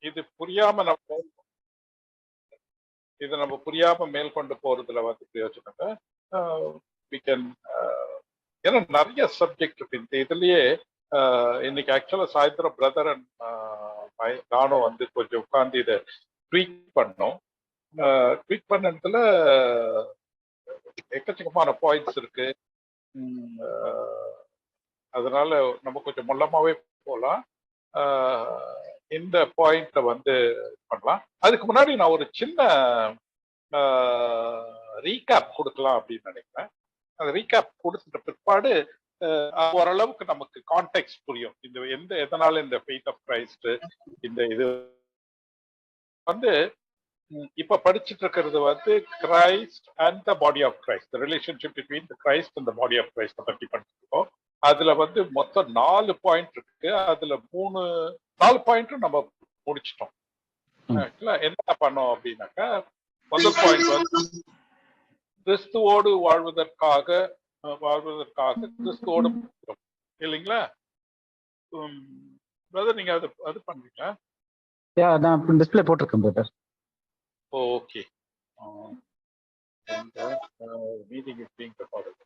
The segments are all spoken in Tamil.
இது புரியாம நம்ம புரியாம மேற்கொண்டு போறதுல வந்து பிரயோஜனங்க. we can ஏன்னா நிறைய சப்ஜெக்ட் இருக்கு இந்த இதுலயே. இன்னைக்கு ஆக்சுவலா சாயந்தரம் பிரதர் அண்ட் நானும் வந்து கொஞ்சம் உட்கார்ந்து இதை ட்வீட் பண்ணோம். ட்வீட் பண்ணதுல எக்கச்சக்கமான பாயிண்ட்ஸ் இருக்கு. அதனால நம்ம கொஞ்சம் மொல்லமாவே போகலாம். இந்த பாயிண்ட வந்து பண்ணலாம். அதுக்கு முன்னாடி நான் ஒரு சின்ன ரீகேப் கொடுக்கலாம் அப்படின்னு நினைக்கிறேன். அந்த ரீகேப் கொடுத்துட்ட பிற்பாடு ஓரளவுக்கு நமக்கு கான்டெக்ட் புரியும். இந்த எதனால இந்த ஃபெய்த் ஆஃப் கிரைஸ்ட் இந்த இது வந்து இப்ப படிச்சுட்டு இருக்கிறது வந்து Christ and the body of Christ, relationship between the Christ and the body of Christ பத்தி படிச்சுட்டு இருக்கோம். அதுல வந்து மொத்தம் 4 பாயிண்ட் இருக்கு. அதுல 4 பாயிண்ட்டும் நம்ம முடிச்சிட்டோம். என்ன பண்ணோம் அப்படின்னாக்கா, முதல் பாயிண்ட் வந்து கிறிஸ்துவோடு வாழ்வதற்காக கிறிஸ்துவோடு இல்லைங்களா பிரதர்? நீங்க அது பண்றீங்களா? நான் டிஸ்ப்ளே போட்டிருக்கேன் brother. Okay. Meeting is being recorded.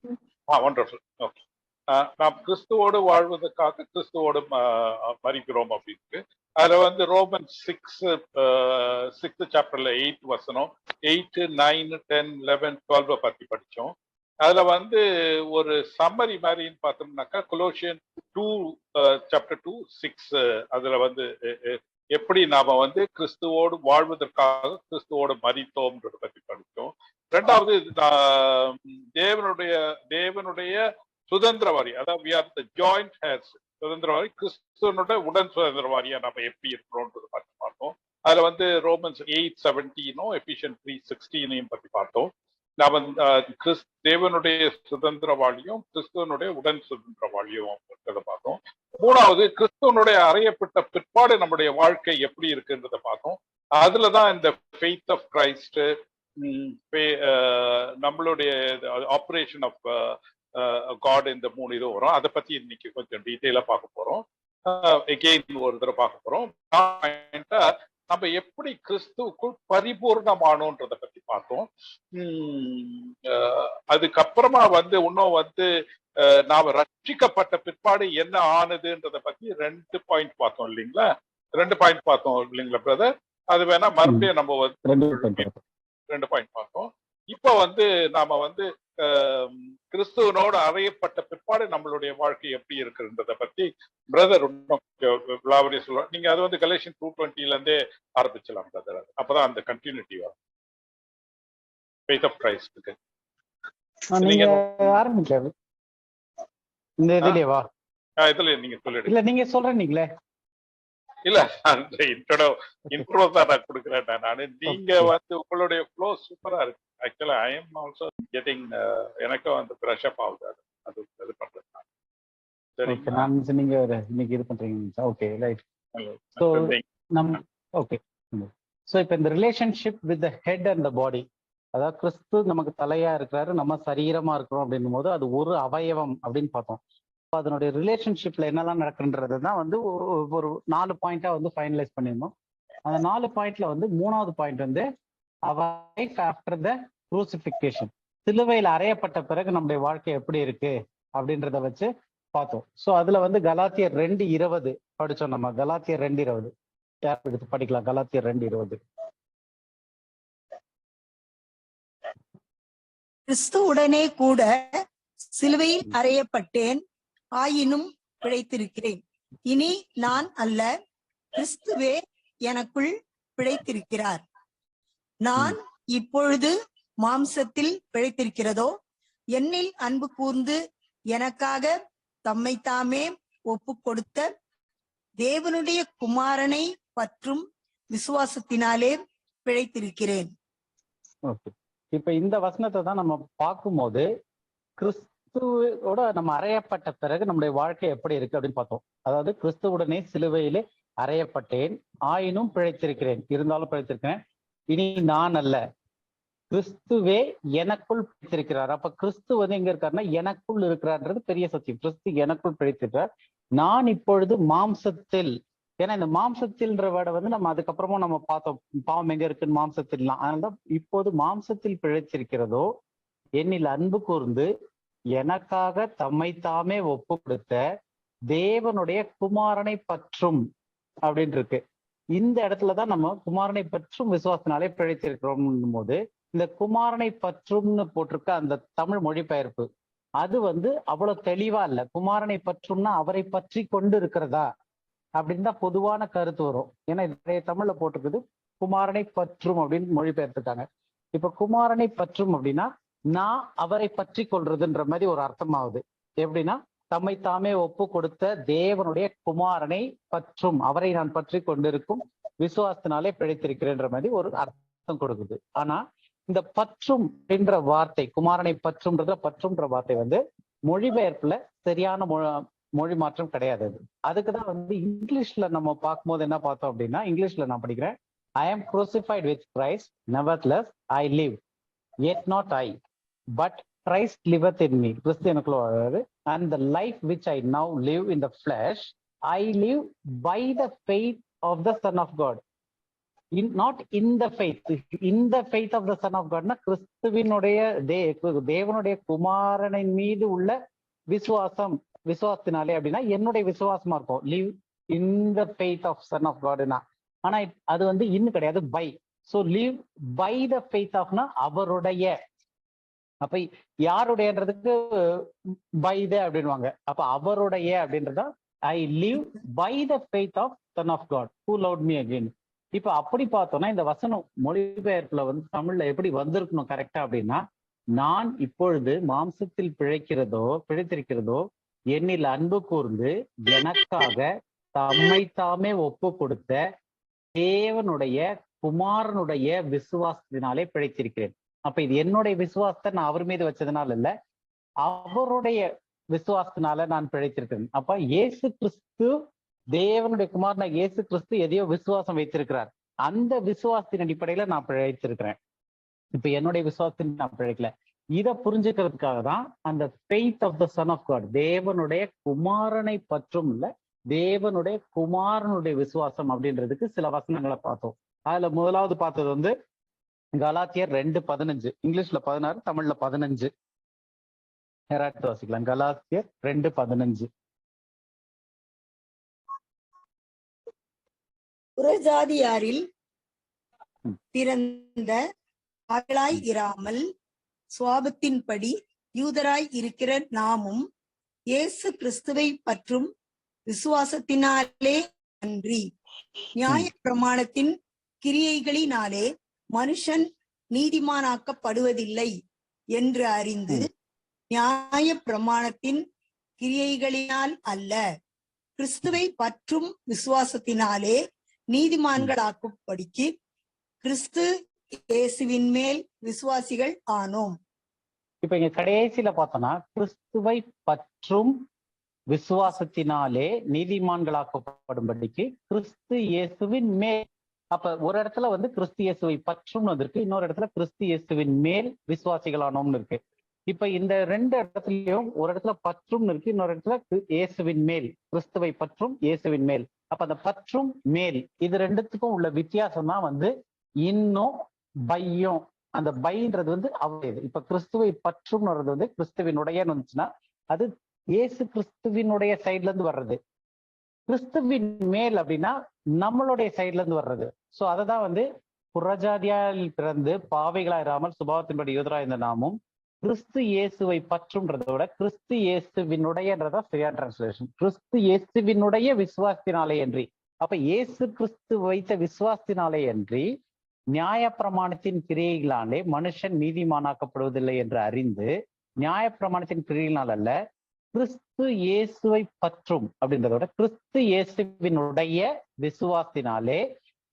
Wonderful. Okay. நாம் கிறிஸ்துவோடு வாழ்வதற்காக கிறிஸ்துவோடு மரிக்கிறோம் அப்படின்னு. அதுல வந்து ரோமன் 6th சாப்டர்ல 8 வசனம், 8, 9, 10, 11, 12 பத்தி படிச்சோம். அதுல வந்து ஒரு சம்மரி மாதிரின்னு பார்த்தோம்னாக்கா கொலோசியன் 2 சாப்டர் 2, 6 அதுல வந்து எப்படி நாம வந்து கிறிஸ்துவோடு வாழ்வதற்காக கிறிஸ்துவோடு மரித்தோம்ன்றத பத்தி படித்தோம். ரெண்டாவது தேவனுடைய சுதந்திரவாரி, அதாவது we are the joint heirs, சுதந்திரவாரி, கிறிஸ்துவனுடைய உடன் சுதந்திரவாரியா நம்ம எப்படி இருக்கிறோம்ன்றது பத்தி பார்த்தோம். அதுல வந்து ரோமன்ஸ் 8:17 எபிஷியன் 3:16 பத்தி பார்த்தோம். நாம தேவனுடைய சுதந்திரவாளியும் கிறிஸ்துவனுடைய உடன் சுதந்திரவாளியும் பார்த்தோம். மூணாவது கிறிஸ்துவனுடைய அறையப்பட்ட பிற்பாடு நம்முடைய வாழ்க்கை எப்படி இருக்குன்றத பார்த்தோம். அதுலதான் இந்த ஃபெய்த் ஆஃப் கிரைஸ்ட், நம்மளுடைய ஆபரேஷன் ஆஃப் காட், இந்த 3 இது வரும். அதை பத்தி இன்னைக்கு கொஞ்சம் டீட்டெயிலா பார்க்க போறோம். எகெயின் ஒரு தடவை பார்க்க போறோம். நம்ம எப்படி கிறிஸ்துவுக்குள் பரிபூர்ணமானோன்றத பத்தி பார்த்தோம். அதுக்கப்புறமா வந்து இன்னும் வந்து நாம ரட்சிக்கப்பட்ட பிற்பாடு என்ன ஆனதுன்றத பத்தி 2 பாயிண்ட் பார்த்தோம் இல்லைங்களா? 2 பாயிண்ட் பார்த்தோம் இல்லைங்களா பிரதர்? அது வேணா மறுபடியும் நம்ம வந்து 2 பாயிண்ட் பார்த்தோம். இப்ப வந்து நாம வந்து கிறிஸ்துவனோடு அறையப்பட்ட பிற்பாடு நம்மளுடைய வாழ்க்கை எப்படி இருக்குன்றத பத்தி பிரதர் விளாவரி சொல்லுவாங்க. நீங்க அது வந்து கலேஷியன் 2:20 இருந்தே ஆரம்பிச்சலாம் பிரதர். அப்பதான் அந்த கண்டினியூட்டி வரும் ஃபெய்த் ஆஃப் கிரைஸ்ட்க்கு. நீங்க ஆரம்பிக்கல இந்த இதுலவா? இதுல நீங்க சொல்லிடுங்க. இல்ல நீங்க சொல்றீங்களே. இல்ல அந்த இன்ட்ரோ தான் நான் கொடுக்குறேன். நானு நீங்க வந்து உங்களுடைய ஃப்ளோ சூப்பரா இருக்கு. ஆக்சுவலா ஐ எம் ஆல்சோ கெட்டிங், எனக்கும் அந்த ஃப்ரெஷ் அப் ஆகுது. அது இது பண்றது. சரிங்க, நான் நீங்க இன்னைக்கு இது பண்றீங்க. Okay right. So okay. So இப்போ இந்த relationship with the head and the body, அதாவது கிறிஸ்து நமக்கு தலையா இருக்கிறாரு, நம்ம சரீரமா இருக்கிறோம் அப்படின்னும் போது அது ஒரு அவயவம் அப்படின்னு பார்த்தோம். அதனுடைய ரிலேஷன்ஷிப்ல என்னெல்லாம் நடக்குன்றது தான் வந்து ஒரு 4 பாயிண்டா வந்து ஃபைனலைஸ் பண்ணியிருந்தோம். அந்த 4 பாயிண்ட்ல வந்து 3வது பாயிண்ட் வந்து லைஃப் ஆஃப்டர் த க்ரூசிஃபிகேஷன், சிலுவையில் அறையப்பட்ட பிறகு நம்முடைய வாழ்க்கை எப்படி இருக்கு அப்படின்றத வச்சு பார்த்தோம். ஸோ அதுல வந்து கலாத்தியர் 2:20 படிச்சோம். நம்ம கலாத்தியர் 2:20 யார் எடுத்து படிக்கலாம்? கலாத்தியர் 2:20. கிறிஸ்துவுடனே கூட சிலுவையில் அறையப்பட்டேன், ஆயினும் பிழைத்திருக்கிறேன். இனி நான் அல்ல, கிறிஸ்துவே எனக்குள் பிழைத்திருக்கிறார். நான் இப்பொழுது மாம்சத்தில் பிழைத்திருக்கிறதோ, என்னில் அன்பு கூர்ந்து எனக்காக தம்மை தாமே ஒப்பு கொடுத்த தேவனுடைய குமாரனை பற்றும் விசுவாசத்தினாலே பிழைத்திருக்கிறேன். இப்ப இந்த வசனத்தை தான் நம்ம பார்க்கும்போது கிறிஸ்துவோட நம்ம அறையப்பட்ட பிறகு நம்முடைய வாழ்க்கை எப்படி இருக்கு அப்படின்னு பார்த்தோம். அதாவது கிறிஸ்துவுடனே சிலுவையிலே அறையப்பட்டேன், ஆயினும் பிழைத்திருக்கிறேன், இருந்தாலும் பிழைத்திருக்கிறேன். இனி நான் அல்ல, கிறிஸ்துவே எனக்குள் பிழைத்திருக்கிறார். அப்ப கிறிஸ்து வந்து எங்க இருக்காருன்னா எனக்குள் இருக்கிறார்ன்றது பெரிய சத்தியம். கிறிஸ்து எனக்குள் பிழைத்திருக்கிறார். நான் இப்பொழுது மாம்சத்தில் ஏன்னா இந்த மாம்சத்தில்ன்ற வேர்டை வந்து நம்ம அதுக்கப்புறமும் நம்ம பார்த்தோம், பாவம் எங்க இருக்குன்னு மாம்சத்தில்லாம். அதனாலதான் இப்போது மாம்சத்தில் பிழைத்திருக்கிறதோ என்னில் அன்பு கூர்ந்து எனக்காக தம்மை தாமே ஒப்பு கொடுத்த தேவனுடைய குமாரனை பற்றும் அப்படின்னு இருக்கு. இந்த இடத்துலதான் நம்ம குமாரனை பற்றும் விசுவாசத்தினாலே பிழைத்திருக்கிறோம் போது இந்த குமாரனை பற்றும்னு போட்டிருக்க அந்த தமிழ் மொழிபெயர்ப்பு அது வந்து அவ்வளவு தெளிவா இல்ல. குமாரனை பற்றும்னா அவரை பற்றி கொண்டு இருக்கிறதா அப்படின்னு தான் பொதுவான கருத்து வரும். ஏன்னா நிறைய தமிழ்ல போட்டிருக்குது குமாரனை பற்றும் அப்படின்னு மொழிபெயர்த்துட்டாங்க. இப்ப குமாரனை பற்றும் அப்படின்னா நான் அவரை பற்றி கொள்றதுன்ற மாதிரி ஒரு அர்த்தமாகுது. எப்படின்னா தம்மை தாமே ஒப்பு கொடுத்த தேவனுடைய குமாரனை பற்றும், அவரை நான் பற்றி கொண்டிருக்கும் விசுவாசத்தினாலே பிழைத்திருக்கிறேன்ற மாதிரி ஒரு அர்த்தம் கொடுக்குது. ஆனா இந்த பற்றும் என்ற வார்த்தை, குமாரனை பற்றும்ன்றதுல பற்றும்ன்ற வார்த்தை வந்து மொழிபெயர்ப்புல சரியான மொழி மாற்றம் கிடையாது. அதுக்குதான் வந்து இங்கிலீஷ்ல நம்ம பார்க்கும்போது என்ன பார்த்தோம் அப்படின்னா, இங்கிலீஷ்ல நான் படிக்கிறேன், I am crucified with Christ, nevertheless I live, yet not I, but Christ liveth in me. கிறிஸ்து எனக்குள்ள வாழ்றாரு. And the life which I now live in the flesh, I live by the faith of the Son of God. Not in the faith. In the faith of the Son of God னா கிறிஸ்துவினுடைய தேவனுடைய குமாரனின் மீது உள்ள விசுவாசத்தினாலே அப்படின்னா என்னுடைய விசுவாசமா இருக்கும். live in the faith of Son of Godனா. ஆனா அது வந்து இன்னும் கிடையாது, by. So live by the faith ofனா அவருடைய. அப்ப யாருடையன்றதுக்கு பை த அப்படின்வாங்க. அப்ப அவருடைய அப்படின்றத I live by the faith of son of God who loved me again. இப்ப அப்படி பார்த்தோம்னா இந்த வசனம் மொழிபெயர்ப்புல வந்து தமிழ்ல எப்படி வந்திருக்கணும் கரெக்டா அப்படின்னா, நான் இப்பொழுது மாம்சத்தில் பிழைத்திருக்கிறதோ என்னில் அன்பு கூர்ந்து எனக்காக தம்மை தாமே ஒப்பு கொடுத்த தேவனுடைய குமாரனுடைய விசுவாசத்தினாலே பிழைத்திருக்கிறேன். அப்ப இது என்னுடைய விசுவாசத்தை நான் அவர் மீது வச்சதுனால இல்ல, அவருடைய விசுவாசத்தினால நான் பிழைத்திருக்கிறேன். அப்ப இயேசு கிறிஸ்து, தேவனுடைய குமாரன இயேசு கிறிஸ்து எதையோ விசுவாசம் வைத்திருக்கிறார். அந்த விசுவாசத்தின் அடிப்படையில நான் பிழைத்திருக்கிறேன். இப்ப என்னுடைய விசுவாசத்தின் நான் பிழைக்கல. இதை புரிஞ்சுக்கிறதுக்காக தான் அந்த faith of the son of God, தேவனுடைய குமாரனை பற்றும் இல்ல, தேவனுடைய குமாரனுடைய விசுவாசம் அப்படின்றதுக்கு சில வசனங்களை பார்த்தோம். அதுல முதலாவது பார்த்தது வந்து கலாத்தியர் 2:15, இங்கிலீஷ்ல 16, தமிழ்ல 15. யாராவது வாசிக்கலாம்? கலாத்தியர் 2:15. புறஜாதியாரில் பிறந்த ஆகளாய் இராமல் சுவாபத்தின்படி யூதராய் இருக்கிற நாமும் இயேசு கிறிஸ்துவை பற்றும் விசுவாசத்தினாலே அன்றி நியாய பிரமாணத்தின் கிரியைகளினாலே மனுஷன் நீதிமானாக்கப்படுவதில்லை என்று அறிந்து நியாய பிரமாணத்தின் கிரியைகளினால் அல்ல, கிறிஸ்துவை பற்றும் விசுவாசத்தினாலே நீதிமான்களாக்கும்படிக்கு கிறிஸ்து இயேசுவின் மேல் விசுவாசிகள் ஆனோம். இப்ப இங்க கடைசியில பார்த்தோம்னா கிறிஸ்துவை பற்றும் விசுவாசத்தினாலே நீதிமான்களாக்கப்படும்படிக்கு கிறிஸ்து இயேசுவின் மேல். அப்ப ஒரு இடத்துல வந்து கிறிஸ்து இயேசுவை பற்றும் இருக்கு, இன்னொரு இடத்துல கிறிஸ்து இயேசுவின் மேல் விசுவாசிகளானோம்னு இருக்கு. இப்ப இந்த ரெண்டு இடத்துலயும் ஒரு இடத்துல பற்றும் இருக்கு, இன்னொரு இடத்துல இயேசுவின் மேல், கிறிஸ்துவை பற்றும் இயேசுவின் மேல். அப்ப அந்த பற்றும் மேல் இது ரெண்டுத்துக்கும் உள்ள வித்தியாசம் தான் வந்து இன்னும் பையும். அந்த பைன்றது வந்து அவையது. இப்ப கிறிஸ்துவை பற்றும் வர்றது வந்து கிறிஸ்துவினுடைய வந்துச்சுன்னா அது இயேசு கிறிஸ்துவினுடைய சைட்ல இருந்து வர்றது. கிறிஸ்துவின் மேல் அப்படின்னா நம்மளுடைய சைட்ல இருந்து வர்றது. சோ அததான் வந்து புறஜாதியால் பிறந்து பாவைகளாயிராமல் சுபாவத்தின்படி யூதரா இருந்த நாமும் கிறிஸ்து இயேசுவை பற்றும்ன்றதோட கிறிஸ்து இயேசுவினுடையன்றதா சரியான டிரான்ஸ்லேஷன். கிறிஸ்து இயேசுவினுடைய விசுவாசத்தினாலே அன்றி. அப்ப இயேசு கிறிஸ்து வைத்த விசுவாசத்தினாலே அன்றி நியாயப்பிரமாணத்தின் கிரியைகளாலே மனுஷன் நீதிமானாக்கப்படுவதில்லை என்று அறிந்து, நியாயப்பிரமாணத்தின் கிரியைகளால் அல்ல, கிறிஸ்து இயேசுவை பற்றும் அப்படின்றதோட கிறிஸ்து இயேசுவினுடைய விசுவாசத்தினாலே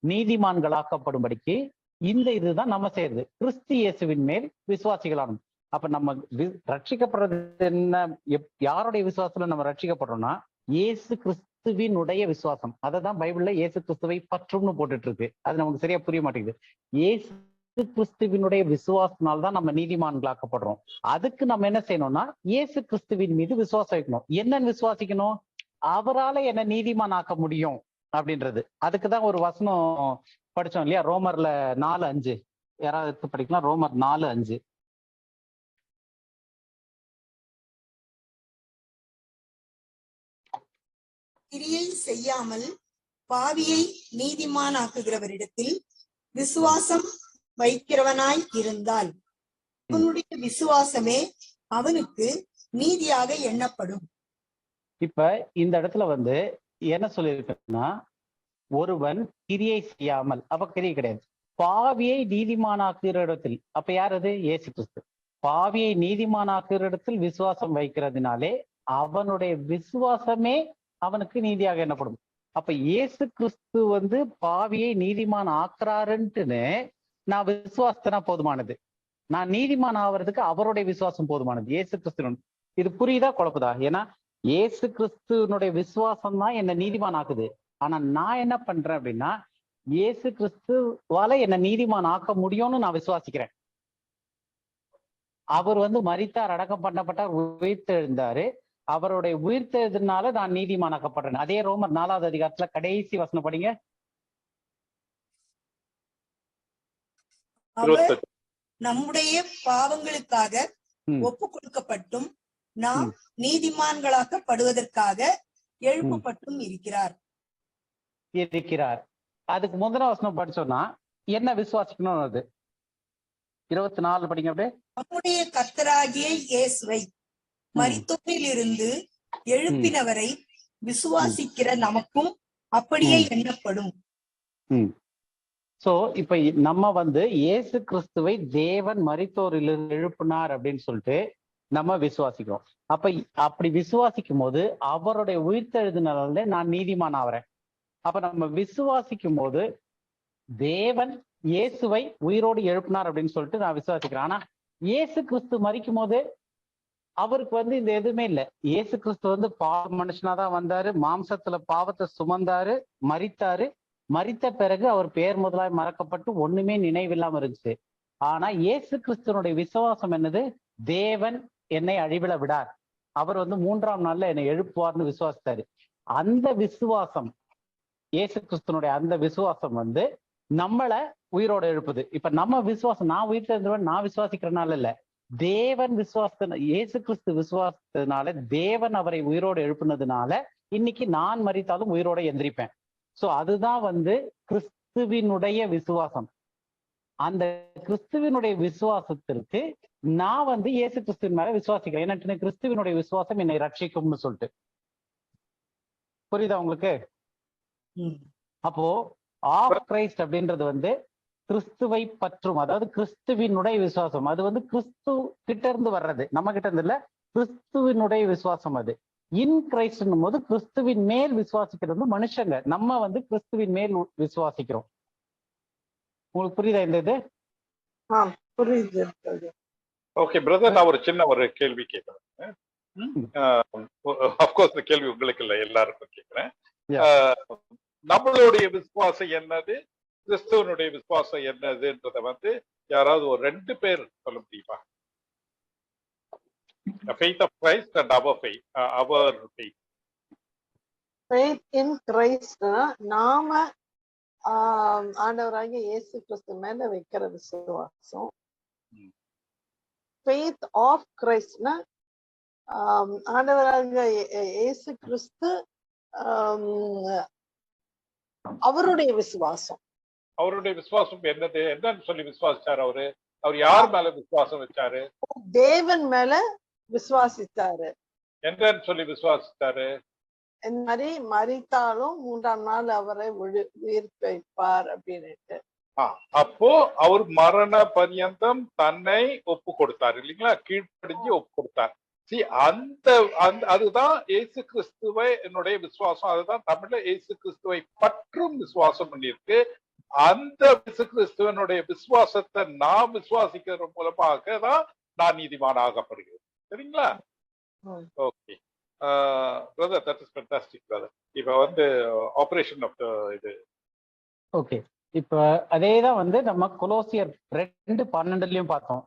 நீதிமான்களாக்கப்படும்படிக்கு இந்த இதுதான் நம்ம செய்யறது. கிறிஸ்து இயேசுவின் மேல் விசுவாசிகளானோம். அப்ப நம்ம ரட்சிக்கப்படுறது என்ன? யாருடைய விசுவாசத்துல நம்ம ரட்சிக்கப்படுறோம்னா இயேசு கிறிஸ்துவினுடைய விசுவாசம். அததான் பைபிள்ல இயேசு கிறிஸ்துவை பற்றும்னு போட்டுட்டு இருக்கு. அது நமக்கு சரியா புரிய மாட்டேங்குது. இயேசு கிறிஸ்துவினுடைய விசுவாசத்தினால்தான் நம்ம நீதிமான்களாக்கப்படுறோம். அதுக்கு நம்ம என்ன செய்யணும்னா இயேசு கிறிஸ்துவின் மீது விசுவாசம் வைக்கணும். என்னன்னு விசுவாசிக்கணும்? அவரால என்ன நீதிமான் ஆக்க முடியும் அப்படின்றது. அதுக்குதான் ஒரு வசனம் படிச்சோம் இல்லையா, ரோமர்ல 4:5. யாராவது எடுத்து படிக்கலாம், ரோமர் 4:5. கிரியை செய்யாமல் பாவியை நீதிமானாக்குகிறவரிடத்தில் விசுவாசம் வைக்கிறவனாய் இருந்தால் அவனுடைய விசுவாசமே அவனுக்கு நீதியாக எண்ணப்படும். இப்ப இந்த இடத்துல வந்து என்ன சொல்லியிருக்குன்னா, ஒருவன் கிரியை செய்யாமல், அப்ப கிரியை கிடையாது, பாவியை நீதிமானாக்குகிற இடத்தில், அப்ப யார் அது? இயேசு கிறிஸ்து. பாவியை நீதிமானாக்குகிற இடத்தில் விசுவாசம் வைக்கிறதுனாலே அவனுடைய விசுவாசமே அவனுக்கு நீதியாக எண்ணப்படும். அப்ப இயேசு கிறிஸ்து வந்து பாவியை நீதிமான் ஆக்குறாருன்ட்டுன்னு நான் விசுவாசத்தினா போதுமானது. நான் நீதிமான் ஆவறதுக்கு அவருடைய விசுவாசம் போதுமானது. இயேசு கிறிஸ்து. இது புரியுதா குழப்புதா? ஏன்னா இயேசு கிறிஸ்துவனுடைய விசுவாசம் தான் என்னை நீதிமான் ஆக்குது. ஆனா நான் என்ன பண்றேன் அப்படின்னா, இயேசு கிறிஸ்துவால என்னை நீதிமான் ஆக்க முடியும்னு நான் விசுவாசிக்கிறேன். அவர் வந்து மரித்தார், அடக்கம் பண்ணப்பட்டார், உயிர்த்தெழுந்தாரு. அவருடைய உயிர்த்தெழுதுனால நான் நீதிமானாக்கப்படுறேன். அதே ரோமர் 4வது அதிகாரத்துல கடைசி வசனம் படிங்க. அவர் நம்முடைய பாவங்களுக்காக ஒப்பு கொடுக்கப்பட்டும் நாம் நீதிமான்களாக்கப்படுவதற்காக எழுப்பப்பட்டும் இருக்கிறார். அதுக்கு முந்தின வசனம் படிச்சோம்னா என்ன விசுவாசிக்கணும்? அது 24 படிங்க அப்படியே. நம்முடைய கர்த்தராகிய இயேசுவை மரித்தோரில் இருந்து எழுப்பினவரை விசுவாசிக்கிற நமக்கும் அப்படியே எண்ணப்படும். சோ இப்ப நம்ம வந்து இயேசு கிறிஸ்துவை தேவன் மரித்தோரிலிருந்து எழுப்பினார் அப்படின்னு சொல்லிட்டு நம்ம விசுவாசிக்கிறோம். அப்ப அப்படி விசுவாசிக்கும் போது அவருடைய உயிர்த்தெழுதினால நான் நீதிமான் ஆகிறேன். அப்ப நம்ம விசுவாசிக்கும் போது தேவன் இயேசுவை உயிரோடு எழுப்பினார் அப்படின்னு சொல்லிட்டு நான் விசுவாசிக்கிறேன். ஆனா இயேசு கிறிஸ்து மரிக்கும் போது அவருக்கு வந்து இந்த எதுவுமே இல்லை. இயேசு கிறிஸ்து வந்து பாவ மனுஷனாதான் வந்தாரு, மாம்சத்துல பாவத்தை சுமந்தாரு, மரித்தாரு. மரித்த பிறகு அவர் பெயர் முதலாய் மறக்கப்பட்டு ஒண்ணுமே நினைவில்லாம இருந்துச்சு. ஆனா இயேசு கிறிஸ்துவனுடைய விசுவாசம் என்னது? தேவன் என்னை அழிவில விடார், அவர் வந்து 3ஆம் நாள்ல என்னை எழுப்புவார்னு விசுவாசித்தாரு. அந்த விசுவாசம், இயேசு கிறிஸ்துவனுடைய அந்த விசுவாசம் வந்து நம்மளை உயிரோட எழுப்புது. இப்ப நம்ம விசுவாசம், நான் உயிர் தெரிந்தவன் நான் விசுவாசிக்கிறனால இல்ல, தேவன் இயேசு கிறிஸ்து விசுவாசத்தினால தேவன் அவரை உயிரோடு எழுப்புனதுனால இன்னைக்கு நான் மரித்தாலும் உயிரோட எந்திரிப்பேன். சோ அதுதான் வந்து கிறிஸ்துவினுடைய விசுவாசம். அந்த கிறிஸ்துவினுடைய விசுவாசத்திற்கு நான் வந்து இயேசு கிறிஸ்துவின் மேல விசுவாசிக்கிறேன். ஏன்னா கிறிஸ்துவினுடைய விசுவாசம் என்னை ரட்சிக்கும்னு சொல்லிட்டு. புரியுதா உங்களுக்கு? அப்போ ஆஃப் கிரைஸ்ட் அப்படின்றது வந்து கிறிஸ்துவை பற்றும், அதாவது கிறிஸ்துவினுடைய விசுவாசம். அது வந்து கிறிஸ்து கிட்ட இருந்து வர்றது, நம்ம கிட்ட இருந்து இல்ல, கிறிஸ்துவினுடைய விசுவாசம். அது இன் கிரைஸ்ட்னும் போது கிறிஸ்துவின் மேல் விசுவாசிக்கிறது மனுஷங்க, நம்ம வந்து கிறிஸ்துவின் மேல் விசுவாசிக்கிறோம். உங்களுக்கு புரியுதா இந்த இது? புரியுது. ஓகே பிரதர், நான் ஒரு சின்ன கேள்வி கேட்கிறேன். அப்கோர்ஸ் இந்த கேள்வி உங்களுக்கு இல்ல, எல்லாருக்கும் கேட்கிறேன். நம்மளுடைய விசுவாசம் என்னது, கிறிஸ்துவனுடைய விசுவாசம் என்னதுன்றத வந்து யாராவது ஒரு 2 பேர் சொல்ல முடியுமா? Faith of Christ and our faith, our faith. Faith in Christ நாம ஆண்டவராகிய இயேசு கிறிஸ்து மேல வைக்கிற விசுவாசம். Faith of Christ ஆண்டவராகிய இயேசு கிறிஸ்து அவருடைய விசுவாசம். அவருடைய விசுவாசம் என்னது, என்னன்னு சொல்லி விசுவாசிச்சாரு அவரு? அவர் யார் மேல விசுவாசம் வச்சாரு? தேவன் மேல விசுவாசித்தாரு. என்னன்னு சொல்லி விசுவாசித்தாரு? இந்த மாதிரி மரித்தாலும் 3ஆம் நாள் அவரை உயிர் வைப்பார் அப்படின்னுட்டு. அப்போ அவர் மரண பர்யந்தம் தன்னை ஒப்பு கொடுத்தார் இல்லைங்களா, கீழ்ப்படிஞ்சு ஒப்பு கொடுத்தார். அதுதான் இயேசு கிறிஸ்துவை என்னுடைய விசுவாசம். அதுதான் தமிழ்ல இயேசு கிறிஸ்துவை பற்றும் விசுவாசம் பண்ணியிருக்கு. அந்த இயேசு கிறிஸ்துவனுடைய விசுவாசத்தை நான் விசுவாசிக்கிற மூலமாக தான் நான் நீதிமானாகப்படுகிறேன். சரிங்களா? Okay brother, that is fantastic brother. இப்ப வந்து ஆபரேஷன் ஆஃப் இது. ஓகே, இப்ப அதேதான் வந்து நம்ம கொலோசியர் 2:12 பார்த்தோம்.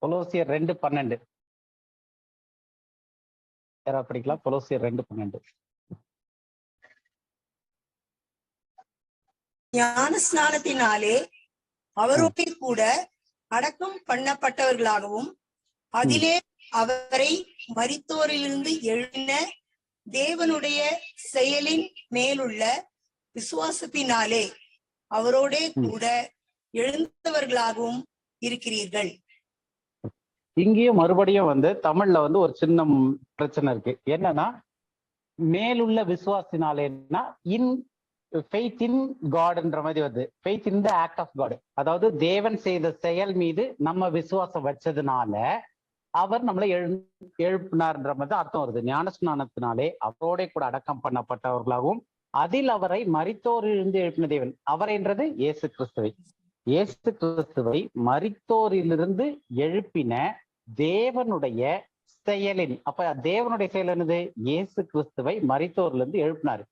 கொலோசியர் 2:12 யாரா படிக்கலாம்? கொலோசியர் 2:12. ஞான ஸ்நானத்தினாலே அவரோட கூட அடக்கம் பண்ணப்பட்டவர்களாகவும் அதிலே அவரை மரித்தோரிலிருந்து எழுதின தேவனுடைய செயலின் மேலுள்ள விசுவாசத்தினாலே அவரோட கூட எழுந்தவர்களாகவும் இருக்கிறீர்கள். இங்கேயும் மறுபடியும் வந்து தமிழ்ல வந்து ஒரு சின்ன பிரச்சனை இருக்கு. என்னன்னா, மேலுள்ள விசுவாசினாலேன்னா இன் ஃபெய்த் இன் காட்ன்ற மாதிரி வருது. Faith in the act of God, அதாவது தேவன் செய்த செயல் மீது நம்ம விசுவாசம் வச்சதுனால அவர் நம்மளை எழுப்பினார்ன்ற மாதிரி அர்த்தம் வருது. ஞானஸ்நானத்தினாலே அவரோட கூட அடக்கம் பண்ணப்பட்டவர்களாகவும் அதில் அவரை மரித்தோரிலிருந்து எழுப்பின தேவன், அவரைன்றது இயேசு கிறிஸ்துவை, இயேசு கிறிஸ்துவை மரித்தோரிலிருந்து எழுப்பின தேவனுடைய செயலின், அப்ப தேவனுடைய செயல் என்னது? இயேசு கிறிஸ்துவை மரித்தோரிலிருந்து எழுப்பினாரு.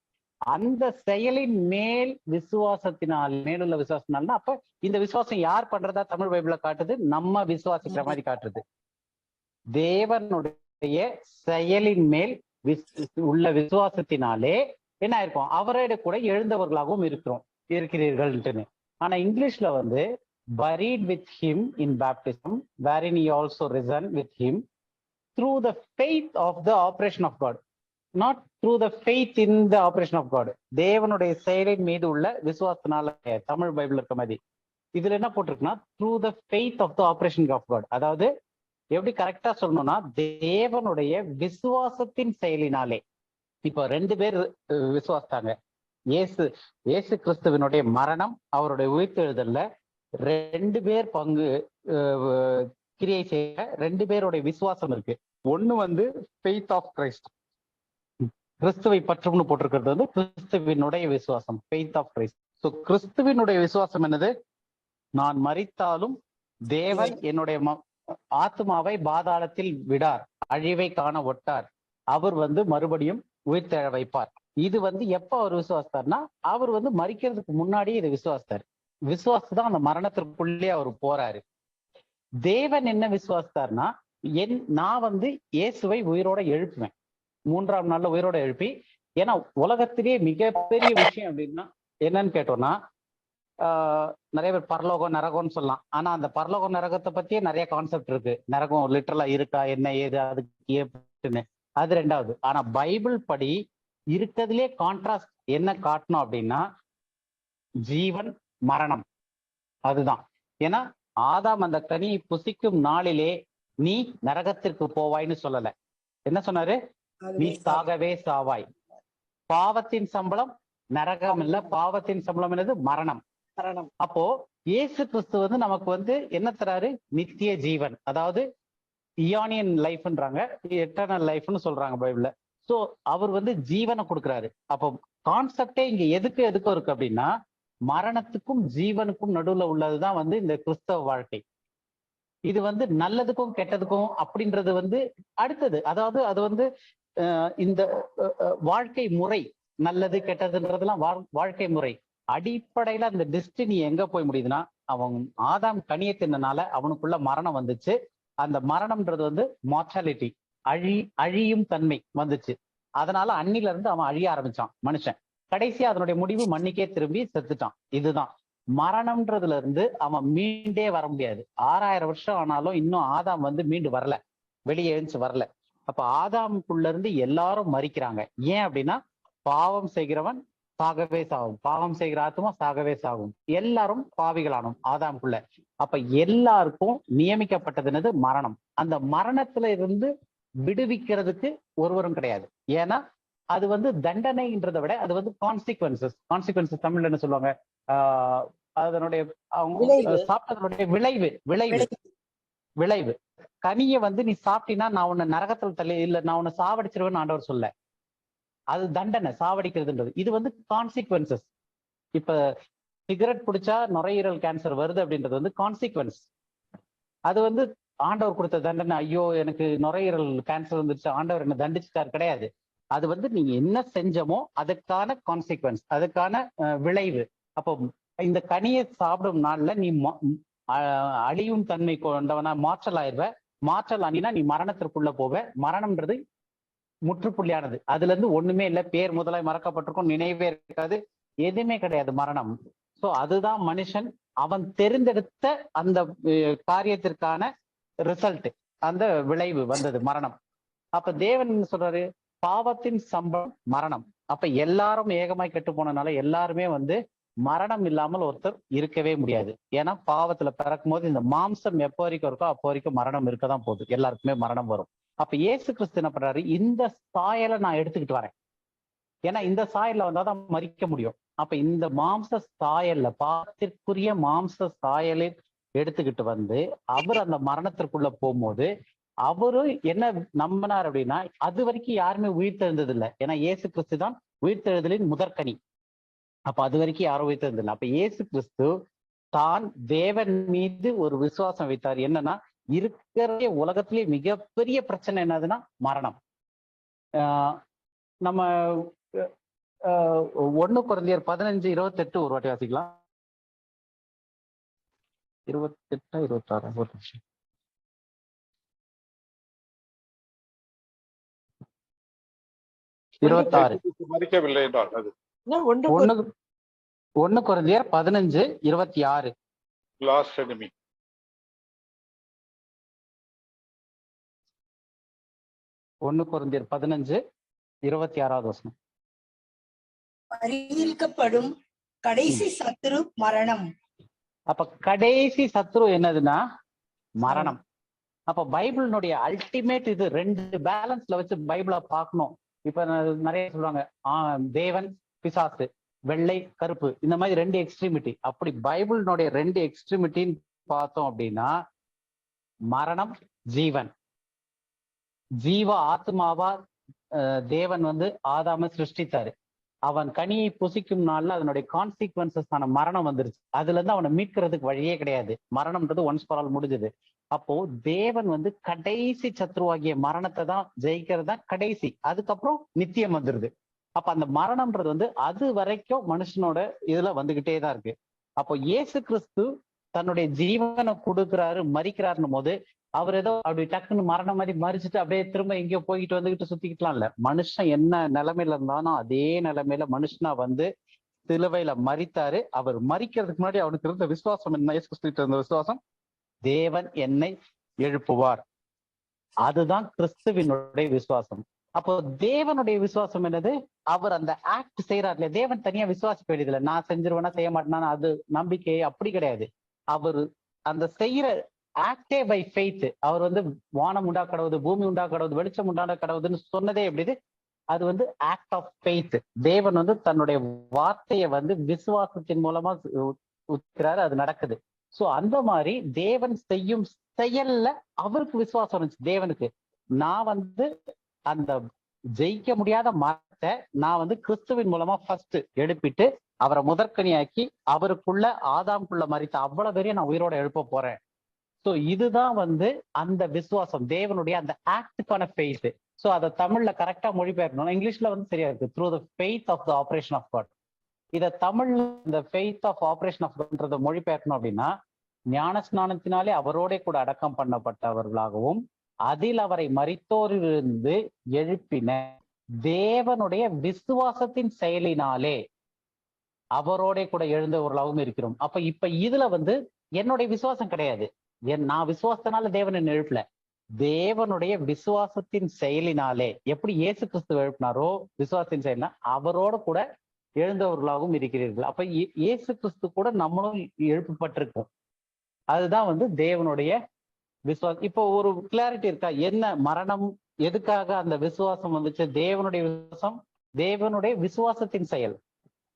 அந்த செயலின் மேல் விசுவாசத்தினால், மேலுள்ள விசுவாசத்தினால்னா அப்ப இந்த விசுவாசம் யார் பண்றதா தமிழ் பைபிள்ல காட்டுது? நம்ம விசுவாசிக்கிற மாதிரி காட்டுது. தேவனுடைய செயலின் மேல் உள்ள விசுவாசத்தினாலே என்ன ஆயிருக்கும்? அவரோட கூட எழுந்தவர்களாகவும் இருக்கிறீர்கள்ட்டுன்னு. ஆனா இங்கிலீஷ்ல வந்து buried with him in baptism wherein he also risen with him through the faith of the operation of God, not through the faith in the operation of God. தேவனுடைய செயலின் மீது உள்ள விசுவாசத்தினால, தமிழ் பைபிள் இருக்க மாதிரி இதுல என்ன போட்டிருக்குன்னா through the faith of the operation of God. அதாவது எப்படி கரெக்டா சொல்லணும்னா, தேவனுடைய விசுவாசத்தின் செயலினாலே. இப்போ 2 பேர் விசுவாசித்தாங்க. இயேசு கிறிஸ்துவனுடைய மரணம், அவருடைய உயிர்த்தெழுதல்ல 2 பேர் பங்கு கிரியை செய்ய 2 பேருடைய விசுவாசம் இருக்கு. ஒண்ணு வந்து ஃபெய்த் ஆஃப் கிரைஸ்ட், கிறிஸ்துவை பற்றும்னு போட்டிருக்கிறது வந்து கிறிஸ்துவினுடைய விசுவாசம், ஃபெய்த் ஆஃப் கிரைஸ்ட். ஸோ கிறிஸ்துவினுடைய விசுவாசம் என்னது? நான் மரித்தாலும் தேவன் என்னுடைய ஆத்மாவை பாதாளத்தில் விடார், அழிவை காண ஒட்டார், அவர் வந்து மறுபடியும் உயிர்த்தெழ வைப்பார். இது வந்து எப்ப அவர் விசுவாசித்தார்னா, அவர் வந்து மரிக்கிறதுக்கு முன்னாடியே இதை விசுவாசித்தார். விசுவாசம் அந்த மரணத்திற்குள்ளே அவர் போறாரு. தேவன் என்ன விசுவாசித்தார்னா, நான் வந்து இயேசுவை உயிரோட எழுப்புவேன், 3ஆம் நாள்ல உயிரோட எழுப்பி. ஏன்னா உலகத்திலேயே மிகப்பெரிய விஷயம் அப்படின்னா என்னன்னு கேட்டோம்னா, நிறைய பேர் பரலோகம் நரகம்னு சொல்லலாம். ஆனா அந்த பரலோகம் நரகத்தை பத்தியே நிறைய கான்செப்ட் இருக்கு. நரகம் லிட்டரலா இருக்கா, என்ன ஏது, அதுக்கு ஏன்னு, அது 2வது. ஆனா பைபிள் படி இருக்கிறதுலே கான்ட்ராஸ்ட் என்ன காட்டணும் அப்படின்னா, ஜீவன் மரணம், அதுதான். ஏன்னா ஆதாம் அந்த கனியை புசிக்கும் நாளிலே நீ நரகத்திற்கு போவாய்ன்னு சொல்லல. என்ன சொன்னாரு? நீ சாகவே சாவாய். பாவத்தின் சம்பளம் நரகம் இல்ல, பாவத்தின் சம்பளம் என்னது? மரணம். அப்போ இயேசு கிறிஸ்து வந்து நமக்கு வந்து என்ன தராரு? நித்திய ஜீவன், அதாவது இயானியன் லைஃப்ன்றாங்க, எட்டர்னல் லைஃப்னு சொல்றாங்க பைபிள்ல. சோ அவர் வந்து ஜீவனை கொடுக்குறாரு. அப்போ கான்செப்டே இங்க எதுக்கு இருக்கு அப்படின்னா, மரணத்துக்கும் ஜீவனுக்கும் நடுவுல உள்ளதுதான் வந்து இந்த கிறிஸ்தவ வாழ்க்கை. இது வந்து நல்லதுக்கும் கெட்டதுக்கும் அப்படின்றது வந்து அடுத்தது. அதாவது அது வந்து இந்த வாழ்க்கை முறை, நல்லது கெட்டதுன்றதுலாம் வாழ்க்கை முறை. அடிப்படையில அந்த டெஸ்டினி எங்க போய் முடியுதுன்னா, அவன் ஆதாம் கனியை தின்னனால அவனுக்குள்ள மரணம் வந்துச்சு. அந்த மரணம்ன்றது வந்து மார்டாலிட்டி, அழியும் தன்மை வந்துச்சு. அதனால அன்னில இருந்து அவன் அழிய ஆரம்பிச்சான் மனுஷன். கடைசியா அதனுடைய முடிவு மண்ணுக்கே திரும்பி செத்துட்டான். இதுதான் மரணம்ன்றதுல இருந்து அவன் மீண்டே வர முடியாது. 6000 வருஷம் ஆனாலும் இன்னும் ஆதாம் வந்து மீண்டு வரல, வெளியே எழுந்து வரல. அப்ப ஆதாமுக்குள்ள இருந்து எல்லாரும் மரிக்கிறாங்க. ஏன் அப்படின்னா, பாவம் செய்கிறவன் சாகவே சாகும், பாவம் செய்கிற ஆத்மா சாகவே சாகும். எல்லாரும் பாவிகளானோம் ஆதாமுக்குள்ள. அப்ப எல்லாருக்கும் நியமிக்கப்பட்டது என்னது? மரணம். அந்த மரணத்துல இருந்து விடுவிக்கிறதுக்கு ஒருவரும் கிடையாது. ஏன்னா அது வந்து தண்டனைன்றதை விட அது வந்து கான்சிக்வன்சஸ் தமிழ்ல என்ன சொல்லுவாங்க? அதனுடைய அவங்க சாப்பிட்டதனுடைய விளைவு. கனியை வந்து நீ சாப்பிட்டீங்கன்னா நான் உன்னை நரகத்தில் தள்ளி இல்ல, நான் உன்னை சாவடிச்சிருவேன்னு ஆண்டவர் சொல்ல. அது தண்டனை, சாவடிக்கிறதுன்றது. இது வந்து கான்சிக்வன்சஸ். இப்ப சிகரெட் பிடிச்சா நுரையீரல் கேன்சர் வருது அப்படின்றது வந்து கான்சிக்வன்ஸ். அது வந்து ஆண்டவர் கொடுத்த தண்டனை. ஐயோ எனக்கு நுரையீரல் கேன்சர் வந்துருச்சு, ஆண்டவர் என்ன தண்டிச்சுட்டார், கிடையாது. அது வந்து நீங்க என்ன செஞ்சமோ அதுக்கான கான்சிக்வன்ஸ், அதுக்கான விளைவு. அப்போ இந்த கனியை சாப்பிடும் நாள்ல நீ அழியும் தன்மை கொண்டவனா மாற்றல் ஆயிடுவ. மாற்றல் ஆனினா நீ மரணத்திற்குள்ள போவ. மரணம்ன்றது முற்றுப்புள்ளியானது. அதுல இருந்து ஒண்ணுமே இல்லை. பேர் முதலாய் மறக்கப்பட்டிருக்கும், நினைவே இருக்காது, எதுவுமே கிடையாது மரணம். சோ அதுதான் மனுஷன் அவன் தெரிந்தெடுத்த அந்த காரியத்திற்கான ரிசல்ட், அந்த விளைவு வந்தது மரணம். அப்ப தேவன் என்ன சொல்றாரு? பாவத்தின் சம்பளம் மரணம். அப்ப எல்லாரும் ஏகமாய் கெட்டு போனனால எல்லாருமே மரணம் இல்லாமல் ஒருத்தர் இருக்கவே முடியாது. ஏன்னா பாவத்துல பிறக்கும் போது இந்த மாம்சம் எப்போ வரைக்கும் இருக்கோ அப்போ வரைக்கும் மரணம் இருக்கதான் போகுது, எல்லாருக்குமே மரணம் வரும். அப்ப இயேசு கிறிஸ்து என்ன பண்றாரு? இந்த சாயலை நான் எடுத்துக்கிட்டு வரேன், ஏன்னா இந்த சாயல்ல வந்தாதான் மறிக்க முடியும். அப்ப இந்த மாம்ச சாயல்ல, பாவத்திற்குரிய மாம்ச சாயலை எடுத்துக்கிட்டு அவர் அந்த மரணத்திற்குள்ள போகும்போது அவரு என்ன நம்பினார் அப்படின்னா, அது வரைக்கும் யாருமே உயிர் தெழுந்தது இல்லை. ஏன்னா இயேசு கிறிஸ்து தான் உயிர்த்தெழுதலின் முதற்கனி. அப்ப அது வரைக்கும் யாரும் உயிர்த்தெழுந்தது இல்லை. அப்ப இயேசு கிறிஸ்து தான் தேவன் மீது ஒரு விசுவாசம் வைத்தார். என்னன்னா, இருக்கிற உலகத்திலேயே மிகப்பெரிய பிரச்சனை என்னதுன்னா மரணம். நம்ம 1 கொரிந்தியர் 15:28 ஒரு வாட்டி வாசிக்கலாம். 28 26 ஒரு நிமிஷம். 26 மறிக்கவில்லை என்றால் அது 1 கொரிந்தியர் 15:26 லாஸ்ட் எனிமி. 1 கொரிந்தியர் 15:26 வசனம். பரிகரிக்கப்படும் கடைசி சத்துரு மரணம். அப்ப கடைசி சத்துரு என்னதுன்னா மரணம். அப்ப பைபிளினுடைய அல்டிமேட் இது. 2 பேலன்ஸ்ல வச்சு பைபிளை பார்க்கணும். இப்ப நிறைய சொல்லுவாங்க தேவன் பிசாசு, வெள்ளை கருப்பு, இந்த மாதிரி 2 எக்ஸ்ட்ரீமிட்டி. அப்படி பைபிளினுடைய 2 எக்ஸ்ட்ரீமிட்டின்னு பார்த்தோம் அப்படின்னா மரணம் ஜீவ ஆத்மாவா தேவன் ஆதாம சிருஷ்டித்தாரு. அவன் கனியை புசிக்கும் நாள்ல அதனுடைய கான்சிக்வன்சஸ் ஆன மரணம் வந்துருச்சு. அதுல இருந்து அவனை மீட்கிறதுக்கு வழியே கிடையாது. மரணம்ன்றது ஒன்ஸ் ஃபார் ஆல் முடிஞ்சது. அப்போ தேவன் கடைசி சத்ருவாகிய மரணத்தை தான் ஜெயிக்கிறது தான் கடைசி. அதுக்கப்புறம் நித்தியம் வந்துருது. அப்ப அந்த மரணம்ன்றது அது வரைக்கும் மனுஷனோட இதுல வந்துகிட்டே தான் இருக்கு. அப்போ இயேசு கிறிஸ்து தன்னுடைய ஜீவனை கொடுக்குறாரு, மறிக்கிறாருன்னும் போது அவர் ஏதோ அப்படி டக்குன்னு மரணம் மாதிரி மறிச்சுட்டு அப்படியே திரும்ப எங்கேயோ போய்கிட்டு வந்துகிட்டு சுத்திக்கிட்டலாம் இல்ல. மனுஷன் என்ன நிலைமையில இருந்தானோ அதே நிலைமையில மனுஷனா சிலுவையில மறித்தாரு. அவர் மறிக்கிறதுக்கு முன்னாடி அவனுக்கு இருந்த விசுவாசம் என்ன? இயேசு கிறிஸ்து இருந்த விசுவாசம், தேவன் என்னை எழுப்புவார். அதுதான் கிறிஸ்துவினுடைய விசுவாசம். அப்போ தேவனுடைய விசுவாசம் என்னது? அவர் அந்த ஆக்ட் செய்யறாரு இல்லையா? தேவன் தனியா விசுவாசிக்க வேண்டியதில்லை. நான் செஞ்சிருவேனா செய்ய மாட்டேனா அது நம்பிக்கை அப்படி கிடையாது. அவர் அந்த செய்யற ஆக்டே பை ஃபெய்த். அவர் வானம் உண்டா கடவுது, பூமி உண்டா கடவுது, வெளிச்சம் உண்டான கடவுதுன்னு சொன்னதே எப்படி? அது ஆக்ட் ஆஃப் ஃபெய்த். தேவன் தன்னுடைய வார்த்தையை விசுவாசத்தின் மூலமா ஊத்துறாரு, அது நடக்குது. சோ அந்த மாதிரி தேவன் செய்யும் செயல்ல அவருக்கு விசுவாசம் இருந்துச்சு. தேவனுக்கு நான் அந்த ஜெயிக்க முடியாத மரத்தை நான் கிறிஸ்துவின் மூலமா ஃபர்ஸ்ட் எழுப்பிட்டு அவரை முதற்கனியாக்கி அவருக்குள்ள ஆதாம்குள்ள மறித்த அவ்வளவு பேரையும் நான் உயிரோட எழுப்ப போறேன். சோ இதுதான் அந்த விசுவாசம், தேவனுடைய அந்த ஆக்டுக்கான ஃபெய்த். சோ அதை தமிழ்ல கரெக்டா மொழிபெயர்க்கணும். இங்கிலீஷ்ல சரியா இருக்கு, through the faith of the operation of God. இதை தமிழ்ல இந்த ஃபெய்த் ஆஃப் ஆபரேஷன் ஆஃப் காட்ன்றதை மொழிபெயர்க்கணும் அப்படின்னா, ஞான ஸ்நானத்தினாலே அவரோட கூட அடக்கம் பண்ணப்பட்டவர்களாகவும் அதில் அவரை மரித்தோரிலிருந்து எழுப்பின தேவனுடைய விசுவாசத்தின் செயலினாலே அவரோட கூட எழுந்தவர்களாகவும் இருக்கிறோம். அப்ப இப்ப இதுல என்னுடைய விசுவாசம் கிடையாது. நான் விசுவாசத்தினால தேவன் என்ன எழுப்பல, தேவனுடைய விசுவாசத்தின் செயலினாலே எப்படி இயேசு கிறிஸ்து எழுப்பினாரோ விசுவாசத்தின் செயலினா அவரோட கூட எழுந்தவர்களாகவும் இருக்கிறீர்கள். அப்ப இயேசு கிறிஸ்து கூட நம்மளும் எழுப்பப்பட்டிருக்கோம். அதுதான் தேவனுடைய விசுவாசம். இப்போ ஒரு கிளாரிட்டி இருக்கா? என்ன மரணம், எதுக்காக அந்த விசுவாசம் வந்துச்சு? தேவனுடைய விசுவாசம், தேவனுடைய விசுவாசத்தின் செயல்.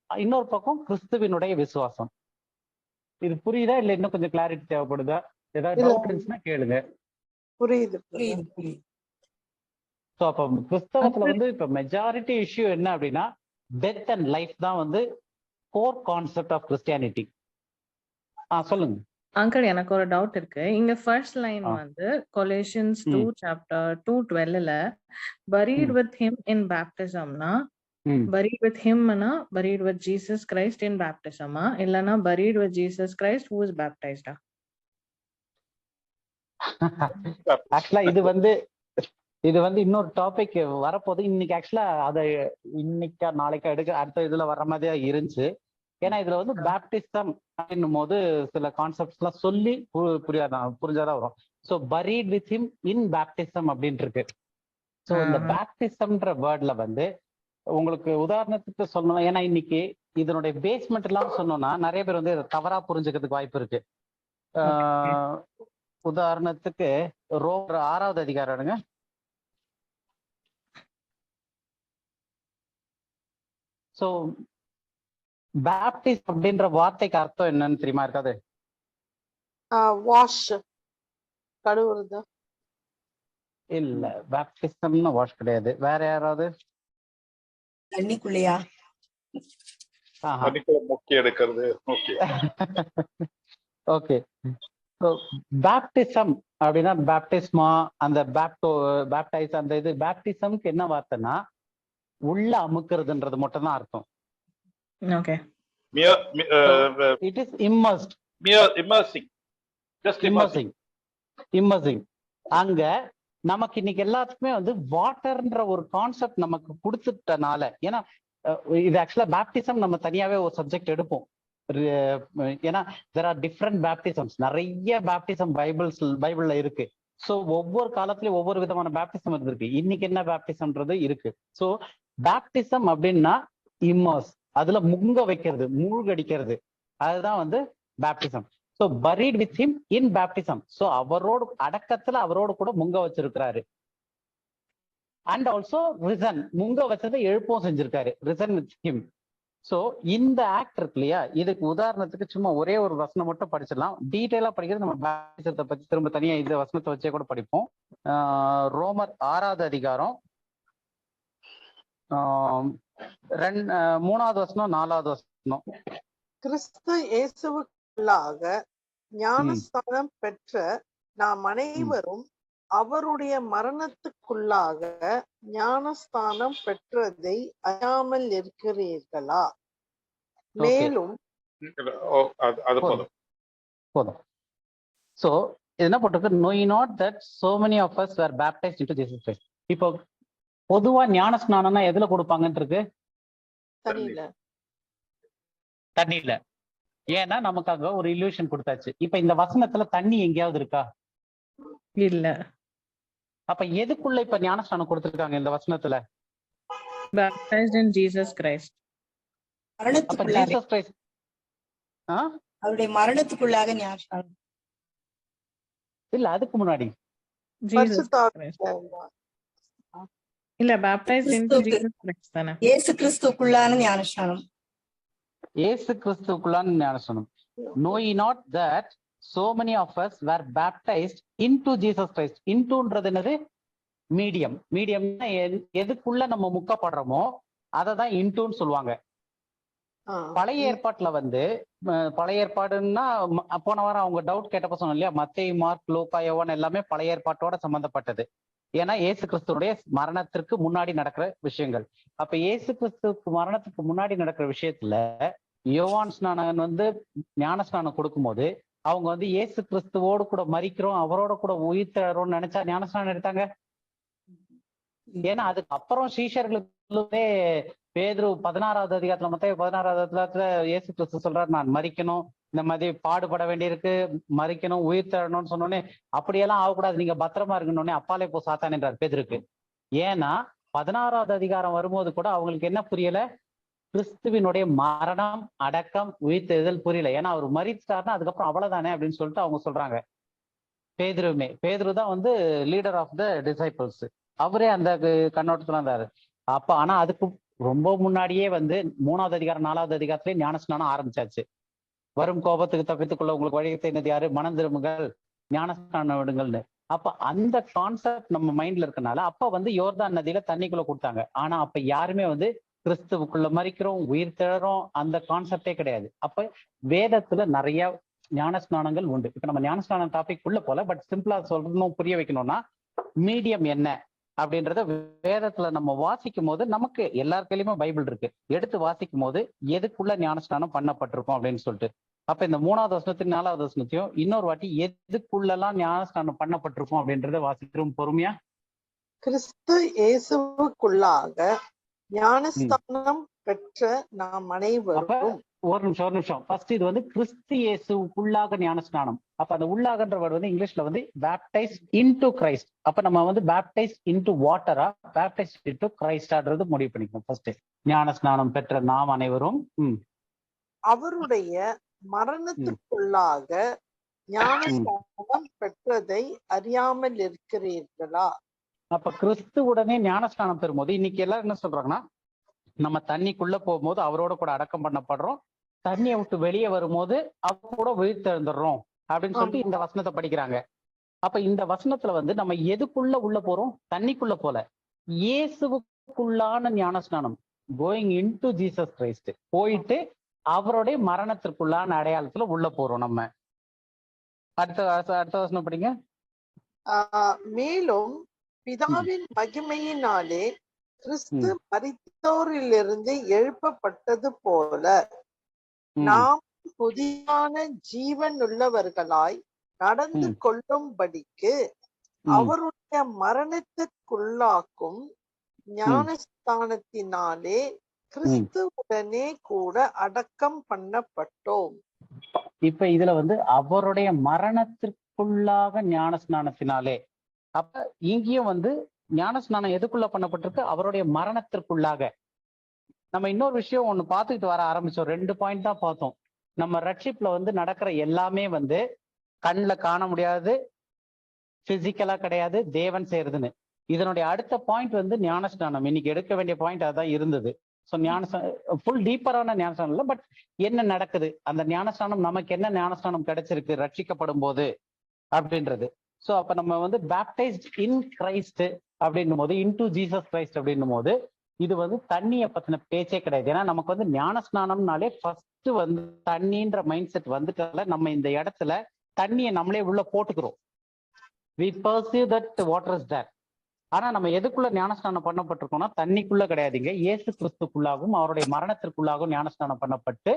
இன்னொரு பக்கம் கிறிஸ்துவினுடைய விசுவாசம். இது புரியுதா இல்ல இன்னும் கொஞ்சம் கிளாரிட்டி தேவைப்படுதா? ஏதாவது டவுட் இருந்துச்சுன்னா கேளுங்க. புரியுது. சோ அப்ப கிறிஸ்தவத்துல இப்ப மெஜாரிட்டி இஷ்யூ என்ன அப்படின்னா டெத் அண்ட் லைஃப் தான் கோர் கான்செப்ட் ஆஃப் கிறிஸ்டியானிட்டி. சொல்லுங்க அங்கிள். எனக்கு ஒரு டவுட் இருக்கு. இங்க ஃபர்ஸ்ட் லைன் கொலேஷியன்ஸ் 2 chapter 2:12ல buried with him in baptismனா buried with himனா buried with Jesus Christ in baptism இல்லனா buried with Jesus Christ who is baptized? ஆக்சுவலா இது இன்னொரு டாபிக் வரப்போது. இன்னைக்கு ஆக்சுவலா அதை இன்னைக்கா நாளைக்கா அடுத்த இதுல வர்ற மாதிரியா இருந்துச்சு. ஏன்னா இதுல வந்து பேப்டிசம் அப்படின்னும் போது சில கான்செப்ட்ஸ் எல்லாம் சொல்லி புரிஞ்சாதான் வரும். So buried with him in baptism அப்படின்ட்டு இருக்கு. ஸோ இந்த பேப்டிசம்ன்ற வேர்ட்ல வந்து உங்களுக்கு உதாரணத்துக்கு சொல்லணும், ஏன்னா இன்னைக்கு இதனுடைய பேஸ்மெண்ட் எல்லாம் சொன்னோம்னா நிறைய பேர் வந்து தவறா புரிஞ்சுக்கிறதுக்கு வாய்ப்பு இருக்கு. உதாரணத்துக்கு ரோமர் 6வது அதிகாரம்ங்க. ஸோ பேப்டிஸ்ட் அப்படின்ற வார்த்தைக்கு அர்த்தம் என்னன்னு தெரியுமா இருக்காது? வாஷ், கழுவுறது. இல்ல, பேப்டிசம்னு வாஷ் கிடையாது. வேற யாராவது? தண்ணிக்குள்ளையா? முக்கி எடுக்கிறது. ஓகே. பேப்டிசம் அப்படின்னா பேப்டிஸ்மா, அந்த பேப்டைஸ், அந்த இது பேப்டிசம்க்கு என்ன வார்த்தைன்னா உள்ள அமுக்குறதுன்றது மட்டும் தான் அர்த்தம். Okay. It is immersed, immersing. அங்க நமக்கு இன்னைக்கு எல்லாத்துக்குமே வந்து வாட்டர்ன்ற ஒரு கான்செப்ட் நமக்கு கொடுத்துட்டனால, ஏன்னா இது ஆக்சுவலா பேப்டிசம் நம்ம தனியாவே ஒரு சப்ஜெக்ட் எடுப்போம். ஏன்னா there are different baptisms, நிறைய பேப்டிசம் பைபிள்ல இருக்கு. ஸோ ஒவ்வொரு காலத்திலயும் ஒவ்வொரு விதமான பேப்டிசம் இருந்திருக்கு. இன்னைக்கு என்ன பேப்டிசம்ன்றது இருக்கு. ஸோ பேப்டிசம் அப்படின்னா இம்மர்ஸ், அதுல முங்க வைக்கிறது, மூழ்கடிக்கிறது, அதுதான் வந்து baptism. So buried with him in baptism. So அவரோடு அடக்கத்துல அவரோடு கூட முங்க வச்சிருக்கிறாரு. அண்ட் ஆல்சோ ரிசன், முங்க வச்சதை எழுப்பவும் செஞ்சிருக்காரு, ரிசன் வித் ஹிம். ஸோ இந்த ஆக்ட் இருக்கு இல்லையா, இதுக்கு உதாரணத்துக்கு சும்மா ஒரே ஒரு வசனம் மட்டும் படிச்சிடலாம். டீட்டெயிலா படிக்கிறது நம்ம பேப்டிசத்தை பத்தி திரும்ப தனியா இந்த வசனத்தை வச்சே கூட படிப்போம். ரோமர் 6வது அதிகாரம் 3வது வசனம் 4வது வசனம். கிறிஸ்து இயேசுவுக்குள்ளாக ஞானஸ்தானம் பெற்ற நாம் அனைவரும் அவருடைய மரணத்துக்குள்ளாக ஞானஸ்தானம் பெற்றதை அறியாமல் இருக்கிறீர்களா? மேலும் போதும். சோ என்ன போட்டிருக்கு? know ye not that so many of us were baptized into Jesus Christ. இப்போ பொதுவா ஞான ஸ்நானம்னா எதுல கொடுப்பாங்கன்னு இருக்கு? தண்ணியில. ஏன்னா நமக்காக ஒரு இல்யூஷன் கொடுத்தாச்சு. இப்ப இந்த வசனத்துல தண்ணி எங்கேயாவது இருக்கா? இல்ல. அப்ப எதுக்குள்ள இப்ப ஞானஸ்நானம் கொடுத்திருக்காங்க இந்த வசனத்துல? baptized in Jesus Christ. அப்ப ஜீசஸ் கிரைஸ்ட் அவருடைய மரணத்துக்குள்ளாக ஞானஸ்நானம் இல்ல, அதுக்கு முன்னாடி இல்ல, baptized into Jesus Christ தானே. இயேசு கிறிஸ்துவுக்குள்ளான ஞானஸ்நானம். இயேசு கிறிஸ்துவுக்குள்ளான ஞானஸ்நானம். know ye not that so many of us were baptized into Jesus Christ. இன்டுன்றது என்னது? மீடியம். மீடியம்னா எதுக்குள்ள நம்ம முக்கப்படுறோமோ அதை தான் இன்டுன்னு சொல்லுவாங்க. பழைய ஏற்பாட்டுல வந்து, பழைய ஏற்பாடுன்னா போன வாரம் அவங்க டவுட் கேட்டப்ப சொன்னோம் இல்லையா, மத்தேயு, மார்க், லூக்கா, யோவான் எல்லாமே பழைய ஏற்பாட்டோட சம்பந்தப்பட்டது. ஏன்னா இயேசு கிறிஸ்துடைய மரணத்திற்கு முன்னாடி நடக்கிற விஷயங்கள். அப்ப இயேசு கிறிஸ்துக்கு மரணத்துக்கு முன்னாடி நடக்கிற விஷயத்துல யோவான் ஸ்நானகன் வந்து ஞான ஸ்நானம் கொடுக்கும் போது அவங்க வந்து இயேசு கிறிஸ்துவோடு கூட மரிக்கிறோம், அவரோட கூட உயிர்த்தரோம்னு நினைச்சா ஞானஸ்நானம் எடுத்தாங்க. ஏன்னா அதுக்கு அப்புறம் சீஷர்களுக்குள்ளே பேதுரு 16வது அதிகாரத்துல, மத்தேயு 16வது அதிகாரத்துல இயேசு கிறிஸ்து சொல்றாரு, நான் மரிக்கணும், இந்த மாதிரி பாடுபட வேண்டியிருக்கு, மரிக்கணும், உயிர் தரணும்னு சொன்னோடனே அப்படியெல்லாம் ஆகக்கூடாது, நீங்க பத்திரமா இருக்கணும்னே அப்பாலே போ சாத்தான் என்றார் பேதுருக்கு. ஏன்னா 16வது அதிகாரம் வரும்போது கூட அவங்களுக்கு என்ன புரியல? கிறிஸ்துவினுடைய மரணம், அடக்கம், உயிர்த்தெழுதல் புரியல. ஏன்னா அவர் மரித்தார்னா அதுக்கப்புறம் அவ்வளவுதானே அப்படின்னு சொல்லிட்டு அவங்க சொல்றாங்க. பேதுரு தான் வந்து லீடர் ஆஃப் த டிசைபிள்ஸ், அவரே அந்த கண்ணோட்டத்துல இருந்தாரு. அப்ப ஆனா அதுக்கு ரொம்ப முன்னாடியே வந்து 3வது அதிகாரம் 4வது அதிகாரத்திலே ஞானஸ்நானம் ஆரம்பிச்சாச்சு. வரும் கோபத்துக்கு தப்பித்துக்கொள்ள உங்களுக்கு வழி செய்தது யாரு? மனம் திரும்புங்கள், ஞானஸ்நானம் விடுங்கள்னு. அப்ப அந்த கான்செப்ட் நம்ம மைண்ட்ல இருக்கனால அப்ப வந்து யோர்தான் நதியில தண்ணிக்குள்ள கொடுத்தாங்க. ஆனா அப்ப யாருமே வந்து கிறிஸ்துவுக்குள்ள மரிக்கிறோம், உயிர் திழறோம் அந்த கான்செப்டே கிடையாது. அப்ப வேதத்துல நிறைய ஞானஸ்நானங்கள் உண்டு. இப்ப நம்ம ஞானஸ்நானம் டாபிக் உள்ள போல, பட் சிம்பிளா சொல்லணும், புரிய வைக்கணும்னா மீடியம் என்ன அப்படின்றத வேதத்துல நம்ம வாசிக்கும் போது நமக்கு எல்லார் கையிலுமே பைபிள் இருக்கு, எடுத்து வாசிக்கும் போது எதுக்குள்ள ஞானஸ்நானம் பண்ணப்பட்டிருக்கும் அப்படின்னு சொல்லிட்டு. அப்ப இந்த 3வது வசனத்தையும் 4வது வசனத்தையும் இன்னொரு வாட்டி எதுக்குள்ளெல்லாம் ஞானஸ்நானம் பண்ணப்பட்டிருக்கும் அப்படின்றத வாசிக்கிறோம் பொறுமையா. கிறிஸ்து இயேசுவுக்குள்ளாக ஞானஸ்தானம் பெற்ற நாம் அனைவரும் ஒரு நிமிஷம் ஃபர்ஸ்ட் இது வந்து கிறிஸ்து இயேசுக்குள்ளாக ஞானஸ்நானம். அப்ப அந்த உள்ளாகன்ற வேர்டு வந்து இங்கிலீஷ்ல வந்து பேப்டைஸ் இன்டு கிரைஸ்ட். அப்ப நம்ம வந்து பேப்டைஸ் இன்டு வாட்டரா பேப்டைஸ் இன்டு கிரைஸ்டான்றது முடிவு பண்ணிக்கணும். ஃபர்ஸ்ட் ஞானஸ்நானம் பெற்ற நாம் அனைவரும் அவருடைய மரணத்துக்குள்ளாக ஞானஸ்நானம் பெற்றதை அறியாமல் இருக்கிறீர்களா? அப்ப கிறிஸ்து உடனே ஞானஸ்நானம் பெறும்போது இன்னைக்கு எல்லாரும் என்ன சொல்றாங்கன்னா, நம்ம தண்ணிக்குள்ள போகும்போது அவரோட கூட அடக்கம் பண்ணப்படுறோம், தண்ணியை விட்டு வெளியே வரும்போது அவர் கூட உயிர்த்தெழுந்துடுறோம் அப்படின்னு சொல்லிட்டு இந்த வசனத்தை படிக்கிறாங்க. அப்ப இந்த வசனத்துல வந்து நம்ம எதுக்குள்ள உள்ள போறோம்? தண்ணிக்குள்ள போல, இயேசுவுக்குள்ளான ஞானஸ்நானம், கோயிங் இன்டு ஜீசஸ் கிரைஸ்ட், போயிட்டு அவருடைய மரணத்திற்குள்ளான அடையாளத்துல உள்ள போறோம் நம்ம. அடுத்த வசனம் படிங்க. மேலும் பிதாவின் மகிமையினாலே கிறிஸ்து மரித்தோரிலிருந்து எழுப்பப்பட்டது போல நாம் புதியான ஜீவன் உள்ளவர்களாய் நடந்து கொள்ளும்படிக்கு அவருடைய மரணத்திற்குள்ளாக்கும் ஞானஸ்தானத்தினாலே கிறிஸ்துவுடனே கூட அடக்கம் பண்ணப்பட்டோம். இப்ப இதுல வந்து அவருடைய மரணத்திற்குள்ளாக ஞானஸ்நானத்தினாலே, அப்ப இங்கேயும் வந்து ஞானஸ்நானம் எதுக்குள்ள பண்ணப்பட்டிருக்கு? அவருடைய மரணத்திற்குள்ளாக. நம்ம இன்னொரு விஷயம் ஒண்ணு பார்த்துக்கிட்டு வர ஆரம்பிச்சோம். 2 பாயிண்ட் தான் பார்த்தோம். நம்ம ரட்சிப்ல வந்து நடக்கிற எல்லாமே வந்து கண்ணில் காண முடியாது, பிசிக்கலா கிடையாது, தேவன் செய்யறதுன்னு. இதனுடைய அடுத்த பாயிண்ட் வந்து ஞானஸ்நானம். இன்னைக்கு எடுக்க வேண்டிய பாயிண்ட் அதான் இருந்தது. ஸோ ஃபுல் டீப்பரான ஞானஸ்நானம் இல்லை, பட் என்ன நடக்குது, அந்த ஞானஸ்நானம் நமக்கு என்ன ஞானஸ்நானம் கிடைச்சிருக்கு ரட்சிக்கப்படும் போது அப்படின்றது. ஸோ அப்ப நம்ம வந்து பேப்டைஸ்ட் இன் கிரைஸ்ட் அப்படின்னும் போது, இன்டு ஜீசஸ் கிரைஸ்ட் அப்படின்னும் போது, இது வந்து தண்ணியை பத்தின பேச்சே கிடையாது. ஏன்னா நமக்கு வந்து ஞானஸ்நானம்னாலே ஃபர்ஸ்ட் வந்து தண்ணின்ற மைண்ட் செட் வந்துட்டால நம்ம இந்த இடத்துல தண்ணியை நம்மளே உள்ள போட்டுக்கிறோம். we perceive that water is there. ஆனா நம்ம எதுக்குள்ள ஞானஸ்நானம் பண்ணப்பட்டிருக்கோம்னா தண்ணிக்குள்ள கிடையாதுங்க, இயேசு கிறிஸ்துக்குள்ளாகவும் அவருடைய மரணத்திற்குள்ளாகவும் ஞானஸ்நானம் பண்ணப்பட்டு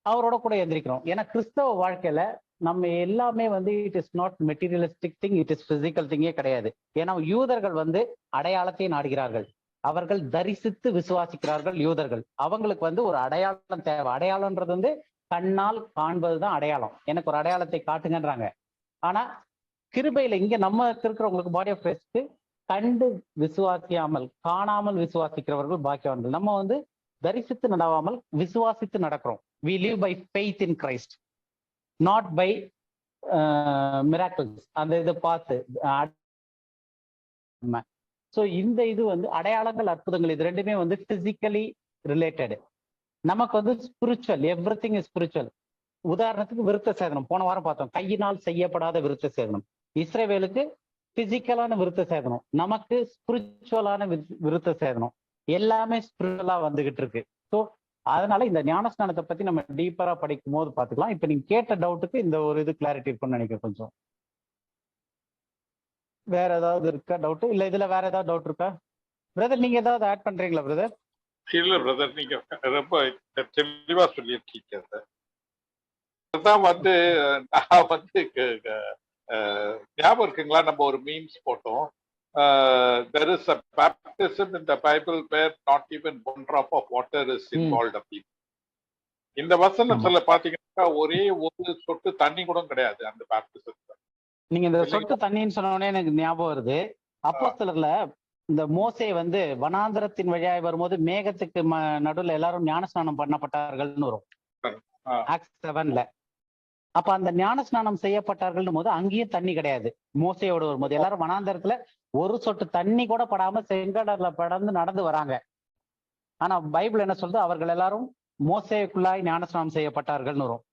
அவரோட கூட எந்திரிக்கிறோம். ஏன்னா கிறிஸ்தவ வாழ்க்கையில நம்ம எல்லாமே வந்து it is not materialistic thing, it is physical திங்கே கிடையாது. ஏன்னா யூதர்கள் வந்து அடையாளத்தை நாடுகிறார்கள், அவர்கள் தரிசித்து விசுவாசிக்கிறார்கள். யூதர்கள் அவங்களுக்கு வந்து ஒரு அடையாளம் தேவை. அடையாளம்ன்றது வந்து கண்ணால் காண்பதுதான் அடையாளம். எனக்கு ஒரு அடையாளத்தை காட்டுங்கன்றாங்க. ஆனா கிருபையில இங்க நம்ம இருக்கிறவங்களுக்கு பாடி ஆஃப் கிரைஸ்ட் கண்டு விசுவாசியாமல் காணாமல் விசுவாசிக்கிறவர்கள் பாக்கியவான்கள். நம்ம வந்து தரிசித்து நடவாமல் விசுவாசித்து நடக்கிறோம். we live by faith in Christ, not by miracles. அந்த இதை பார்த்து ஸோ இந்த இது வந்து அடையாளங்கள் அற்புதங்கள் இது ரெண்டுமே வந்து பிசிக்கலி ரிலேட்டடு. நமக்கு வந்து spiritual, every thing is spiritual. உதாரணத்துக்கு விருத்த சேதனம் போன வாரம் பார்த்தோம், கையினால் செய்யப்படாத விருத்த சேதனம். இஸ்ரவேலுக்கு பிசிக்கலான விருத்த சேதனம், நமக்கு ஸ்பிரிச்சுவலான விருத்த சேதனம். எல்லாமே ஸ்பிரிச்சுவலா வந்துகிட்டு இருக்கு. ஸோ அதனால இந்த ஞானஸ்நானத்தை பத்தி நம்ம டீப்பரா படிக்கும் போது பார்த்துக்கலாம். இப்ப நீங்க கேட்ட டவுட்டுக்கு இந்த ஒரு இது கிளாரிட்டி இருக்கும்னு நினைக்கிறேன். கொஞ்சம் வேற ஏதாவது இருக்கா டவுட்? இல்ல இதுல வேற ஏதாவது டவுட் இருக்கா பிரதர்? நீங்க ஏதாவது ஆட் பண்றீங்களா பிரதர்? இல்ல பிரதர், நீங்க ரொம்ப தெளிவா சொல்லியிருக்கீங்க. அதான் வந்து நான் வந்து ஞாபகம் இருக்குங்களா, நம்ம ஒரு மீம்ஸ் போட்டோம், there is a baptism in the Bible where not even one drop of water is involved அப்படின்னு. இந்த வசனத்துல பாத்தீங்கன்னா ஒரே ஒரு சொட்டு தண்ணி கூட கிடையாது அந்த பேப்டிசத்துல. நீங்க இந்த சொட்டு தண்ணின்னு சொன்ன உடனே எனக்கு ஞாபகம் வருது, அப்போஸ்தலர்ல இந்த மோசே வந்து வனாந்தரத்தின் வழியாய் வரும்போது மேகத்துக்கு நடுவுல எல்லாரும் ஞானஸ்நானம் பண்ணப்பட்டார்கள்னு வரும் ஆக்ட்ஸ் 7ல. அப்ப அந்த ஞானஸ்நானம் செய்யப்பட்டார்கள் போது அங்கேயும் தண்ணி கிடையாது. மோசையோடு வரும்போது எல்லாரும் வனாந்தரத்துல ஒரு சொட்டு தண்ணி கூட படாம செங்கடல்ல படந்து நடந்து வராங்க. ஆனா பைபிள் என்ன சொல்றது, அவர்கள் எல்லாரும் மோசேக்குள்ளாய் ஞானஸ்நானம் செய்யப்பட்டார்கள் வரும்.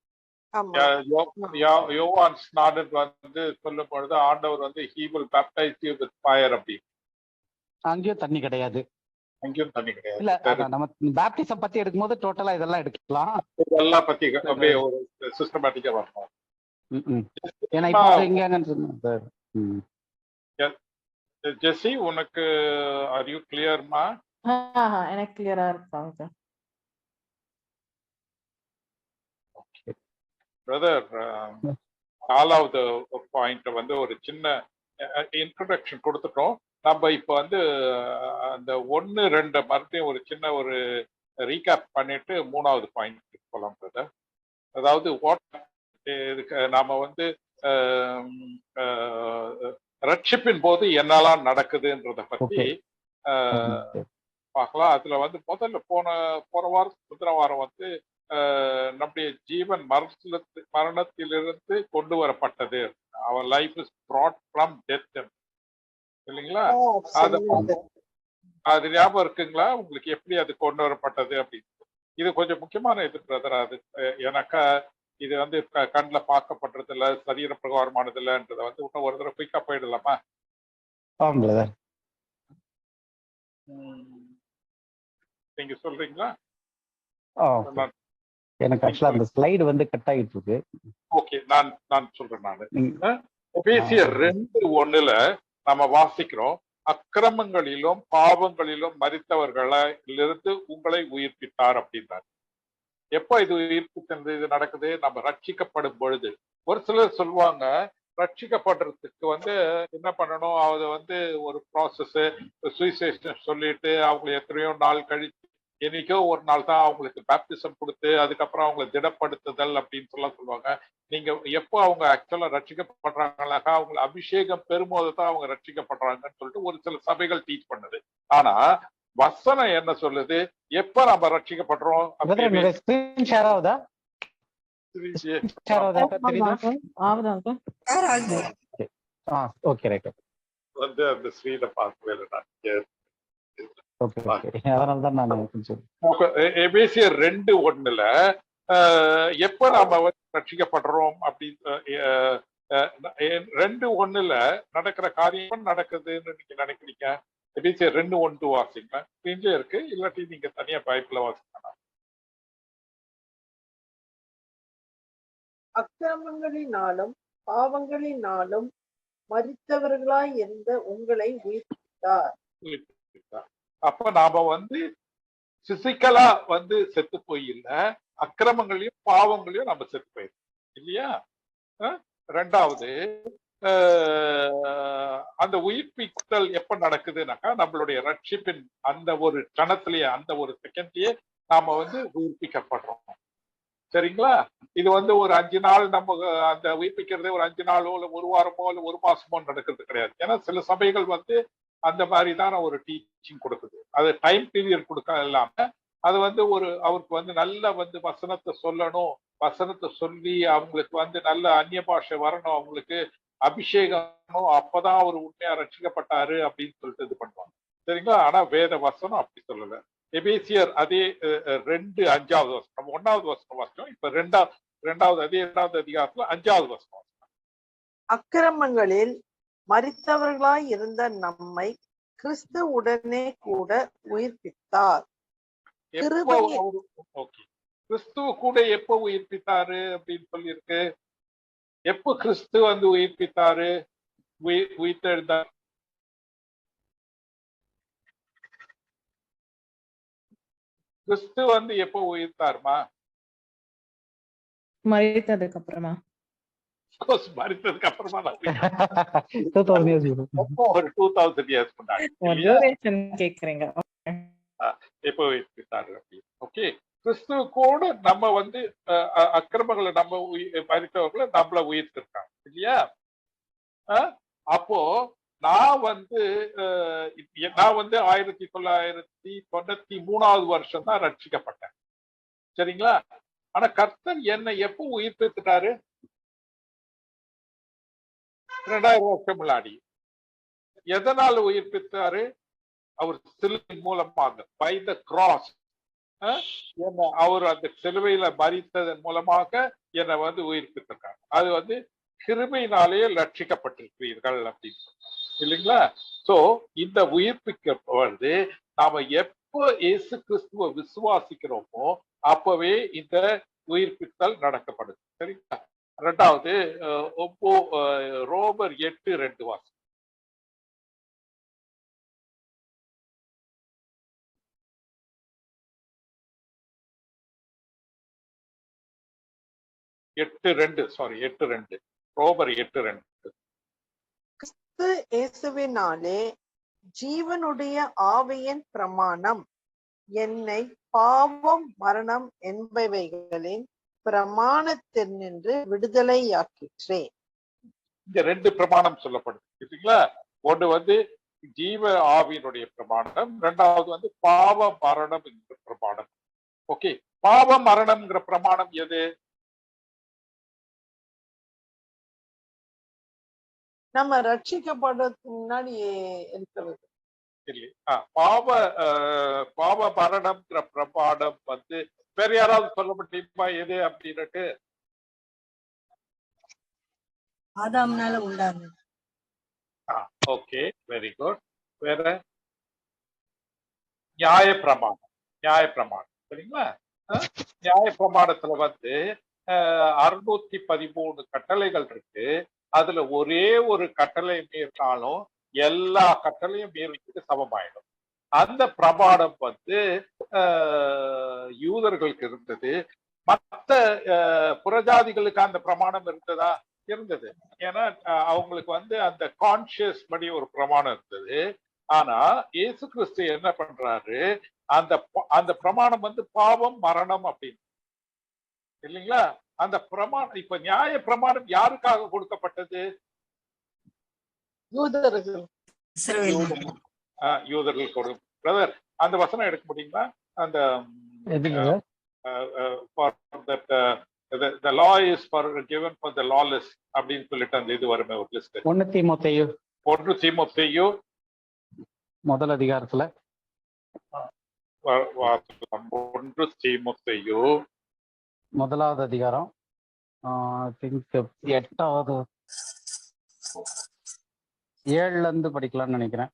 யோவான் ஸ்நானன் வந்து சொல்லும் பொழுது ஆண்டவர் வந்து he will baptize you with fire அப்படி. அங்கேயும் தண்ணி கிடையாது. அங்கேயும் தண்ணி கிடையாது. இல்ல நம்ம பேப்டிசம் பத்தி எடுக்கும்போது டோட்டலா இதெல்லாம் எடுக்கலாம், இதெல்லாம் பத்தி அப்படியே ஒரு சிஸ்டமேட்டிக்கா வரணும். ஏன்னா இப்போ இங்க ஜெசி உனக்கு ஆர் யூ கிளியர்மா? எனக்கு கிளியரா இருக்காங்க. பிரதர், 4வது பாயிண்ட் வந்து ஒரு சின்ன இன்ட்ரோடக்ஷன் கொடுத்துட்டோம். நம்ம இப்ப வந்து அந்த 1-2 மறுபடியும் ஒரு சின்ன ஒரு ரீகேப் பண்ணிட்டு 3வது பாயிண்ட் போலாம் பிரதர். அதாவது நாம வந்து ரட்சிப்பின் போது என்னெல்லாம் நடக்குதுன்றத பத்தி பார்க்கலாம். அதுல வந்து முதல்ல போன வாரம் முந்தின வாரம் வந்து நம்முடைய ஜீவன் மரணத்திலிருந்து கொண்டு வரப்பட்டது. அவர் life is brought from death இல்லைங்களா? அது ஞாபகம் இருக்குங்களா உங்களுக்கு? எப்படி அது கொண்டு வரப்பட்டது அப்படின்னு இது கொஞ்சம் முக்கியமான இது பிரதர். அது எனக்கு இது வந்து கண்ணில் பார்க்கப்படுறது இல்லை, சரீர பிரகாரமானது இல்லைன்றத வந்து இன்னும் ஒரு தடவை குயிக்கா போயிடலாமா? நீங்க சொல்றீங்களா? எனக்கு ஆக்சுவலா அந்த ஸ்லைடு வந்து கட் ஆகிட்டு இருக்கு. ஓகே, நான் சொல்றேன். நான் எபேசியர் 2:1 நம்ம வாசிக்கிறோம், அக்கிரமங்களிலும் பாவங்களிலும் மரித்தவர்களிலிருந்து உங்களை உயிர்ப்பித்தார் அப்படின்னாரு. எப்ப இது உயிர்ப்பித்தது இது நடக்குது? நம்ம ரட்சிக்கப்படும் பொழுது. ஒரு சிலர் சொல்லுவாங்க ரட்சிக்கப்படுறதுக்கு வந்து என்ன பண்ணணும், அது வந்து ஒரு ப்ராசஸ், சுவிசேஷன் சொல்லிட்டு அவங்க எத்தனையோ நாள் கழிச்சு என்னைக்கோ ஒரு நாள் தான் அவங்களுக்கு பேப்டிசம் கொடுத்து அதுக்கப்புறம் அவங்களை திடப்படுத்துதல் அப்படின்னு சொல்லுவாங்க. நீங்க எப்போ அவங்க ஆக்சுவலா ரட்சிக்கப்படுறாங்களாக அவங்களை அபிஷேகம் பெறும்போது தான் அவங்க ரட்சிக்கப்படுறாங்கன்னு சொல்லிட்டு ஒரு சில சபைகள் டீச் பண்ணுது. ஆனா வசனம் என்ன சொல்லுது? எப்ப நம்ம ரட்சிக்கப்படுறோம்? வந்து அந்த ஸ்ரீல பார்க்கவே எபேசியர் 2:1 எப்ப நாம வந்து ரட்சிக்கப்படுறோம் அப்படின்னு 2:1 நடக்கிற காரியம் நடக்குதுன்னு நீங்க நினைக்கிறீங்க? எபேசியர் 2:1 வாசிங்க. இங்கே இருக்கு, இல்லாட்டி நீங்க தனியா பைப்ல வாசிக்கலாம். அக்கிரமங்களினாலும் பாவங்களினாலும் மரித்தவர்களாய் இருந்த உங்களை உயிர்ப்பித்தார். அப்ப நாம வந்து பிசிக்கலா வந்து செத்து போயில்ல, அக்கிரமங்களையும் பாவங்களையும் நம்ம செத்து போயிருக்கோம் இல்லையா? ரெண்டாவது அந்த உயிர்ப்பித்தல் எப்ப நடக்குதுனாக்கா நம்மளுடைய ரட்சிப்பின் அந்த ஒரு கணத்திலேயே அந்த ஒரு செகண்ட்லயே நாம வந்து உயிர்ப்பிக்கப்படுறோம். சரிங்களா? இது வந்து ஒரு 5 நாள் நம்ம அந்த உயிர்ப்பிக்கிறதே ஒரு 5 நாளோ இல்ல 1 வாரமோ இல்ல 1 மாசமோ நடக்கிறது கிடையாது. ஏன்னா சில சபைகள் வந்து அந்த மாதிரிதான் ஒரு டீச்சிங் கொடுக்குது. அது டைம் பீரியட் கொடுக்க இல்லாம அது வந்து ஒரு அவருக்கு வந்து நல்ல வந்து வசனத்தை சொல்லணும், வசனத்தை சொல்லி அவங்களுக்கு வந்து நல்ல அந்நிய பாஷை வரணும், அவங்களுக்கு அபிஷேகம், அப்பதான் அவர் உண்மையா ரட்சிக்கப்பட்டாரு அப்படின்னு சொல்லிட்டு இது பண்ணுவாங்க. சரிங்களா? ஆனா வேத வசனம் அப்படி சொல்லல. எபேசியர் அதே 2:5 வசனம், நம்ம 1வது வசனம் வாசிச்சோம். இப்ப 2வது அதே 2வது அதிகாரத்துல 5வது வசனம். அக்கிரமங்களில் மரித்தவர்களாய் இருந்த நம்மை கிறிஸ்து உடனே கூட உயிர்ப்பித்தார். கிறிஸ்துவ கூட எப்போ உயிர்ப்பித்தாரு அப்படின்னு சொல்லியிருக்கு. எப்போ கிறிஸ்து வந்து உயிர்ப்பித்தாரு, உயிர்த்தெழுந்தார்? கிறிஸ்து வந்து எப்போ உயிர்த்தாருமா? மரித்ததுக்கு அப்புறமா. மரித்ததுக்கு அப்புறமா தான். ஒரு 2000 இயர்ஸ் முன்னாடி கேக்குறீங்க. எப்போ உயிர்ப்பித்தாரு அப்படின்னு. ஓகே, கிறிஸ்துவ கூட நம்ம வந்து அக்கிரமங்களை நம்ம மரித்தவர்களை நம்மள உயிர்த்திருக்காங்க இல்லையா? அப்போ நான் வந்து 1993வது வருஷம் தான் ரட்சிக்கப்பட்டேன். சரிங்களா? ஆனா கர்த்தர் என்னை எப்போ உயிர்ப்பித்துட்டாரு? 2000 வருஷம் முன்னாடி. எதனால உயிர்ப்பித்தாரு? அவர் சிலுவை மூலமாக, பை த கிராஸ். அவர் அந்த சிலுவையில மரித்ததன் மூலமாக என்னை வந்து உயிர்ப்பித்திருக்காங்க. அது வந்து கிருபையினாலேயே ரட்சிக்கப்பட்டிருக்கிறீர்கள் அப்படின்னு இல்லைங்களா? சோ இந்த உயிர்ப்பிக்கப்படுவது நாம எப்போ இயேசு கிறிஸ்துவ விசுவாசிக்கிறோமோ அப்பவே இந்த உயிர்ப்பித்தல் நடக்கப்படுது. சரிங்களா? ரெண்டாவது ரோமர் 8:2 வாசி. ரோமர் 8:2. கிறிஸ்து இயேசுவினாலே ஜீவனுடைய ஆவியின் பிரமாணம் என்னை பாவம் மரணம் என்பவைகளின் பிரமாணத்தினின்று விடுதலையாக்கிற்றே. இந்த 2 பிரமாணம் சொல்லப்படுது சரிங்களா. ஒன்று வந்து ஜீவ ஆவியினுடைய பிரமாணம், 2வது வந்து பாவ மரணம் என்கிற பிரமாணம். ஓகே, பாவ மரணம்ங்கிற பிரமாணம் எது? நம்ம ரட்சிக்கப்படுறதுக்கு முன்னாடி இருக்கிறது இல்லையா? பாவ மரணம்ங்கிற பிரமாணம் வந்து வேற யாராவது சொல்ல முடியுமா எது அப்படின்னுட்டு? ஆதாம்னால உண்டானது. Okay, very good. வேற? நியாய பிரமாணம் சரிங்களா. நியாய பிரமாணத்துல வந்து 613 கட்டளைகள் இருக்கு. அதுல ஒரே ஒரு கட்டளை மீறினாலும் எல்லா கட்டளையும் மீறதுக்கு சமமாயிடும். அந்த பிரமாணம் வந்து யூதர்களுக்கு இருந்தது. மற்ற புறஜாதிகளுக்கு அந்த பிரமாணம் இருந்ததா? இருந்தது. ஏன்னா அவங்களுக்கு வந்து அந்த கான்சியஸ் படி ஒரு பிரமாணம் இருந்தது. ஆனா இயேசு கிறிஸ்து என்ன பண்றாரு, அந்த பிரமாணம் வந்து பாவம் மரணம் அப்படின்னு இல்லைங்களா. அந்த பிரமாணம் இப்ப நியாய பிரமாணம் யாருக்காக கொடுக்கப்பட்டது? யூதர்கள். யூதர்கள் கொடு. பிரதர், அந்த வசனம் எடுக்க முடியுங்களா? அந்த the law is for given for the lawless அப்படின்னு சொல்லிட்டு அந்த இது வருமே ஒரு லிஸ்ட். 1 தீமோத்தேயு முதல் அதிகாரத்துல 1 தீமோத்தேயு முதலாவது அதிகாரம் 8வது 7ல இருந்து படிக்கலாம்னு நினைக்கிறேன்.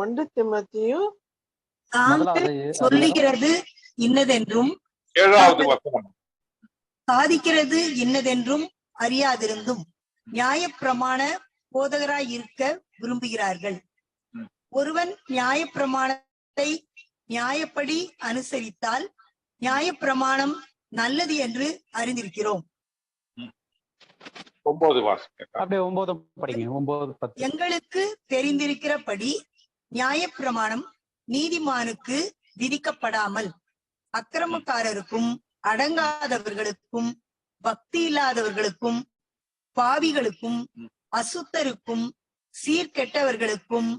1 தீமோத்தேயு சொல்லுகிறது இன்னதென்றும் 7வது வசனம் சாதிக்கிறது இன்னதென்றும் அறியாதிருந்தும் நியாயப்பிரமாண போதகராய் இருக்க விரும்புகிறார்கள். ஒருவன் நியாயப்பிரமாணத்தை நியாயப்படி அனுசரித்தால் நியாயப்பிரமாணம் நல்லது என்று அறிந்திருக்கிறோம். 9 வாசிங்க. அப்படியே 9 படிங்க. 9, 10. எங்களுக்கு தெரிந்திருக்கிறபடி நியாயப்பிரமாணம் நீதிமானுக்கு விதிக்கப்படாமல் அக்கிரமக்காரருக்கும் அடங்காதவர்களுக்கும் பக்தி இல்லாதவர்களுக்கும் பாவிகளுக்கும் அசுத்தருக்கும் சீர்கெட்டவர்களுக்கும்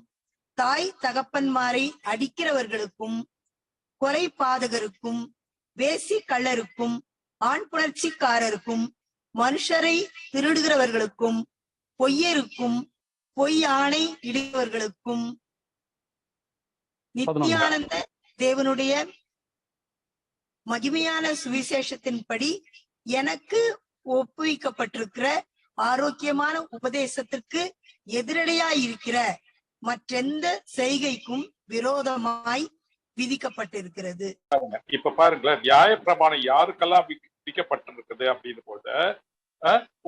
தாய் தகப்பன்மாரை அடிக்கிறவர்களுக்கும் கொலை பாதகருக்கும் வேசி கள்ளருக்கும் ஆண் புணர்ச்சிக்காரருக்கும் மனுஷரை திருடுகிறவர்களுக்கும் பொய்யருக்கும் பொய் ஆணை இடுகிறவர்களுக்கும் நித்தியானந்த தேவனுடைய மகிமையான சுவிசேஷத்தின்படி எனக்கு ஒப்புவிக்கப்பட்டிருக்கிற ஆரோக்கியமான உபதேசத்திற்கு எதிரடையாயிருக்கிற மற்றெந்த செய்கைக்கும் விரோதமாய் விதிக்கப்பட்டிருக்கிறது. இப்ப பாருங்களேன், நியாய பிரமாணம் யாருக்கெல்லாம் விதிக்கப்பட்டிருக்குது அப்படின்னு போது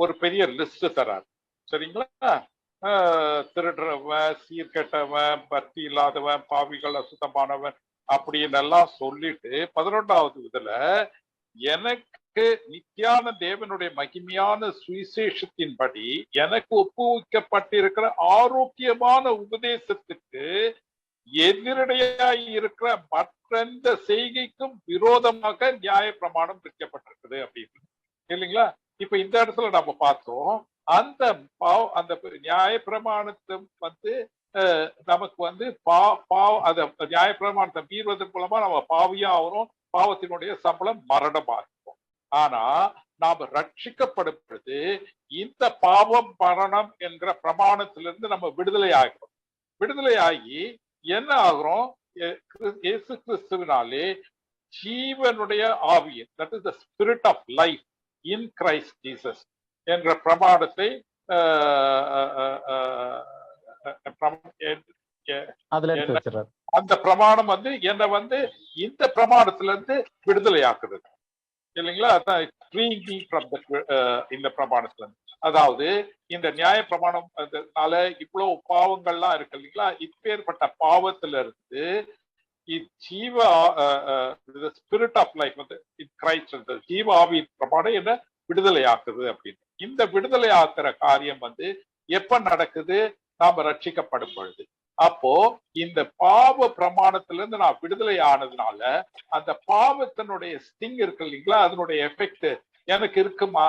ஒரு பெரிய லிஸ்ட் தராரு சரிங்களா. திருடுறவன், சீர்கெட்டவன், பக்தி இல்லாதவன், பாவிகள், அசுத்தமானவன் அப்படின்னு எல்லாம் சொல்லிட்டு 11வது இதுல எனக்கு நித்தியான தேவனுடைய மகிமையான சுவிசேஷத்தின்படி எனக்கு ஒப்புவிக்கப்பட்டிருக்கிற ஆரோக்கியமான உபதேசத்துக்கு எதிரடையாய் இருக்கிற மற்ற செய்கைக்கும் விரோதமாக நியாய பிரமாணம் விதிக்கப்பட்டிருக்குது அப்படின்னு இல்லைங்களா. இப்ப இந்த இடத்துல நம்ம பார்த்தோம், அந்த நியாய பிரமாணத்தை வந்து நமக்கு வந்து நியாய பிரமாணத்தை மீறுவதன் மூலமா நம்ம பாவியா ஆகிறோம். பாவத்தினுடைய சம்பளம் மரணமா இருக்கும். ஆனா நாம ரட்சிக்கப்படும் பொழுது இந்த பாவம் மரணம் என்கிற பிரமாணத்திலிருந்து நம்ம விடுதலை ஆகிறோம். விடுதலை ஆகி என்ன ஆகிறோம்? இயேசு கிறிஸ்துவினாலே ஜீவனுடைய ஆவியின், that is the spirit of life in Christ Jesus என்ற பிரமாணத்தை அந்த பிரமாணம் வந்து என்ன வந்து இந்த பிரமாணத்துல இருந்து விடுதலை ஆக்குது இல்லைங்களா. இந்த பிரமாணத்துல இருந்து, அதாவது இந்த நியாய பிரமாணம்னால இவ்வளவு பாவங்கள்லாம் இருக்கு இல்லைங்களா. இப்பேற்பட்ட பாவத்துல இருந்து ஜீவ ஸ்பிரிட் ஆஃப் லைஃப் வந்து கிரைஸ்ட் ஜீவ ஆவியின் பிரமாணம் என்ன விடுதலை ஆக்குது அப்படின்னு. இந்த விடுதலை ஆக்குற காரியம் வந்து எப்ப நடக்குது? நாம ரட்சிக்கப்படும் பொழுது. அப்போ இந்த பாவ பிரமாணத்துல இருந்து நான் விடுதலை ஆனதுனால அந்த பாவத்தினுடைய ஸ்டிங் இருக்கு இல்லைங்களா, அதனுடைய எஃபெக்ட் எனக்கு இருக்குமா?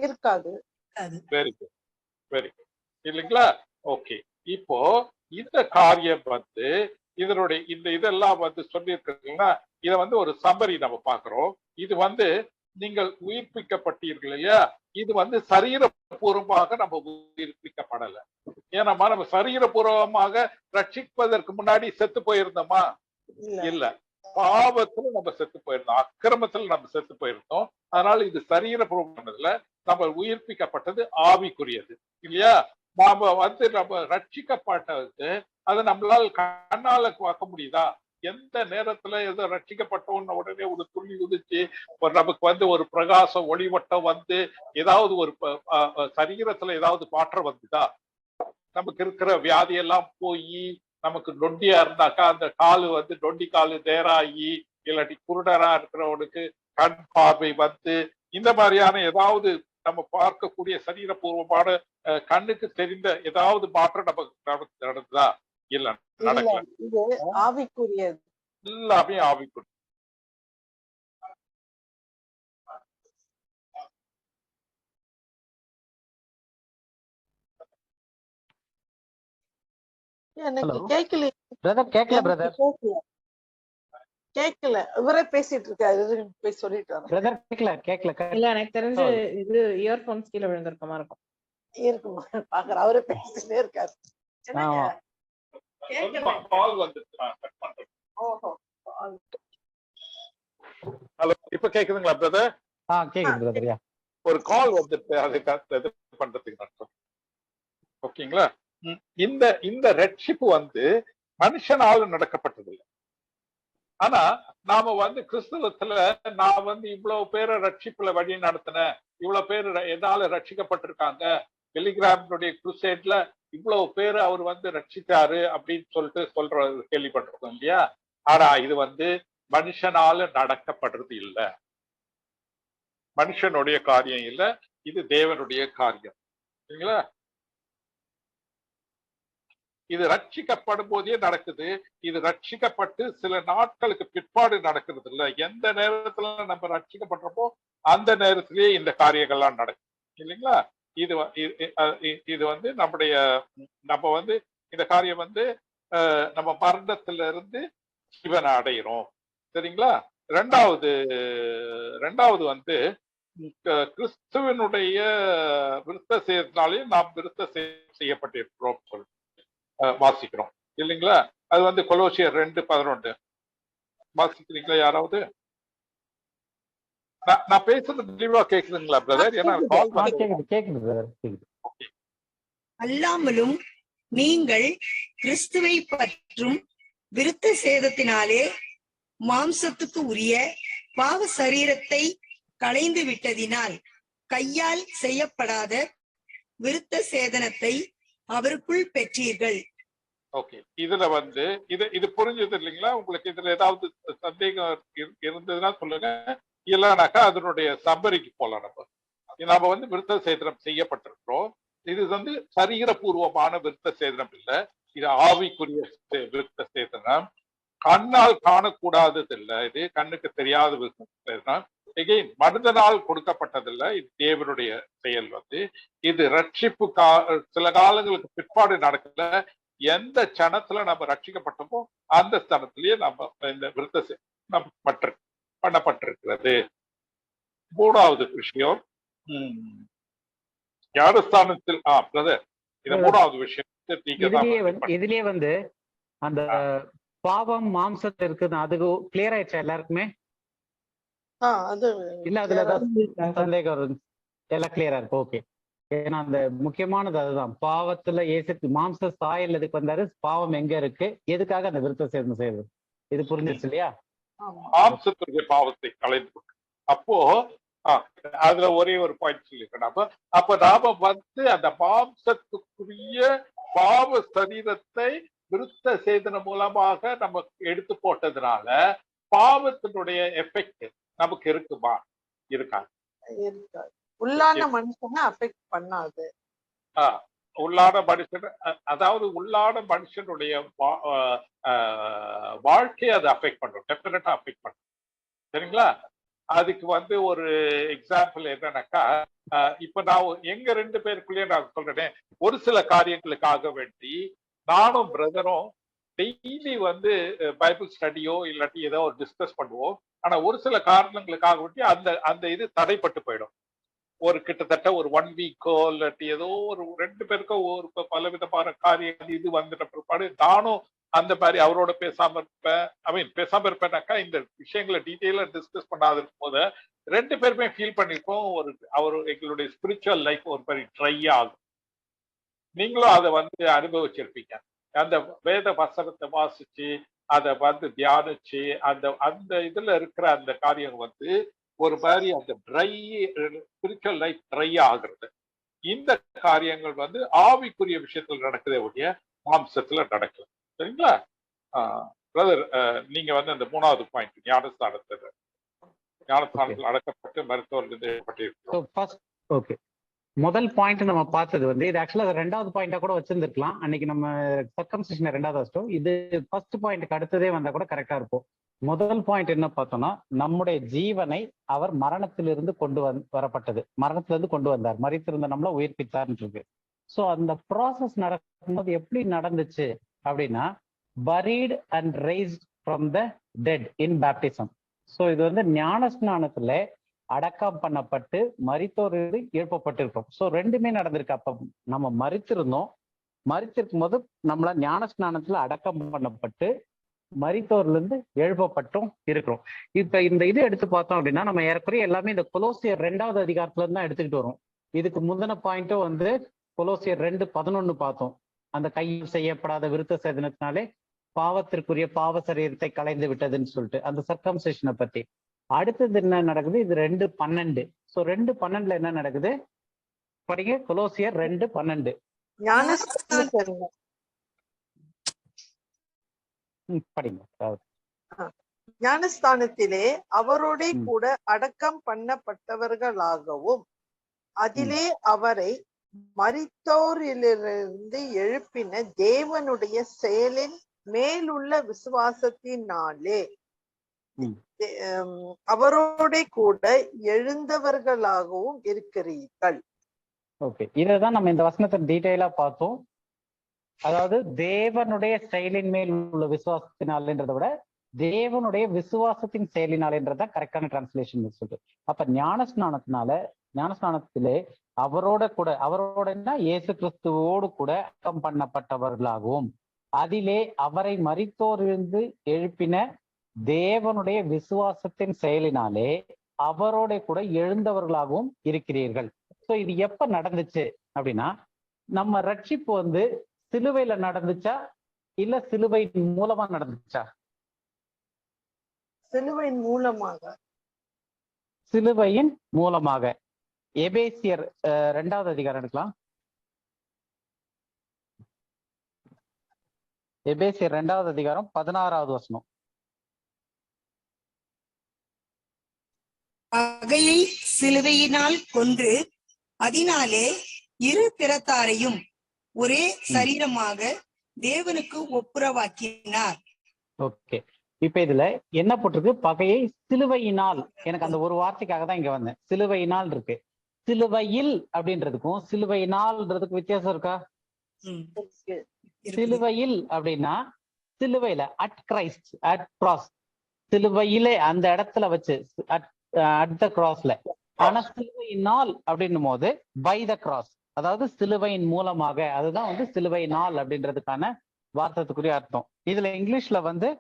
இருக்காது. வெரி குட், வெரி குட், இல்லைங்களா? ஓகே, இப்போ இந்த காரியம் வந்து இதனுடைய இதெல்லாம் வந்து சொல்லியிருக்கீங்கன்னா, இதை வந்து ஒரு சம்மரி நம்ம பார்க்கிறோம். இது வந்து நீங்கள் உயிர்ப்பிக்கப்பட்டீர்கள் இல்லையா, இது வந்து சரீரபூர்வமாக நம்ம உயிர்ப்பிக்கப்படலை. ஏன்னா நம்ம சரீரபூர்வமாக ரட்சிப்பதற்கு முன்னாடி செத்து போயிருந்தோமா? இல்ல, பாவத்துல நம்ம செத்து போயிருந்தோம், அக்கிரமத்துல நம்ம செத்து போயிருந்தோம். அதனால இது சரீரபூர்வமானதுல நம்ம உயிர்ப்பிக்கப்பட்டது ஆவிக்குரியது இல்லையா? நாம வந்து நம்ம ரட்சிக்கப்பட்டது அதை நம்மளால் கண்ணால பார்க்க முடியுதா? எந்த நேரத்துல ஏதோ ரட்சிக்கப்பட்டோம்னு உடனே ஒரு துள்ளி உதிச்சு நமக்கு வந்து ஒரு பிரகாசம் ஒளிவட்டம் வந்து ஏதாவது ஒரு சரீரத்துல ஏதாவது மாற்றம் வந்துதா? நமக்கு இருக்கிற வியாதி எல்லாம் போய் நமக்கு நொண்டியா இருந்தாக்கா அந்த காலு வந்து நொண்டி காலு நேராகி, இல்லாட்டி குருடரா இருக்கிறவனுக்கு கண் பார்வை வந்து இந்த மாதிரியான ஏதாவது நம்ம பார்க்கக்கூடிய சரீரபூர்வமான கண்ணுக்கு தெரிந்த ஏதாவது மாற்றம் நமக்கு நடந்ததா? இல்ல, நடக்கல. இது ஆவிக்குரியது, எல்லாமே ஆவிக்குரிய. எனக்கு கேட்கல கேட்கல. இவரே பேசிட்டு இருக்காரு, போய் சொல்லிட்டு வரேன். இல்ல, எனக்கு தெரிஞ்சு இது இயர்போன்ஸ் கீழே விழுந்திருக்கமா இருக்கும். இருக்குமா பாக்குற, அவரே பேசிட்டே இருக்காரு. ஹலோ, இப்ப கேக்குதுங்களா பிரதர்? கேக்குது. ஒரு கால் வந்துட்டு அதுக்கு பண்றதுக்கு ஓகேங்களா? இந்த ரட்சிப்பு வந்து மனுஷனால நடக்கப்பட்டதில்லை. ஆனா நாம வந்து கிறிஸ்தவத்துல நான் வந்து இவ்வளவு பேரை ரட்சிப்புல வழி நடத்தினேன், இவ்வளவு பேர் என்னால ரட்சிக்கப்பட்டிருக்காங்க, டெலிகிராமுடைய குருசேட்ல இவ்வளவு பேர் அவர் வந்து ரட்சித்தாரு அப்படின்னு சொல்ற கேள்விப்பட்டிருக்கோம் இல்லையா? ஆனா இது வந்து மனுஷனால நடக்கப்படுறது இல்லை, மனுஷனுடைய காரியம் இல்லை, இது தேவனுடைய காரியம். சரிங்களா? இது ரட்சிக்கப்படும் போதே நடக்குது. இது ரட்சிக்கப்பட்டு சில நாட்களுக்கு பிற்பாடு நடக்கிறது இல்ல. எந்த நேரத்துல நம்ம ரட்சிக்கப்பட்டப்போ அந்த நேரத்திலேயே இந்த காரியங்கள்லாம் நடக்கும் இல்லைங்களா? இது வந்து நம்ம வந்து இந்த காரியம் வந்து நம்ம மரணத்துல இருந்து ஜீவனை அடைகிறோம். சரிங்களா? ரெண்டாவது வந்து கிறிஸ்துவனுடைய விருத்த சேதத்தினாலேயும் நாம் விருத்த செய்யப்பட்டிருக்கிறோம் வாசிக்கிறோம் இல்லைங்களா? அது வந்து கொலோசியர் 2:11 வாசிக்கிறீங்களா யாராவது? நான் பேசுறது தெளிவா கேக்குதுங்களா பிரதர்? ஏன்னா அல்லாமலும் நீங்கள் கிறிஸ்துவை பற்றும் விருத்த சேதத்தினாலே மாம்சத்துக்கு உரிய பாவ சரீரத்தை களைந்து விட்டதினால் கையால் செய்யப்படாத விருத்த சேதனத்தை அவருக்குள் பெற்றீர்கள். ஓகே, இதுல வந்து இது புரிஞ்சது இல்லைங்களா உங்களுக்கு? இதுல ஏதாவது சந்தேகம் இருந்ததுன்னா சொல்லுங்க, இல்லைனாக்கா அதனுடைய சம்மரிக்கு போலாம். நம்ம வந்து விருத்த சேதனம் செய்யப்பட்டிருக்கிறோம். இது வந்து சரீரபூர்வமான விருத்த சேதனம் இல்லை, இது ஆவிக்குரிய விருத்த சேதனம். கண்ணால் காணக்கூடாதது இல்லை, இது கண்ணுக்கு தெரியாத விருத்த சேதனம். எகெயின் மனிதனால் கொடுக்கப்பட்டதில்லை, இது தேவனுடைய செயல். வந்து இது ரட்சிப்பு சில காலங்களுக்கு பிற்பாடு நடக்கல. எந்த சனத்துல நம்ம ரட்சிக்கப்பட்டோமோ அந்த ஸ்தலத்திலேயே நம்ம இந்த விருத்த பண்ணப்பட்டிருக்கிறது. மூணாவது விஷயம் ஞானஸ்தானத்தில் பிரதர், இது மூணாவது விஷயம். இதுலயே வந்து அந்த பாவம் மாம்சத்துல இருக்குது, அது கிளியர் ஆயிடுச்சா எல்லாருக்குமே? இல்ல அதுல ஏதாவது சந்தேகம் எல்லாம் கிளியரா இருக்கு? ஓகே, ஏன்னா அந்த முக்கியமானது அதுதான். பாவத்துல ஏசு மாம்ச சாயல் எதுக்கு வந்தாரு, பாவம் எங்க இருக்கு, எதுக்காக அந்த விருத்த சேதனம் செய்யுது, இது புரிஞ்சிருச்சு இல்லையா? மாம்சத்துடைய பாவத்தை கலைந்து. அப்போ அதுல ஒரே ஒரு பாயிண்ட் சொல்லிருக்கேன். அப்ப நாம வந்து அந்த மாம்சத்துக்குரிய பாவ சரீரத்தை விருத்த சேதனம் மூலமாக நம்ம எடுத்து போட்டதுனால பாவத்தினுடைய எஃபெக்ட் நமக்கு இருக்குமா? இருக்காது. உள்ளான மனுஷனை அஃபெக்ட் பண்ணாது. உள்ளான மனுஷன் அதாவது உள்ளான மனுஷனுடைய வாழ்க்கையை அதை அஃபெக்ட் பண்ணும், டெஃபினட்டா அஃபெக்ட் பண்ணும். சரிங்களா? அதுக்கு வந்து ஒரு எக்ஸாம்பிள் என்னன்னாக்கா, இப்ப நான் எங்க 2 பேருக்குள்ளேயே நான் சொல்றேன், ஒரு சில காரியங்களுக்காக வேண்டி நானும் பிரதரும் டெய்லி வந்து பைபிள் ஸ்டடியோ இல்லாட்டி ஏதோ ஒரு டிஸ்கஸ் பண்ணுவோம். ஆனா ஒரு சில காரணங்களுக்காக வேண்டி அந்த அந்த இது தடைப்பட்டு போயிடும். ஒரு கிட்டத்தட்ட ஒரு 1 வீக்கோ இல்லாட்டி ஏதோ ஒரு 2 பேருக்கோ ஒரு பலவிதமான காரியம் இது வந்துட்ட பிற்பாடு நானும் அந்த மாதிரி அவரோட பேசாம இருப்பேன். பேசாம இருப்பேன்னாக்கா இந்த விஷயங்களை டீட்டெயிலா டிஸ்கஸ் பண்ணாத இருக்கும் போது 2 பேருமே ஃபீல் பண்ணிருப்போம். அவர் எங்களுடைய ஸ்பிரிச்சுவல் லைஃப் ஒரு மாதிரி ட்ரை ஆகும். நீங்களும் அதை வந்து அனுபவிச்சிருப்பீங்க. அந்த வேத வசனத்தை வாசிச்சு அதை வந்து தியானிச்சு அந்த அந்த இதுல இருக்கிற அந்த காரியம் வந்து ஒரு மாதிரி அந்த ட்ரை ஸ்பிரிச்சுவல் லைஃப் ட்ரை ஆகுறது. இந்த காரியங்கள் வந்து ஆவிக்குரிய விஷயத்துல நடக்குதே ஒழிய மாம்சத்துல நடக்கல. சரிங்களா? பிரதர், நீங்க வந்து அந்த 3வது பாயிண்ட் ஞானஸ்தானத்துல அடக்கப்பட்டு மருத்துவர்கள். ஓகே, முதல் பாயிண்ட் நம்ம பார்த்தது வந்து இது ஆக்சுவலா 2வது பாயிண்டா கூட வச்சிருந்துருக்கலாம். அன்னைக்கு நம்ம சர்க்கம்சிஷனை 2வது வச்சிட்டோம். இது ஃபர்ஸ்ட் பாயிண்ட்க்கு அடுத்ததே வந்தா கூட கரெக்டா இருக்கும். முதல் பாயிண்ட் என்ன பார்த்தோம்னா, நம்முடைய ஜீவனை அவர் மரணத்திலிருந்து வரப்பட்டது, மரணத்திலிருந்து கொண்டு வந்தார், மரித்திருந்த நம்மள உயிர்ப்பித்தார்னு இருக்கு. ஸோ அந்த ப்ராசஸ் நடக்கும்போது எப்படி நடந்துச்சு அப்படின்னா, buried and raised from the dead in baptism. So இது வந்து ஞானஸ்நானத்துல அடக்கம் பண்ணப்பட்டு மரித்தோரிலிருந்து எழுப்பப்பட்டிருக்கோம். ஸோ 2மே நடந்திருக்கு. அப்ப நம்ம மரித்திருக்கும் போது நம்மள ஞானஸ்நானத்துல அடக்கம் பண்ணப்பட்டு மரித்தோர்ல எழுப்பப்பட்டும் இருக்கிறோம். இப்ப இந்த இது எடுத்து பார்த்தோம் அப்படின்னா, நம்ம ஏறக்குறைய எல்லாமே இந்த கொலோசியர் 2வது அதிகாரத்துல இருந்து தான் எடுத்துக்கிட்டு வரும். இதுக்கு முந்தின பாயிண்ட்டும் வந்து கொலோசியர் 2:11 பார்த்தோம். அந்த கையில் செய்யப்படாத விருத்த சேதனத்தினாலே பாவத்திற்குரிய பாவ சரீரத்தை களைந்து விட்டதுன்னு சொல்லிட்டு அந்த சர்க்கம்சிஷனை பத்தி. அடுத்தது என்ன நடக்குது? இது 2:12. ஸோ 2:12 என்ன நடக்குது படிங்க. கொலோசியர் 2:12 படிங்க. ஞானஸ்தானத்திலே அவரோட கூட அடக்கம் பண்ணப்பட்டவர்களாகவும் அதிலே அவரை மரித்தோரிலிருந்து எழுப்பின தேவனுடைய செயலின் மேலுள்ள விசுவாசத்தினாலே அவரோட கூட எழுந்தவர்களாகவும் இருக்கிறீர்கள். ஓகே, இதான் நம்ம இந்த வசனத்தை டீடைலா பார்த்தோம். அதாவது தேவனுடைய செயலின் மேல் உள்ள விசுவாசத்தினால்ன்றதை விட தேவனுடைய விசுவாசத்தின் செயலினால்ன்றதான் கரெக்டான டிரான்ஸ்லேஷன் சொல்லிட்டு. அப்ப ஞானஸ்நானத்திலே அவரோட இயேசு கிறிஸ்துவோடு கூட அடக்கம் பண்ணப்பட்டவர்களாகவும் அதிலே அவரை மரித்தோரிலிருந்து எழுப்பின தேவனுடைய விசுவாசத்தின் செயலினாலே அவரோட கூட எழுந்தவர்களாகவும் இருக்கிறீர்கள். ஸோ இது எப்ப நடந்துச்சு அப்படின்னா, நம்ம ரட்சிப்பு வந்து சிலுவையில நடந்துச்சா இல்ல சிலுவையின் மூலமா நடந்துச்சா? சிலுவையின் மூலமாக. சிலுவையின் மூலமாக. எபேசியர் 2வது அதிகாரம் எடுக்கலாம். எபேசியர் 2வது அதிகாரம் 16வது வசனம். பகையை சிலுவையினால் கொன்று அதனாலே இரு திறத்தாரையும் ஒரே சரீரமாக தேவனுக்கு ஒப்புரவாக்கினார். ஓகே, இப்ப இதுல என்ன போட்டிருக்கு? பகையை சிலுவையினால். எனக்கு அந்த ஒரு வார்த்தைக்காக தான் இங்க வந்தேன். சிலுவையினால் இருக்கு. சிலுவையில் அப்படின்றதுக்கும் சிலுவையினால்ன்றதுக்கு வித்தியாசம் இருக்கா? சிலுவையில் அப்படின்னா சிலுவையில அட் கிரைஸ்ட், அட் கிராஸ், சிலுவையிலே அந்த இடத்துல வச்சு அட் த கிராஸ்ல. ஆனா சிலுவையினால் அப்படின்னும் போது பை த கிராஸ், அதாவது சிலுவையின் மூலமாக. அதுதான் வந்து சிலுவையினால் அப்படின்றதுக்கான வார்த்தைக்குரிய அர்த்தம். இதுல இங்கிலீஷ்ல வந்து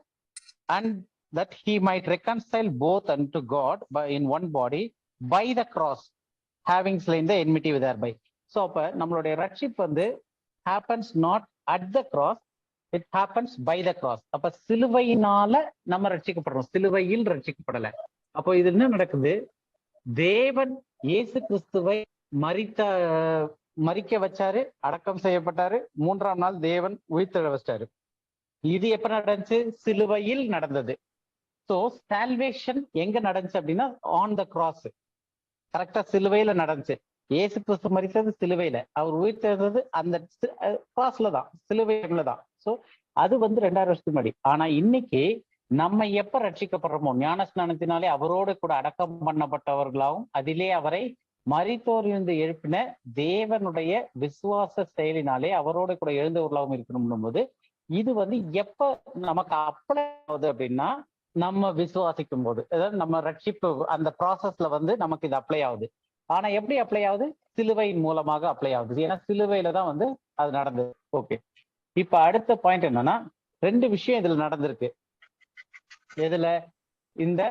and that he might reconcile both unto God in one body by the cross, having slain the enmity thereby. So அப்ப நம்மளுடைய ரட்சிப்பு வந்து happens not at the cross, it happens by the cross. அப்ப சிலுவையினால நம்ம ரட்சிக்கப்படுறோம், சிலுவையில் ரட்சிக்கப்படல. அப்போ இது என்ன நடக்குது? தேவன் இயேசு கிறிஸ்துவை மரிக்க வச்சாரு, அடக்கம் செய்யப்பட்டாரு, 3ஆம் நாள் தேவன் உயிர்த்தெழ வச்சாரு. இது எப்ப நடந்துச்சு? சிலுவையில் நடந்தது. ஸோ சால்வேஷன் எங்க நடந்துச்சு அப்படின்னா ஆன் த கிராஸ். கரெக்டா சிலுவையில நடந்துச்சு. இயேசு கிறிஸ்து மரித்தது சிலுவையில, அவர் உயிர்த்தெழுந்தது அந்த கிராஸ்ல தான், சிலுவையில தான். சோ அது வந்து 2000 வருஷத்துக்கு முன்னாடி. ஆனா இன்னைக்கு நம்ம எப்ப ரட்சிக்கப்படுறோமோ, ஞான ஸ்நானத்தினாலே அவரோடு கூட அடக்கம் பண்ணப்பட்டவர்களாகவும் அதிலே அவரை மரித்தோரிலிருந்து எழுப்பின தேவனுடைய விசுவாச செயலினாலே அவரோடு கூட எழுந்தவர்களாகவும் இருக்கணும் போது, இது வந்து எப்ப நமக்கு அப்ளை ஆகுது அப்படின்னா, நம்ம விசுவாசிக்கும் போது, அதாவது நம்ம ரட்சிப்பு அந்த ப்ராசஸ்ல வந்து நமக்கு இது அப்ளை ஆகுது. ஆனா எப்படி அப்ளை ஆகுது? சிலுவையின் மூலமாக அப்ளை ஆகுது. ஏன்னா சிலுவையில தான் வந்து அது நடந்தது. ஓகே, இப்ப அடுத்த பாயிண்ட் என்னன்னா, 2 விஷயம் இதுல நடந்திருக்கு. எதுல? இந்த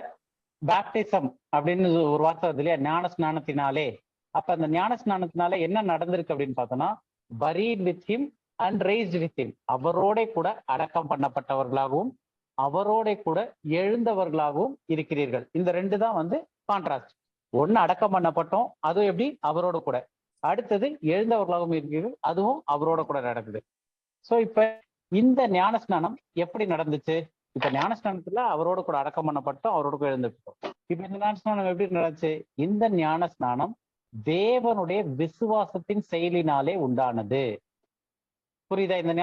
பேப்டிசம் அப்படின்னு ஒரு வார்த்தை வருது இல்லையா, ஞான ஸ்நானத்தினாலே. அப்ப அந்த ஞான ஸ்நானத்தினால என்ன நடந்திருக்கு அப்படின்னு பார்த்தோம்னா, buried with him and rest with him, அவரோட கூட அடக்கம் பண்ணப்பட்டவர்களாகவும் அவரோட கூட எழுந்தவர்களாகவும் இருக்கிறீர்கள். இந்த 2 தான் வந்து கான்ட்ராஸ்ட். ஒண்ணு அடக்கம் பண்ணப்பட்டோம், அதுவும் எப்படி? அவரோட கூட. அடுத்தது எழுந்தவர்களாகவும் இருக்கிறீர்கள், அதுவும் அவரோட கூட நடக்குது. சோ இப்ப இந்த ஞான ஸ்நானம் எப்படி நடந்துச்சு? இப்ப ஞானஸ்நானத்துல அவரோட கூட அடக்கம் பண்ணப்பட்டோம், அவரோட கூட எழுந்துட்டோம். இப்ப இந்த ஞானஸ்நானம் எப்படி நடந்துச்சு? இந்த ஞான ஸ்நானம் தேவனுடைய விசுவாசத்தின் செயலினாலே உண்டானது. புரியுதா? இந்த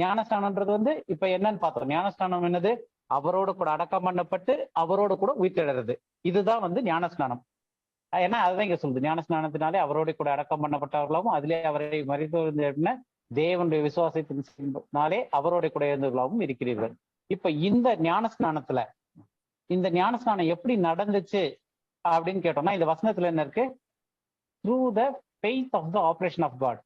ஞானஸ்நானம்ன்றது வந்து இப்ப என்னன்னு பார்த்தோம். ஞானஸ்நானம் என்னது? அவரோட கூட அடக்கம் பண்ணப்பட்டு அவரோட கூட உயிர்த்தெழுறது. இதுதான் வந்து ஞானஸ்நானம். ஏன்னா அதுதான் இங்க சொல்லுது, ஞானஸ்நானத்தினாலே அவரோட கூட அடக்கம் பண்ணப்பட்டவர்களாகவும் அதிலே அவரை மரித்தோரிலிருந்து தேவனுடைய விசுவாசத்தினாலே அவரோட கூட எழுந்தவர்களாகவும் இருக்கிறீர்கள். இப்ப இந்த ஞானஸ்நானத்துல இந்த ஞானஸ்நானம் எப்படி நடந்துச்சு அப்படின்னு கேட்டோம்னா, இந்த வசனத்துல என்ன இருக்கு? Through the faith of the operation of God.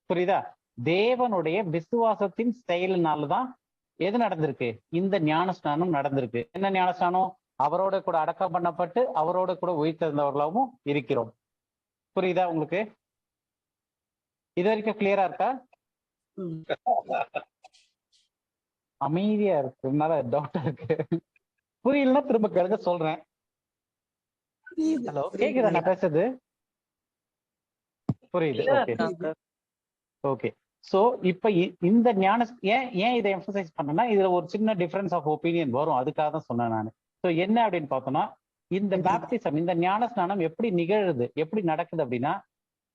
புரியுதா? தேவனுடைய விசுவாசத்தின் செயலினால்தான் எது நடந்திருக்கு? இந்த ஞானஸ்நானம் நடந்திருக்கு. என்ன ஞானஸ்நானம்? அவரோட கூட அடக்கம் பண்ணப்பட்டு அவரோட கூட உயிர்த்தெழுந்தவர்களாகவும் இருக்கிறோம். புரியுதா உங்களுக்கு? இது வரைக்கும் கிளியரா இருக்கா? அமைதியா இருக்குனால டவுட்டா இருக்கு. புரியலன்னா திரும்ப கேளுங்க, சொல்றேன். ஹலோ, கேக்குதா நான் பேசுறது? புரியுது. Okay okay. சோ இப்ப இந்த ஏன் இதை எம்பசைஸ் பண்ணனா, இதுல ஒரு சின்ன டிஃபரன்ஸ் ஆஃப் ஒப்பீனியன் வரும், அதுக்காக தான் சொன்னேன் நான். சோ என்ன அப்படின்னு பார்த்தோம்னா, இந்த பேப்டிசம், இந்த ஞானஸ்நானம் எப்படி நிகழுது, எப்படி நடக்குது அப்படின்னா,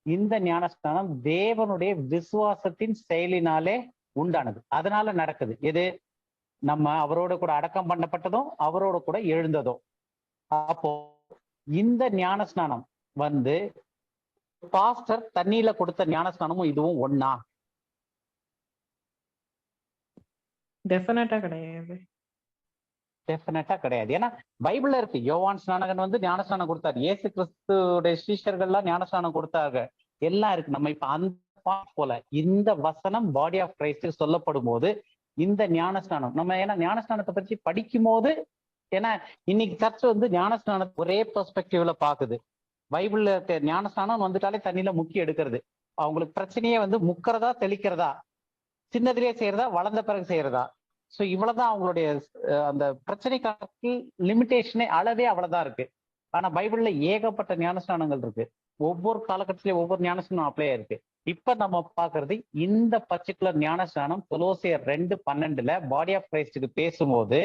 இந்த ஞானஸ்நானம் தேவனுடைய விசுவாசத்தின் செயலினாலே உண்டானது. அதனால நடக்குது. எது? நம்ம அவரோட கூட அடக்கம் பண்ணப்பட்டதும் அவரோட கூட எழுந்ததும். அப்போ இந்த ஞானஸ்நானம் வந்து பாஸ்டர் தண்ணியில கொடுத்த ஞானஸ்நானமும் இதுவும் ஒண்ணா? டெஃபினட்டா கிடையாது. டெஃபினட்டா கிடையாது. ஏன்னா பைபிள்ல இருக்கு, யோவான் ஸ்நானகன் வந்து ஞானஸ்நானம் கொடுத்தாரு, இயேசு கிறிஸ்துடைய சீஷர்கள்லாம் ஞானஸ்நானம் கொடுத்தாங்க, எல்லாம் இருக்கு. நம்ம இப்ப அந்த போல இந்த வசனம் பாடி ஆஃப் கிரைஸ்ட் சொல்லப்படும் போது இந்த ஞானஸ்நானம் நம்ம, ஏன்னா ஞானஸ்நானத்தை பற்றி படிக்கும் போது, ஏன்னா இன்னைக்கு சர்ச் வந்து ஞானஸ்நானத்தை ஒரே பெர்ஸ்பெக்டிவ்ல பாக்குது. பைபிள்ல இருக்க ஞானஸ்நானம் வந்துட்டாலே தண்ணியில முக்கி எடுக்கிறது. அவங்களுக்கு பிரச்சனையே வந்து முக்கிறதா தெளிக்கிறதா, சின்னதிலே செய்யறதா வளர்ந்த பிறகு செய்யறதா. சோ இவ்வளவுதான் அவங்களுடைய அந்த பிரச்சனைக்கான லிமிடேஷனே, அளவே அவ்வளவுதான் இருக்கு. ஆனா பைபிள்ல ஏகப்பட்ட ஞானஸ்நானங்கள் இருக்கு. ஒவ்வொரு காலகட்டத்திலயும் ஒவ்வொரு ஞானஸ்நானம் அப்ளை இருக்கு. இப்ப நம்ம பாக்குறது இந்த பர்டிகுலர் ஞானஸ்நானம் கொலோசியர் 2:12 பாடி ஆஃப் கிரைஸ்டுக்கு பேசும்போது,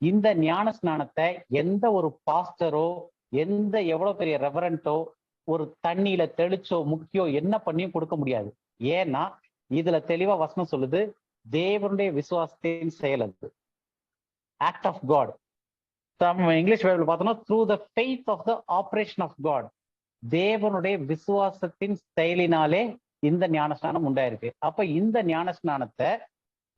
இந்த ஞானஸ்நானத்தை எந்த ஒரு பாஸ்டரோ எவ்வளவு பெரிய ரெவரண்டோ ஒரு தண்ணியில தெளிச்சோ முக்கியோ என்ன பண்ணியும் கொடுக்க முடியாது. ஏன்னா இதுல தெளிவா வசனம் சொல்லுது, தேவனுடைய விசுவாசத்தின் செயல் அது, act of God. English Bible பார்த்தோம்னா through the faith of the operation of God, தேவனுடைய விசுவாசத்தின் செயலினாலே இந்த ஞானஸ்நானம் உண்டாயிருக்கு. அப்ப இந்த ஞானஸ்நானத்தை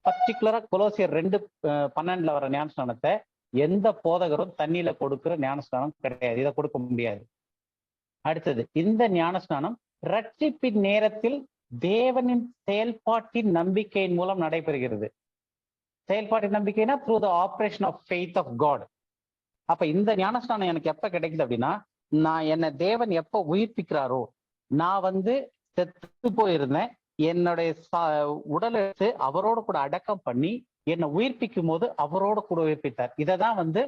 பர்டிகுலரா கொலோசியர் 2:12 வர ஞானஸ்நானத்தை எந்த போதகரும் தண்ணியில கொடுக்கிற ஞானஸ்நானம் கிடையாது, இதை கொடுக்க முடியாது. அடுத்தது, இந்த ஞானஸ்நானம் ரட்சிப்பின் நேரத்தில் தேவனின் செயல்பாட்டின் நம்பிக்கையின் மூலம் நடைபெறுகிறது. செயல்பாட்டின் நம்பிக்கைனா through the operation of faith of God. அப்ப இந்த ஞானஸ்நானம் எனக்கு எப்ப கிடைக்குது அப்படின்னா, நான் என்ன தேவன் எப்ப உயிர்ப்பிக்கிறாரோ, நான் வந்து செத்து போயிருந்தேன், என்னுடைய உடல் எடுத்து அவரோட கூட அடக்கம் பண்ணி என்னை உயிர்ப்பிக்கும் போது அவரோட கூட உயிர்ப்பித்தார். இததான் வந்து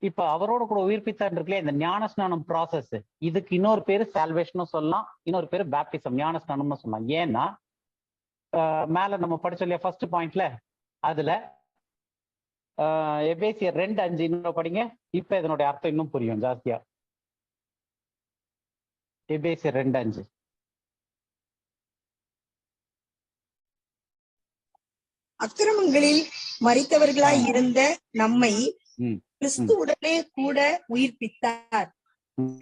இப்ப அவரோட கூட உயிர்ப்பித்தார் இருக்குல்ல, இந்த ஞானஸ்நானம் ப்ராசஸ். இதுக்கு இன்னொரு பேரு சால்வேஷனும் சொல்லலாம், இன்னொரு பேரு பேப்டிசம், ஞானஸ்நானம்னு சொல்லலாம். ஏன்னா மேல நம்ம படிச்சோம் இல்லையா ஃபர்ஸ்ட் பாயிண்ட்ல, அதுல எபேசியர் 2:5 இன்னும் படிங்க. இப்ப இதனுடைய அர்த்தம் இன்னும் புரியும் ஜாஸ்தியா. எபேசியர் 2:5. அக்கிரமங்களில் மரித்தவர்களாய் இருந்த நம்மை ம். கிறிஸ்துவுடனே கூட உயிர்ப்பித்தார்.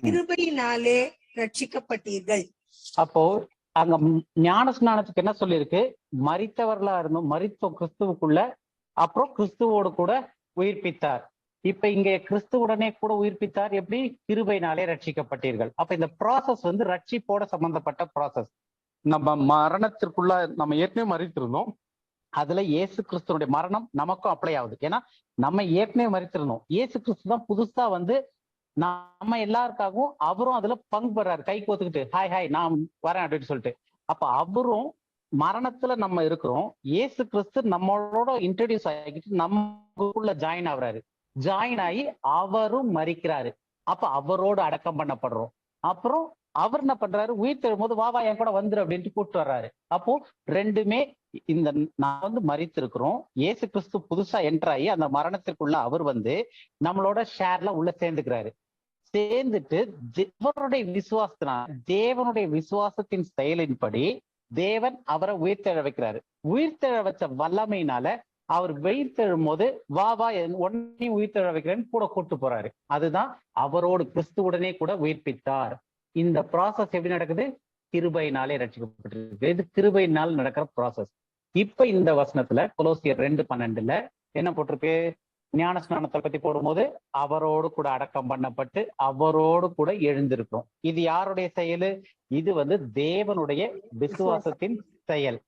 கிருபையினாலே ரட்சிக்கப்பட்டீர்கள். அப்போ அங்க ஞான ஸ்நானத்துக்கு என்ன சொல்லியிருக்கு? மரித்தவர்களா இருந்தோம், மரித்தோம் கிறிஸ்துவுக்குள்ள, அப்புறம் கிறிஸ்துவோடு கூட உயிர்ப்பித்தார். இப்ப இங்க கிறிஸ்துவுடனே கூட உயிர்ப்பித்தார். எப்படி? கிருபையினாலே ரட்சிக்கப்பட்டீர்கள். அப்ப இந்த ப்ராசஸ் வந்து ரட்சிப்போட சம்பந்தப்பட்ட ப்ராசஸ். நம்ம மரணத்திற்குள்ள நம்ம ஏற்கனவே மரித்திருந்தோம். அதுல இயேசு கிறிஸ்துவனுடைய மரணம் நமக்கும் அப்ளை ஆகுது. ஏன்னா நம்ம ஏற்கனவே மரித்திருந்தோம். இயேசு கிறிஸ்து தான் புதுசா வந்து நம்ம எல்லாருக்காகவும் அவரும் அதுல பங்கு பெறாரு. கை கோத்துக்கிட்டு ஹாய் ஹாய் நான் வரேன் அப்படின்னு சொல்லிட்டு. அப்ப அவரும் மரணத்துல நம்ம இருக்கிறோம். இயேசு கிறிஸ்து நம்மளோட இன்ட்ரடியூஸ் ஆகிட்டு நமக்குள்ள ஜாயின் ஆகுறாரு. ஜாயின் ஆகி அவரும் மரிக்கிறாரு. அப்ப அவரோடு அடக்கம் பண்ணப்படுறோம். அப்புறம் அவர் என்ன பண்றாரு? உயிர் தெழும்போது வா என் கூட வந்துரு அப்படின்ட்டு கூப்பிட்டு வர்றாரு. அப்போ ரெண்டுமே இந்த நான் வந்து மரித்திருக்கிறோம், இயேசு கிறிஸ்து புதுசா என்ட்ராயி அந்த மரணத்திற்குள்ள அவர் வந்து நம்மளோட ஷேர்ல உள்ள சேர்ந்துக்கிறாரு. சேர்ந்துட்டு தேவனுடைய விசுவாசத்தினால், தேவனுடைய விசுவாசத்தின் செயலின்படி தேவன் அவரை உயிர்த்தெழ வைக்கிறாரு. உயிர்த்தெழ வச்ச வல்லமையினால அவர் உயிர்த்தெழும் போது வா உடனே உயிர்த்தெழ வைக்கிறேன்னு கூட கூட்டு போறாரு. அதுதான் அவரோடு கிறிஸ்துவுடனே கூட உயிர்ப்பித்தார். இந்த ப்ராசஸ் எப்படி நடக்குது? கிருபையினாலே ரட்சிக்கப்பட்டிருக்கு. இது கிருபையினால் நடக்கிற ப்ராசஸ். இப்ப இந்த வசனத்துல கொலோசியர் 2:12 என்ன போட்டிருக்கு? ஞான ஸ்நானத்தை பத்தி போடும்போது அவரோடு கூட அடக்கம் பண்ணப்பட்டு அவரோடு கூட எழுந்திருக்கிறோம். இது யாருடைய செயல்? இது வந்து தேவனுடைய விசுவாசத்தின் செயல்.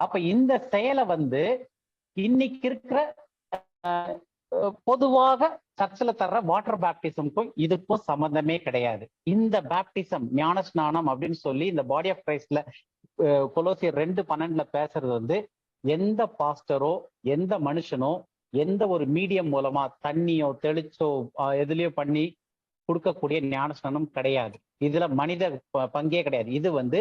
அப்ப இந்த செயலை வந்து இன்னைக்கு இருக்கிற பொதுவாக சர்ச்சில் தர்ற வாட்டர் பேப்டிசம்க்கும் இதுக்கும் சம்பந்தமே கிடையாது. இந்த பேப்டிசம் ஞான ஸ்நானம் அப்படின்னு சொல்லி இந்த பாடி ஆஃப் கிரைஸ்ட்ல கொலோசியர் 2:12 பேசுறது வந்து எந்த பாஸ்டரோ எந்த மனுஷனோ எந்த ஒரு மீடியம் மூலமா தண்ணியோ தெளிச்சோ எதுலயோ பண்ணி கொடுக்கக்கூடிய ஞான ஸ்நானம் கிடையாது. இதுல மனித பங்கே கிடையாது. இது வந்து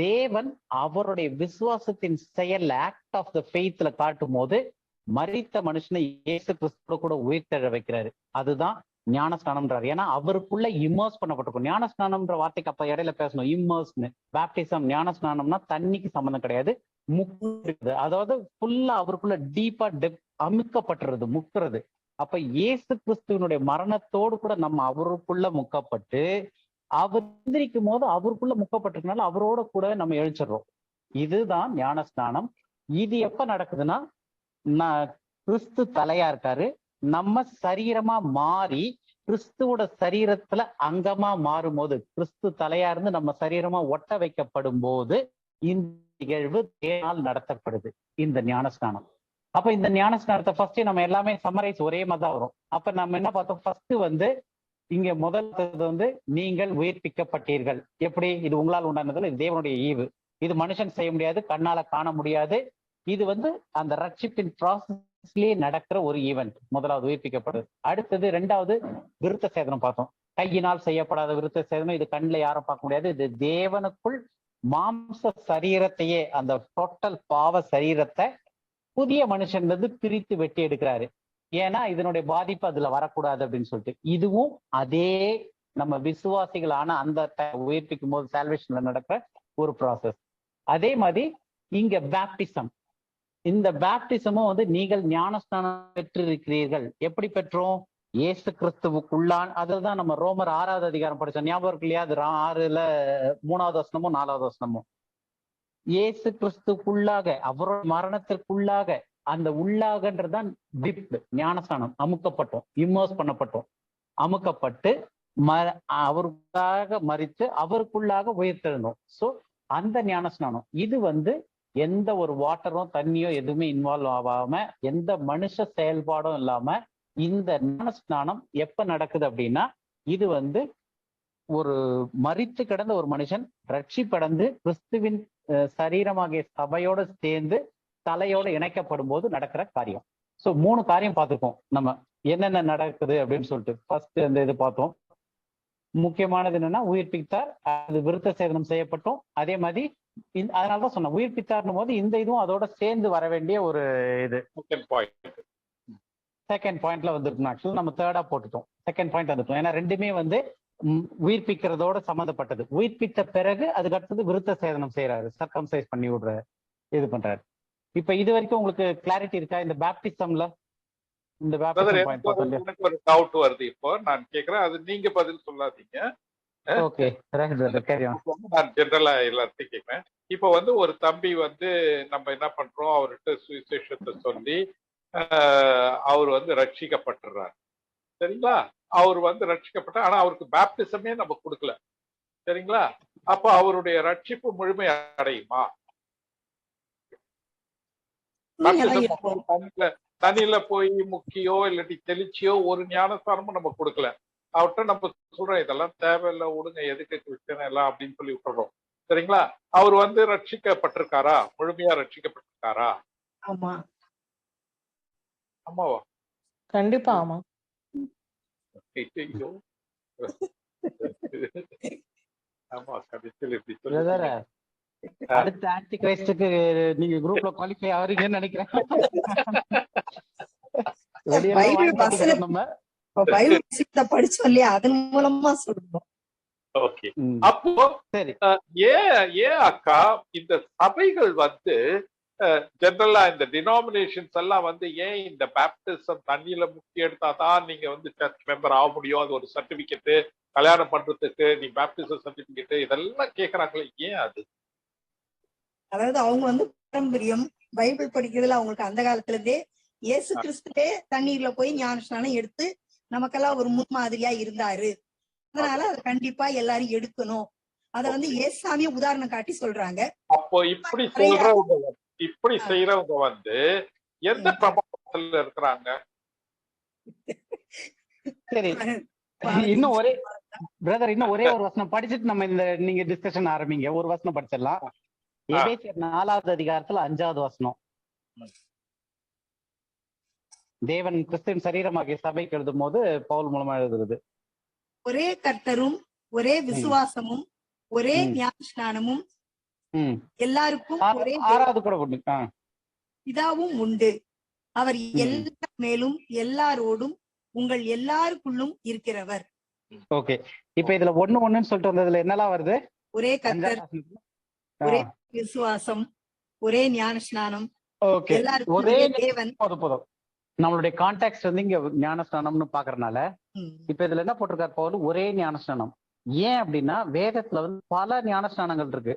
தேவன் அவருடைய விசுவாசத்தின் செயல், ஆக்ட் ஆஃப் த ஃபெய்த்ல காட்டும் போது மரித்த மனுஷனை இயேசு கிறிஸ்துவோட கூட உயிர்த்தெழ வைக்கிறாரு. அதுதான் ஞான ஸ்நானம்ன்றாரு. ஏன்னா அவருக்குள்ள இம்மர்ஸ் பண்ணப்பட்டிருக்கும். ஞான ஸ்நானம்ன்ற வார்த்தைக்கு அப்ப இடையில பேசணும், இம்மர்ஸ்னு. பேப்டிசம் ஞான ஸ்நானம்னா தண்ணிக்கு சம்பந்தம் கிடையாது, முக்குறது. அதாவது ஃபுல்லா அவருக்குள்ள டீப்பா அமுக்கப்பட்டுறது, முக்குறது. அப்ப இயேசு கிறிஸ்துவனுடைய மரணத்தோடு கூட நம்ம அவருக்குள்ள முக்கப்பட்டு அவர் எந்திரிக்கும் போது அவருக்குள்ள முக்கப்பட்டிருக்கனால அவரோட கூட நம்ம எழுச்சிடுறோம். இதுதான் ஞான ஸ்நானம். இது எப்ப நடக்குதுன்னா கிறிஸ்து தலையா இருக்காரு, நம்ம சரீரமா மாறி கிறிஸ்துவோட சரீரத்துல அங்கமா மாறும் போது, கிறிஸ்து தலையா இருந்து நம்ம சரீரமா ஒட்ட வைக்கப்படும் போது இந்த நிகழ்வு தேவனால் நடத்தப்படுது, இந்த ஞானஸ்நானம். அப்ப இந்த ஞானஸ்நானத்தை ஃபர்ஸ்ட் நம்ம எல்லாமே சம்மரைஸ் ஒரே மாதிரி தான் வரும். அப்ப நம்ம என்ன பார்த்தோம்? ஃபர்ஸ்ட் வந்து இங்க முதல் வந்து நீங்கள் உயிர்ப்பிக்கப்பட்டீர்கள். எப்படி? இது உங்களால் உண்டானதுல இது தேவனுடைய ஈவு. இது மனுஷன் செய்ய முடியாது, கண்ணால காண முடியாது. இது வந்து அந்த ரட்சிப்பின் ப்ராசஸ்லயே நடக்கிற ஒரு ஈவெண்ட். முதலாவது உயிர்ப்பிக்கப்படுது. அடுத்தது ரெண்டாவது விருத்த சேதனம் பார்த்தோம். கையினால் செய்யப்படாத விருத்த சேதனம். இது கண்ணில் யாரும் பார்க்க முடியாது. இது தேவனுக்குள் மாம்ச சரீரத்தையே, அந்த டோட்டல் பாவ சரீரத்தை புதிய மனுஷன் வந்து பிரித்து வெட்டி எடுக்கிறாரு. ஏன்னா இதனுடைய பாதிப்பு அதுல வரக்கூடாது அப்படின்னு சொல்லிட்டு. இதுவும் அதே நம்ம விசுவாசிகளான அந்த உயிர்ப்பிக்கும் போது சால்வேஷன்ல நடக்கிற ஒரு ப்ராசஸ். அதே மாதிரி இங்க பேப்டிசம், இந்த பேப்டிசமும் வந்து நீங்கள் ஞானஸ்நானம் பெற்றிருக்கிறீர்கள். எப்படி பெற்றோம்? இயேசு கிறிஸ்துவுக்குள்ளான். அதுதான் நம்ம ரோமர் 6வது அதிகாரம் படிச்சோம், ஞாபகம் இருக்கு இல்லையா? அது 6ல 3வது வசனமும் 4வது வசனமும். இயேசு கிறிஸ்துக்குள்ளாக, அவரோட மரணத்திற்குள்ளாக, அந்த உள்ளாகன்றதான் டிப் ஞானஸ்நானம். அமுக்கப்பட்டோம், இம்மர்ஸ் பண்ணப்பட்டோம், அமுக்கப்பட்டு அவருக்காக மரித்து அவருக்குள்ளாக உயிர்த்தெழுந்தோம். ஸோ அந்த ஞானஸ்நானம் இது வந்து எந்த ஒரு வாட்டரும் தண்ணியோ எதுவுமே இன்வால்வ் ஆகாம, எந்த மனுஷ செயல்பாடும் இல்லாம இந்த ஞானஸ்நானம் எப்ப நடக்குது அப்படின்னா, இது வந்து ஒரு மரித்து கிடந்த ஒரு மனுஷன் ரட்சிப்படைந்து கிறிஸ்துவின் சரீரமாகிய சபையோட சேர்ந்து தலையோட இணைக்கப்படும் போது நடக்கிற காரியம். ஸோ 3 காரியம் பார்த்துருக்கோம் நம்ம, என்னென்ன நடக்குது அப்படின்னு சொல்லிட்டு. ஃபர்ஸ்ட் அந்த இது பார்த்தோம். முக்கியமானது என்னன்னா உயிர்ப்பித்தார், அது விருத்த சேதனம் செய்யப்பட்டோம். அதே மாதிரி அதனாலதான் சொன்னேன், உயிர்ப்பித்தார்னும் போது இந்த இதுவும் அதோட சேர்ந்து வர வேண்டிய ஒரு இது. செகண்ட் பாயிண்ட்ல வந்துருக்கோம். ஆக்சுவலி நம்ம தேர்டா போட்டுட்டோம், செகண்ட் பாயிண்ட் வந்துட்டோம். ஏன்னா ரெண்டுமே வந்து உயிர்ப்பிக்கிறதோட சம்மந்தப்பட்டது. உயிர்ப்பித்த பிறகு அதுக்கு அடுத்தது விருத்த சேதனம் செய்யறாரு, சர்க்கம்சைஸ் பண்ணி விடுற இது பண்றாரு. இப்ப இது வரைக்கும் உங்களுக்கு கிளாரிட்டி இருக்கா இந்த பேப்டிசம்ல? இந்த பேப்டிசம் பாயிண்ட் பார்த்தோம். எனக்கு ஒரு டவுட் வருது இப்போ, நான் கேக்குறேன், அது நீங்க பதில் சொல்லாதீங்க. ஓகே, நான் ஜெனரலா எல்லாத்தையும் கேட்கிறேன். இப்ப வந்து ஒரு தம்பி வந்து நம்ம என்ன பண்றோம், அவர்கிட்ட சுவிசேஷத்தை சொல்லி அவர் வந்து ரட்சிக்கப்பட்டுறார், சரிங்களா? அவர் வந்து ரட்சிக்கப்பட்ட, ஆனா அவருக்கு பேப்டிசமே நம்ம கொடுக்கல, சரிங்களா? அப்ப அவருடைய ரட்சிப்பு முழுமை அடையுமா? தண்ணியில போய் முக்கியோ இல்லாட்டி தெளிச்சியோ ஒரு ஞானஸ்தானமும் நம்ம கொடுக்கல. அவர்கிட்ட நம்ம சொல்றோம் இதெல்லாம் தேவையில்லை, விடுங்க, எதுக்கு கிறிஸ்டியன் எல்லாம் அப்படின்னு சொல்லி விட்டுறோம், சரிங்களா? அவர் வந்து ரட்சிக்கப்பட்டிருக்காரா? முழுமையா ரட்சிக்கப்பட்டிருக்காரா? ஆமா. ஆமாவா? கண்டிப்பா ஆமா. ஆமா, கடைசியில் இப்படி சொல்லி அடுத்த ஆன்டி கிரைஸ்டுக்கு நீங்க குரூப்ல குவாலிஃபை ஆவீங்கன்னு நினைக்கிறேன். படிச்சோம் இல்லையா, அதன் மூலமா சொல்றோம். ஓகே. அப்போ சரி, ஏன் அக்கா இந்த சபைகள் வந்து ஜெனரலா இந்த டினாமினேஷன்ஸ் எல்லாம் வந்து ஏன் இந்த பேப்டிசம் தண்ணியில முக்கி எடுத்தாதான் நீங்க வந்து சர்ச் மெம்பர் ஆக முடியும், அது ஒரு சர்டிபிகேட், கல்யாணம் பண்றதுக்கு நீ பேப்டிசம் சர்டிபிகேட் இதெல்லாம் கேக்குறாங்களே, ஏன் அது? அதாவது அவங்க வந்து பாரம்பரியம் பைபிள் படிக்கிறதுல அவங்களுக்கு அந்த காலத்துல இருந்தே இயேசு கிறிஸ்துவே தண்ணீர்ல போய் ஞானஸ்நானம் எடுத்து நமக்கெல்லாம் ஒரு முன்மாதிரியா இருந்தாரு, அதனால அதை கண்டிப்பா எல்லாரும் எடுக்கணும். அத வந்து ஏசாமிய உதாரணம் காட்டி சொல்றாங்க. அப்போ இப்படி செய்யறவங்க வந்து எந்த பிரமாணத்துல இருக்கிறாங்க? சரி, இன்னும் ஒரே பிரதர், இன்னும் ஒரே ஒரு வசனம் படிச்சுட்டு நம்ம இந்த நீங்க டிஸ்கஷன் ஆரம்பிங்க. ஒரு வசனம் படிச்சிடலாம். எபேசியர் 4வது அதிகாரத்துல 5வது வசனம். தேவன் கிறிஸ்துவின் சரீரமாகிய சபைக்கு எழுதும் போது பவுல் மூலமா எழுதுறது. ஒரே கர்த்தரும் ஒரே விசுவாசமும் ஒரே ஞானஸ்நானமும் எல்லாருக்கும் ஒரே 6வது கூட உண்டு, பிதாவும் உண்டு, அவர் எல்லார் மேலும் எல்லாரோடும் உங்கள் எல்லாருக்குள்ளும் இருக்கிறவர். ஓகே, இப்ப இதுல ஒண்ணுன்னு சொல்லிட்டு வந்ததுல என்னெல்லாம் வருது? ஒரே கர்த்தர், ஒரே விசுவாசம், ஒரே ஞானஸ்நானம். ஓகே, ஒரே தேவன். போதும். நம்மளுடைய கான்டெக்ஸ்ட் வந்து இங்க ஞானஸ்நானம்னு பாக்குறதுனால இப்ப இதுல என்ன போட்டிருக்காரு பவுல்? ஒரே ஞானஸ்நானம். ஏன் அப்படின்னா வேதத்துல வந்து பல ஞானஸ்நானங்கள் இருக்கு.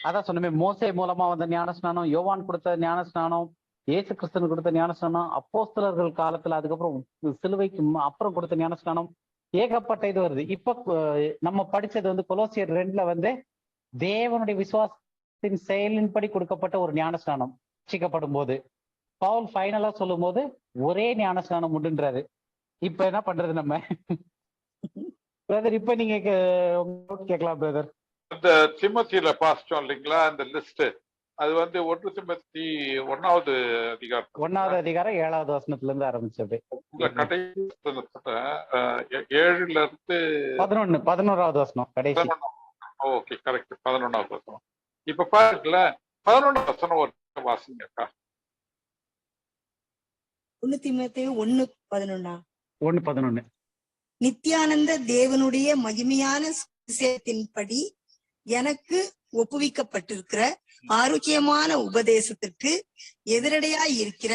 அதான் சொன்னமே, மோசே மூலமா வந்த ஞானஸ்நானம், யோவான் கொடுத்த ஞானஸ்நானம், இயேசு கிறிஸ்துவன் கொடுத்த ஞானஸ்நானம், அப்போஸ்தலர்கள் காலத்துல அதுக்கப்புறம் சிலுவைக்கு அப்புறம் கொடுத்த ஞானஸ்நானம், ஏகப்பட்ட இது வருது. இப்ப நம்ம படிச்சது வந்து கொலோசியர் 2ல வந்து தேவனுடைய விசுவாசத்தின் செயலின்படி கொடுக்கப்பட்ட ஒரு ஞானஸ்நானம். ரட்சிக்கப்படும் போது பவுல் ஃபைனலா சொல்லும் போது ஒரே ஞானஸ்நானம் உண்டுன்றாரு. இப்ப என்ன பண்றது நம்ம? பிரதர், இப்ப நீங்க கேட்கலாம் பிரதர். இந்த திமோத்தியில பாஸ்டோம் இல்லைங்களா, அந்த லிஸ்ட், அது வந்து 1 திமோத்தி 1வது அதிகாரம் 7வது வசனத்துல இருந்து ஆரம்பிச்சது. கடைசி 7ல இருந்து 11வது வசனம் கடைசி. ஓகே, கரெக்ட், 11வது வசனம். இப்ப பாருங்கள, 11வது வசனம் ஒரு வாசிங்க அக்கா. 1 தீமோத்தேயு 1:11. 1:11. நித்தியானந்த தேவனுடைய மகிமையான சுவிசேஷத்தின்படி எனக்கு ஒப்புவிக்கப்பட்டிருக்கிற ஆரோக்கியமான உபதேசத்திற்கு எதிரடையாய் இருக்கிற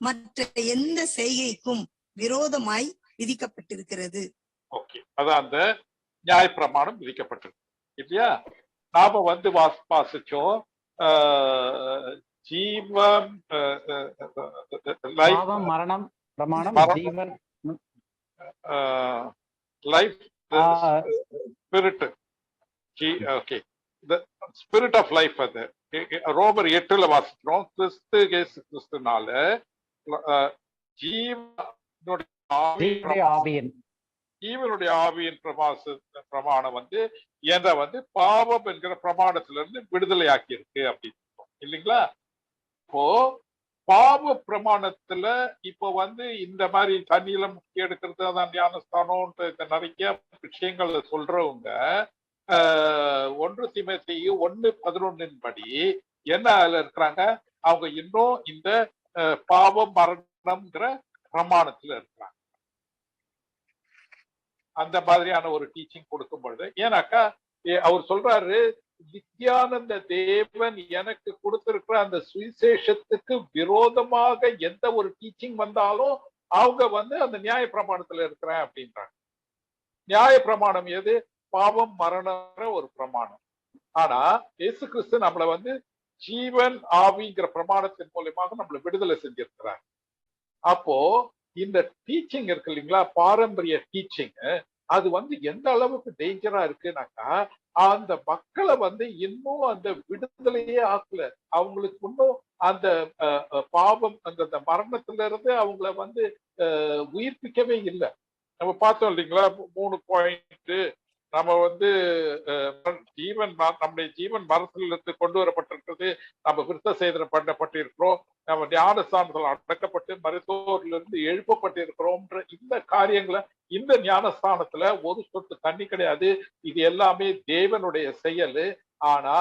மற்ற எந்த செய்கைக்கும் விரோதமாய் விதிக்கப்பட்டிருக்கிறது. ஓகே, அதான் அந்த நியாயப்பிரமாணம் விதிக்கப்பட்டிருக்கு இல்லையா? நாம வந்து வாசிச்சோம், ஜீவன், மரணம், பிரமாணம், ஜீவன், life, spirit. Okay, the spirit of life. அது ரோமர் 8ல வாசிக்கிறோம். கிறிஸ்து இயேசு கிறிஸ்துனால ஜீவனுடைய ஆவியின் பிரமாணம் வந்து என்ற வந்து பாவம் என்கிற பிரமாணத்துல இருந்து விடுதலை ஆக்கி இருக்கு அப்படின்னு இல்லைங்களா? இப்போ பாவ பிரமாணத்துல இப்போ வந்து இந்த மாதிரி தண்ணியில முக்கி எடுக்கிறது, அதான் ஞானஸ்தானம், நிறைய விஷயங்கள் சொல்றவங்க 1 தீமோத்தேயு 1:11 படி என்ன அதுல இருக்கிறாங்க? அவங்க இன்னும் இந்த பாவம் மரணம்ங்கிற பிரமாணத்துல இருக்கிறாங்க. அந்த மாதிரியான ஒரு டீச்சிங் கொடுக்கும் பொழுது, ஏன்னாக்கா அவர் சொல்றாரு, நித்யானந்த தேவன் எனக்கு கொடுத்திருக்கிற அந்த சுவிசேஷத்துக்கு விரோதமாக எந்த ஒரு டீச்சிங் வந்தாலும் அவங்க அந்த நியாய பிரமாணத்துல இருக்கிறேன் அப்படின்றாங்க. நியாய பிரமாணம் எது? பாவம் மரணம் ஒரு பிரமாணம். ஆனா இயேசு கிறிஸ்து நம்மளை ஜீவன் ஆவிங்கிற பிரமாணத்தின் மூலமாக நம்மளை விடுதலை செஞ்சிருக்கிறார். அப்போ இந்த டீச்சிங் இருக்கு இல்லைங்களா, பாரம்பரிய டீச்சிங், அது எந்த அளவுக்கு டேஞ்சரா இருக்குனாக்கா, அந்த மக்களை இன்னும் அந்த விடுதலையே ஆக்கல. அவங்களுக்கு இன்னும் அந்த பாவம் அந்த மரணத்துல இருந்து அவங்கள உயிர்ப்பிக்கவே இல்லை. நம்ம பார்த்தோம் இல்லைங்களா 3 பாயிண்ட். நம்ம ஜீவன் நம்முடைய ஜீவன் மரத்திலிருந்து கொண்டு வரப்பட்டிருக்கிறது, நம்ம விருத்த சேதனம் பண்ணப்பட்டிருக்கிறோம், நம்ம ஞானஸ்தானத்தில் அடக்கப்பட்டு மருத்துவரிலிருந்து எழுப்பப்பட்டிருக்கிறோம்ன்ற இந்த காரியங்களை, இந்த ஞானஸ்தானத்துல ஒரு சொட்டு தண்ணி கிடையாது. இது எல்லாமே தேவனுடைய செயல். ஆனா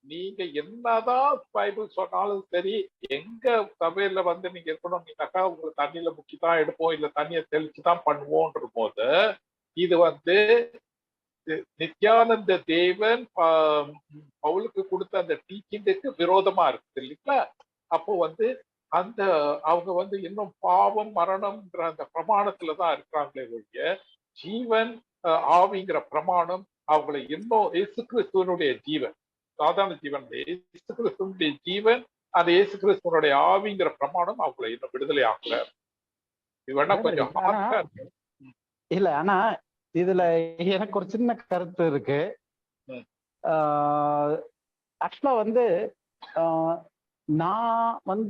நீங்க என்னதான் பைபிள் சொன்னாலும் சரி, எங்க சபையில நீங்க இருக்கணும் நீங்கக்கா, உங்களை தண்ணியில முக்கிதான் எடுப்போம், இல்ல தண்ணியை தெளிச்சுதான் பண்ணுவோன்ற போது, இது நித்யானந்த தேவன் பவுலுக்கு கொடுத்த அந்த டீச்சிங்குக்கு விரோதமா இருக்குது இல்லைங்களா? அப்போ அந்த அவங்க இன்னும் பாவம் மரணம்ன்ற அந்த பிரமாணத்துலதான் இருக்கிறாங்களே ஒழிய, ஜீவன் ஆவிங்கிற பிரமாணம் அவங்களை இன்னும் இயேசு கிறிஸ்துவனுடைய ஜீவன், சாதாரண ஜீவன், இயேசு கிறிஸ்துவனுடைய ஜீவன், அந்த இயேசு கிறிஸ்துவனுடைய ஆவிங்கிற பிரமாணம் அவங்களை இன்னும் விடுதலை ஆகல. இது வேணா கொஞ்சம் இல்ல. ஆனா இதுல எனக்கு ஒரு சின்ன கருத்து இருக்கு. ஆக்சுவலா நான்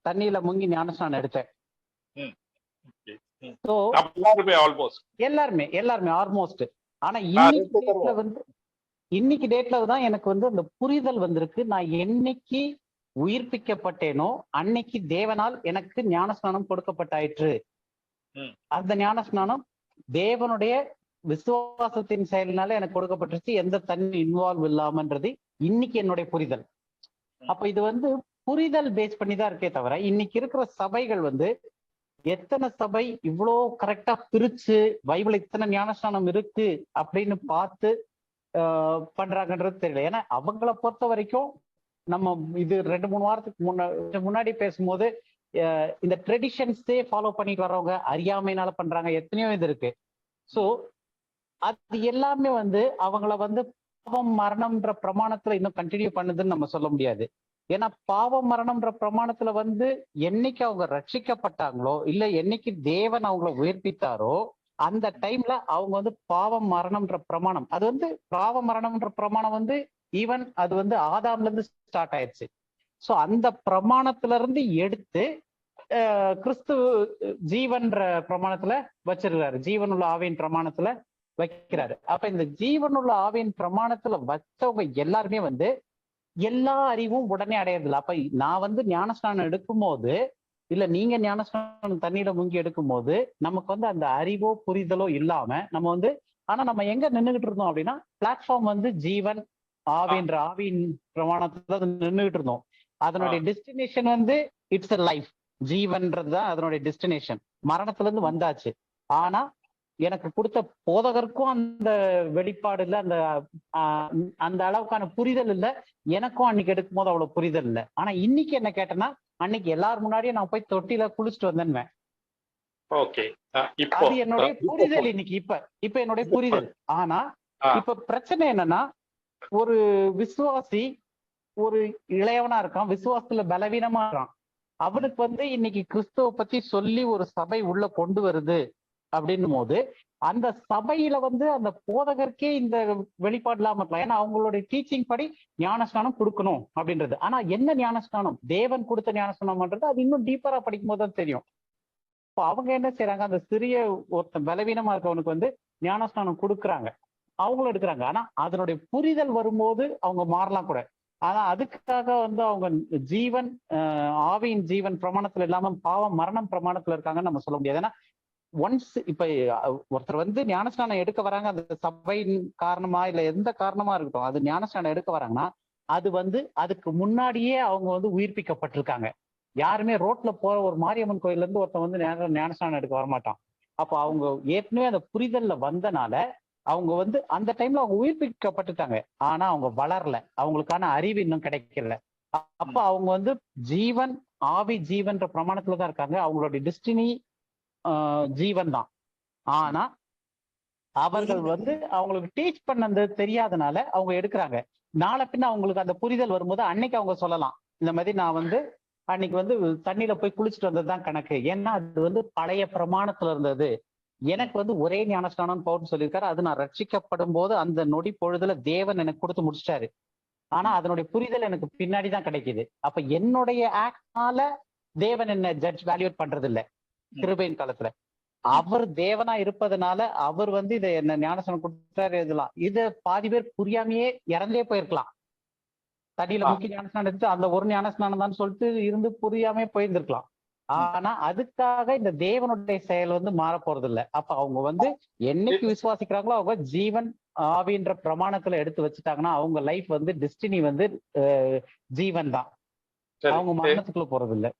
தண்ணியில முங்கி ஞானஸ்நானம் எடுத்தேன். எல்லாருமே ஆல்மோஸ்ட். ஆனா இன்னைக்கு டேட்ல தான் எனக்கு அந்த புரிதல் வந்திருக்கு. நான் என்னைக்கு உயிர்ப்பிக்கப்பட்டேனோ அன்னைக்கு தேவனால் எனக்கு ஞானஸ்நானம் கொடுக்கப்பட்டாயிற்று. அந்த ஞானஸ்நானம் தேவனுடைய விசுவாசத்தின் செயலினால எனக்கு கொடுக்கப்பட்டுருச்சு, எந்த தண்ணி இன்வால்வ் இல்லாமன்றது இன்னைக்கு என்னுடைய புரிதல். அப்ப இது புரிதல் பேஸ் பண்ணி தான் இருக்கே தவிர, இன்னைக்கு இருக்கிற சபைகள் எத்தனை சபை இவ்வளோ கரெக்டா பிரிச்சு பைபிள் இத்தனை ஞானஸ்நானம் இருக்கு அப்படின்னு பார்த்து பண்றாங்கன்றது தெரியல. ஏன்னா அவங்கள பொறுத்த வரைக்கும் நம்ம இது 2-3 வாரத்துக்கு முன்னாடி பேசும்போது இந்த ட்ரெடிஷன்ஸே ஃபாலோ பண்ணிட்டு வர்றவங்க அறியாமையினால பண்றாங்க, எத்தனையோ இது இருக்கு. ஸோ அது எல்லாமே அவங்கள பாவம் மரணம்ன்ற பிரமாணத்துல இன்னும் கண்டினியூ பண்ணுதுன்னு நம்ம சொல்ல முடியாது. ஏன்னா பாவம் மரணம்ன்ற பிரமாணத்துல என்னைக்கு அவங்க ரட்சிக்கப்பட்டாங்களோ, இல்ல என்னைக்கு தேவன் அவங்கள உயிர்ப்பித்தாரோ, அந்த டைம்ல அவங்க பாவம் மரணம்ன்ற பிரமாணம், அது பாவ மரணம்ன்ற பிரமாணம் ஈவன் அது ஆதாம்ல இருந்து ஸ்டார்ட் ஆயிடுச்சு. ஸோ அந்த பிரமாணத்துல இருந்து எடுத்து கிறிஸ்து ஜீவன்ற பிரமாணத்துல வச்சிருக்காரு, ஜீவனுள்ள ஆவியின் பிரமாணத்துல வைக்கிறாரு. அப்ப இந்த ஜீவனுள்ள ஆவியின் பிரமாணத்துல வச்சவங்க எல்லாருமே எல்லா அறிவும் உடனே அடையறதில்ல. அப்ப நான் ஞானஸ்நானம் எடுக்கும் போது, இல்ல நீங்க ஞானஸ்நானம் தண்ணீரை முங்கி எடுக்கும் போது நமக்கு அந்த அறிவோ புரிதலோ இல்லாம நம்ம ஆனா நம்ம எங்க நின்றுகிட்டு இருந்தோம் அப்படின்னா, பிளாட்ஃபார்ம் ஜீவன் ஆவின்ற ஆவியின் பிரமாணத்துல நின்றுகிட்டு இருந்தோம். அதனுடைய டெஸ்டினேஷன் இட்ஸ் அ லைஃப். ஜீவன்றதுதான் அதனுடைய டெஸ்டினேஷன். மரணத்துல இருந்து வந்தாச்சு. ஆனா எனக்கு கொடுத்த போதகருக்கும் அந்த வெளிப்பாடு இல்லை, அந்த அளவுக்கான புரிதல் இல்லை. எனக்கும் அன்னைக்கு எடுக்கும் போது அவ்வளவு புரிதல் இல்லை. ஆனா இன்னைக்கு என்ன கேட்டேன்னா, அன்னைக்கு எல்லாரும் முன்னாடியே நான் போய் தொட்டில குளிச்சுட்டு வந்தேன். அது என்னுடைய புரிதல் இன்னைக்கு. இப்ப என்னுடைய புரிதல். ஆனா இப்ப பிரச்சனை என்னன்னா, ஒரு விசுவாசி ஒரு இளையவனா இருக்கான், விசுவாசத்துல பலவீனமா இருக்கான். அவனுக்கு இன்னைக்கு கிறிஸ்துவ பத்தி சொல்லி ஒரு சபை உள்ள கொண்டு வருது அப்படின்னும் போது, அந்த சபையில அந்த போதகருக்கே இந்த வெளிப்பாடு இல்லாம இருக்கலாம். ஏன்னா அவங்களுடைய டீச்சிங் படி ஞானஸ்நானம் கொடுக்கணும் அப்படின்றது. ஆனா என்ன ஞானஸ்நானம், தேவன் கொடுத்த ஞானஸ்நானம்ன்றது அது இன்னும் டீப்பரா படிக்கும் போது தான் தெரியும். இப்போ அவங்க என்ன செய்யறாங்க, அந்த சிறிய ஒருத்தன் பலவீனமா இருக்கவனுக்கு ஞானஸ்நானம் கொடுக்குறாங்க, அவங்களும் எடுக்கிறாங்க. ஆனா அதனுடைய புரிதல் வரும்போது அவங்க மாறலாம் கூட. ஆனா அதுக்காக அவங்க ஜீவன் ஆவியின் ஜீவன் பிரமாணத்துல இல்லாம பாவம் மரணம் பிரமாணத்துல இருக்காங்கன்னு நம்ம சொல்ல முடியாது. ஏன்னா ஒன்ஸ் இப்ப ஒருத்தர் ஞானஸ்நானம் எடுக்க வராங்க, அந்த சபையின் காரணமா இல்ல எந்த காரணமா இருக்கட்டும், அது ஞானஸ்நானம் எடுக்க வராங்கன்னா அது அதுக்கு முன்னாடியே அவங்க உயிர்ப்பிக்கப்பட்டிருக்காங்க. யாருமே ரோட்ல போற ஒரு மாரியம்மன் கோயில்ல இருந்து ஒருத்தன் ஞானஸ்நானம் எடுக்க வரமாட்டான். அப்போ அவங்க ஏற்கனவே அந்த புரிதல்ல வந்தனால அவங்க வந்து அந்த டைம்ல அவங்க உயிர்ப்பிக்கப்பட்டுட்டாங்க. ஆனா அவங்க வளரல, அவங்களுக்கான அறிவு இன்னும் கிடைக்கல. அப்ப அவங்க வந்து ஜீவன் ஆவி ஜீவன்ற பிரமாணத்துலதான் இருக்காங்க. அவங்களுடைய டெஸ்டினி ஜீவன் தான். ஆனா அவர்கள் வந்து அவங்களுக்கு டீச் பண்ணது தெரியாதனால அவங்க எடுக்கிறாங்க. நாளை பின்ன அவங்களுக்கு அந்த புரிதல் வரும்போது அன்னைக்கு அவங்க சொல்லலாம், இந்த மாதிரி நான் வந்து அன்னைக்கு வந்து தண்ணியில போய் குளிச்சுட்டு வந்ததுதான் கணக்கு. ஏன்னா அது வந்து பழைய பிரமாணத்துல இருந்தது. எனக்கு வந்து ஒரே ஞானஸ்நானம் பவுல் சொல்லியிருக்காரு. அது நான் ரட்சிக்கப்படும் போது அந்த நொடி பொழுதுல தேவன் எனக்கு கொடுத்து முடிச்சிட்டாரு. ஆனா அதனுடைய புரிதல் எனக்கு பின்னாடிதான் கிடைக்குது. அப்ப என்னுடைய ஆக்ட்னால தேவன் என்ன ஜட்ஜ் வேல்யூட் பண்றது இல்ல. கிருபையின் காலத்துல அவர் தேவனா இருப்பதனால அவர் வந்து இதை என்ன ஞானஸ்நானம் கொடுத்தாரு. இதெல்லாம் இத பாதி பேர் புரியாமையே இறந்தே போயிருக்கலாம். தண்ணியில முக்கிய ஞானஸ்நானம் எடுத்து அந்த ஒரு ஞானஸ்நானம் தான் சொல்லிட்டு இருந்து புரியாமே போயிருந்திருக்கலாம். ஆனா அதுக்காக இந்த தேவனுடைய செயல் வந்து மாற போறது இல்லை. அப்ப அவங்க வந்து என்னைக்கு விசுவாசிக்கிறாங்களோ அவங்க ஜீவன் ஆவின்ற பிரமாணத்துல எடுத்து வச்சுட்டாங்கன்னா அவங்க லைஃப் வந்து டெஸ்டினி வந்து ஜீவன் தான். அவங்க மரணத்துக்குள்ள போறது இல்லை.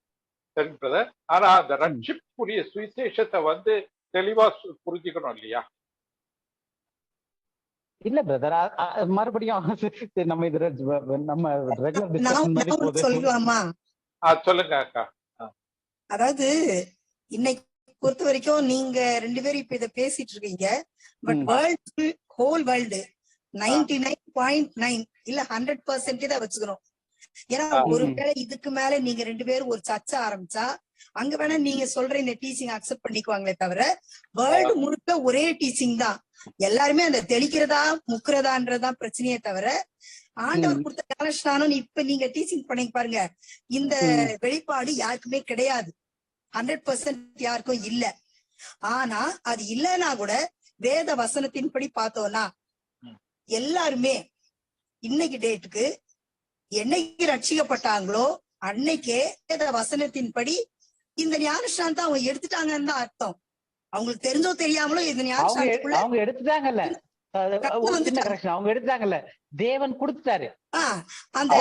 சரி பிரதர். ஆனா அந்த ரட்சிப்புரிய சுவிசேஷத்தை வந்து தெளிவா புரிஞ்சுக்கணும் இல்லையா? இல்ல பிரதர், மறுபடியும் நம்ம இது நம்ம ரெகுலர் டிஸ்கஷன் மாதிரி போகுது. சொல்லலாமா? சொல்லுங்க அக்கா. அதாவது இன்னைக்கு பொறுத்த வரைக்கும் நீங்க 2 பேரும் இப்ப இத பேசிட்டு இருக்கீங்க. பட் வேர்ல்ட் ஹோல் வேர்ல்டு 99.9 இல்ல 100% தான் வச்சுக்கிறோம். ஏன்னா ஒருவேளை இதுக்கு மேல நீங்க 2 பேரும் ஒரு சர்ச்சை ஆரம்பிச்சா அங்க வேணா நீங்க சொல்ற இந்த டீச்சிங் அக்செப்ட் பண்ணிக்குவாங்களே தவிர வேர்ல்டு முழுக்க ஒரே டீச்சிங் தான். எல்லாருமே அந்த தெளிக்கிறதா முக்குறதான்றதான் பிரச்சனையே தவிர ஆண்டவர் கொடுத்த ஞானஸ்நானம் இப்ப நீங்க டீச்சிங் பண்ணி பாருங்க, இந்த வெளிப்பாடு யாருக்குமே கிடையாது. 100% யாருக்கும் இல்ல. ஆனா அது இல்லைன்னா கூட வேத வசனத்தின்படி பார்த்தோம்னா எல்லாருமே இன்னைக்கு டேட்டுக்கு என்னைக்கு ரட்சிக்கப்பட்டாங்களோ அன்னைக்கே வேத வசனத்தின்படி இந்த ஞானஸ்நானத்தை அவங்க எடுத்துட்டாங்கன்னு தான் அர்த்தம். அவங்களுக்கு தெரிஞ்சோ தெரியாமலோ இந்த ஞானஸ்நானத்துக்குள்ள அவங்க எடுத்துட்டாங்கல்ல. அவங்க எடுத்தாங்கல்ல, தேவன் கொடுத்துட்டாரு. அந்த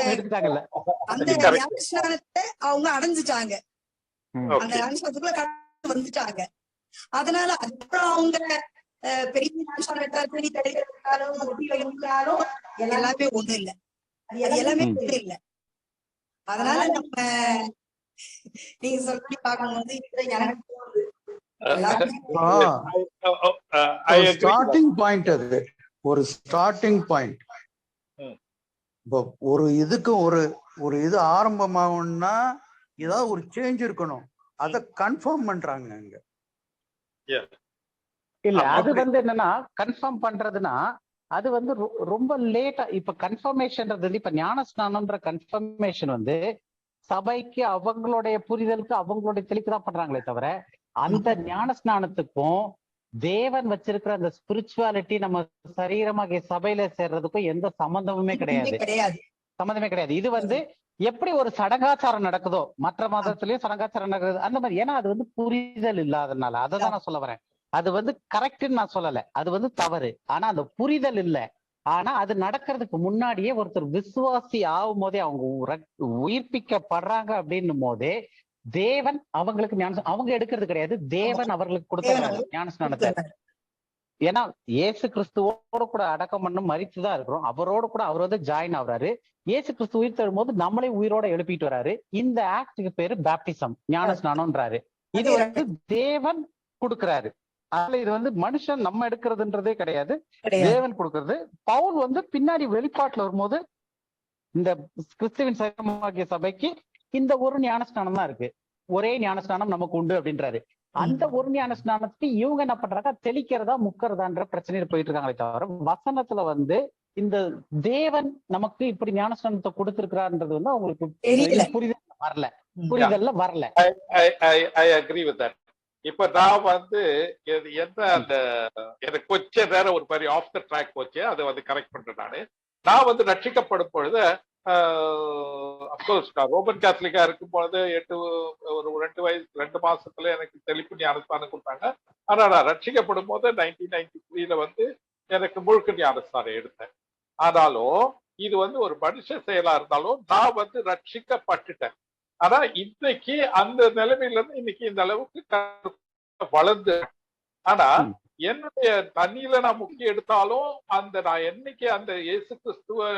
ஞானஸ்நானத்தை அவங்க அடைஞ்சிட்டாங்க. அந்த ஞானஸ்நானத்துக்குள்ள வந்துட்டாங்க. அதனால அதுக்கப்புறம் அவங்க பெரிய ஞானஸ்நானம் எடுத்தாலும் எல்லாமே ஒண்ணு இல்ல. அது எல்லாமே ஒண்ணு இல்ல. அதனால நம்ம நீங்க சொல்லி பார்க்கும்போது எனக்கு ஸ்டார்டிங் பாயிண்ட், அது ஒரு ஸ்டார்டிங் பாயிண்ட். இப்போ ஒரு இதுக்கு ஒரு இது ஆரம்பமாகணும்னா ஏதாவது ஒரு சேஞ்ச் இருக்கணும். அத கன்ஃபார்ம் பண்றாங்க அங்க. இல்ல அது வந்து என்னன்னா கன்ஃபார்ம் பண்றதுன்னா அது வந்து ரொம்ப லேட்டா. இப்ப கன்ஃபர்மேஷன்றது வந்து இப்ப ஞானஸ்நானம்ன்ற கன்ஃபர்மேஷன் வந்து சபைக்கு அவங்களுடைய புரிதலுக்கு அவங்களுடைய தெளிக்கு தான் பண்றாங்களே தவிர அந்த ஞானஸ்நானத்துக்கும் தேவன் வச்சிருக்கிற அந்த ஸ்பிரிச்சுவாலிட்டி நம்ம சரீரமாக சபையில சேர்றதுக்கும் எந்த சம்பந்தமுமே கிடையாது. சம்பந்தமே கிடையாது. இது வந்து எப்படி ஒரு சடங்காச்சாரம் நடக்குதோ, மற்ற மதத்திலயும் சடங்காச்சாரம் நடக்குது அந்த மாதிரி. ஏன்னா அது வந்து புரிதல் இல்லாதனால. அததான் நான் சொல்ல வரேன். அது வந்து கரெக்ட்னு நான் சொல்லல, அது வந்து தவறு. ஆனா அந்த புரிதல் இல்ல. ஆனா அது நடக்கிறதுக்கு முன்னாடியே ஒருத்தர் விசுவாசி ஆகும் போதே அவங்க உயிர்ப்பிக்கப்படுறாங்க அப்படின்னும் போதே தேவன் அவங்களுக்கு அவங்க எடுக்கிறது கிடையாது, தேவன் அவர்களுக்கு கொடுத்த ஞானஸ்நானத்தை. ஏன்னா இயேசு கிறிஸ்துவோட கூட அடக்கம் பண்ணும் மரித்துதான் இருக்கிறோம். அவரோட கூட அவர் வந்து ஜாயின் ஆகுறாரு. இயேசு கிறிஸ்து உயிர் தரும் போது நம்மளே உயிரோட எழுப்பிட்டு வராரு. இந்த ஆக்டுக்கு பேரு பேப்டிசம், ஞானஸ்நானம்ன்றாரு. இது வந்து தேவன் கொடுக்கிறாரு. அதுல இது வந்து மனுஷன் நம்ம எடுக்கிறதுன்றதே கிடையாது, தேவன் கொடுக்கறது. பவுல் வந்து பின்னாடி வெளிப்பாட்டுல வரும்போது இந்த கிறிஸ்துவின் சரீரமாகிய சபைக்கு இந்த ஒரு ஞானஸ்நானம் தான் இருக்கு, ஒரே ஞானஸ்நானம் நமக்கு உண்டு அப்படின்றாரு. அந்த ஒரு ஞானஸ்நானத்துக்கு இவங்க என்ன பண்றாங்க, தெளிக்கிறதா முக்கிறதான்ற பிரச்சனையில போயிட்டு இருக்காங்களே தவிர வசனத்துல வந்து இந்த தேவன் நமக்கு இப்படி ஞானஸ்நானத்தை கொடுத்திருக்கிறார்ன்றது வந்து அவங்களுக்கு புரிதல்ல வரல. இப்ப நான் வந்து என்ன அந்த எனக்கு கொஞ்ச நேரம் ஒரு மாதிரி ஆஃப் த ட்ராக் போச்சு, அதை வந்து கரெக்ட் பண்றேன். நான் வந்து ரட்சிக்கப்படும் பொழுது அப்கோர்ஸ் நான் ரோமன் கேத்தலிக்கா இருக்கும் பொழுது ஒரு 2 மாசத்துல எனக்கு தெளிப்பு ஞானஸ்தானம் கொடுத்தாங்க. ஆனா நான் ரட்சிக்கப்படும் போது 1993 வந்து எனக்கு முழுக்க ஞானஸ்தானம் எடுத்தேன். ஆனாலும் இது வந்து ஒரு மனுஷ செயலா இருந்தாலும் நான் வந்து ரட்சிக்கப்பட்டுட்டேன். ஆனா இன்னைக்கு அந்த நிலைமையில இருந்து இன்னைக்கு இந்த அளவுக்கு வளர்ந்து ஆனா ம். என்னுடைய தண்ணியில நான் முக்கி எடுத்தாலும் நான் என்னைக்கு அந்த இயேசு கிறிஸ்துவ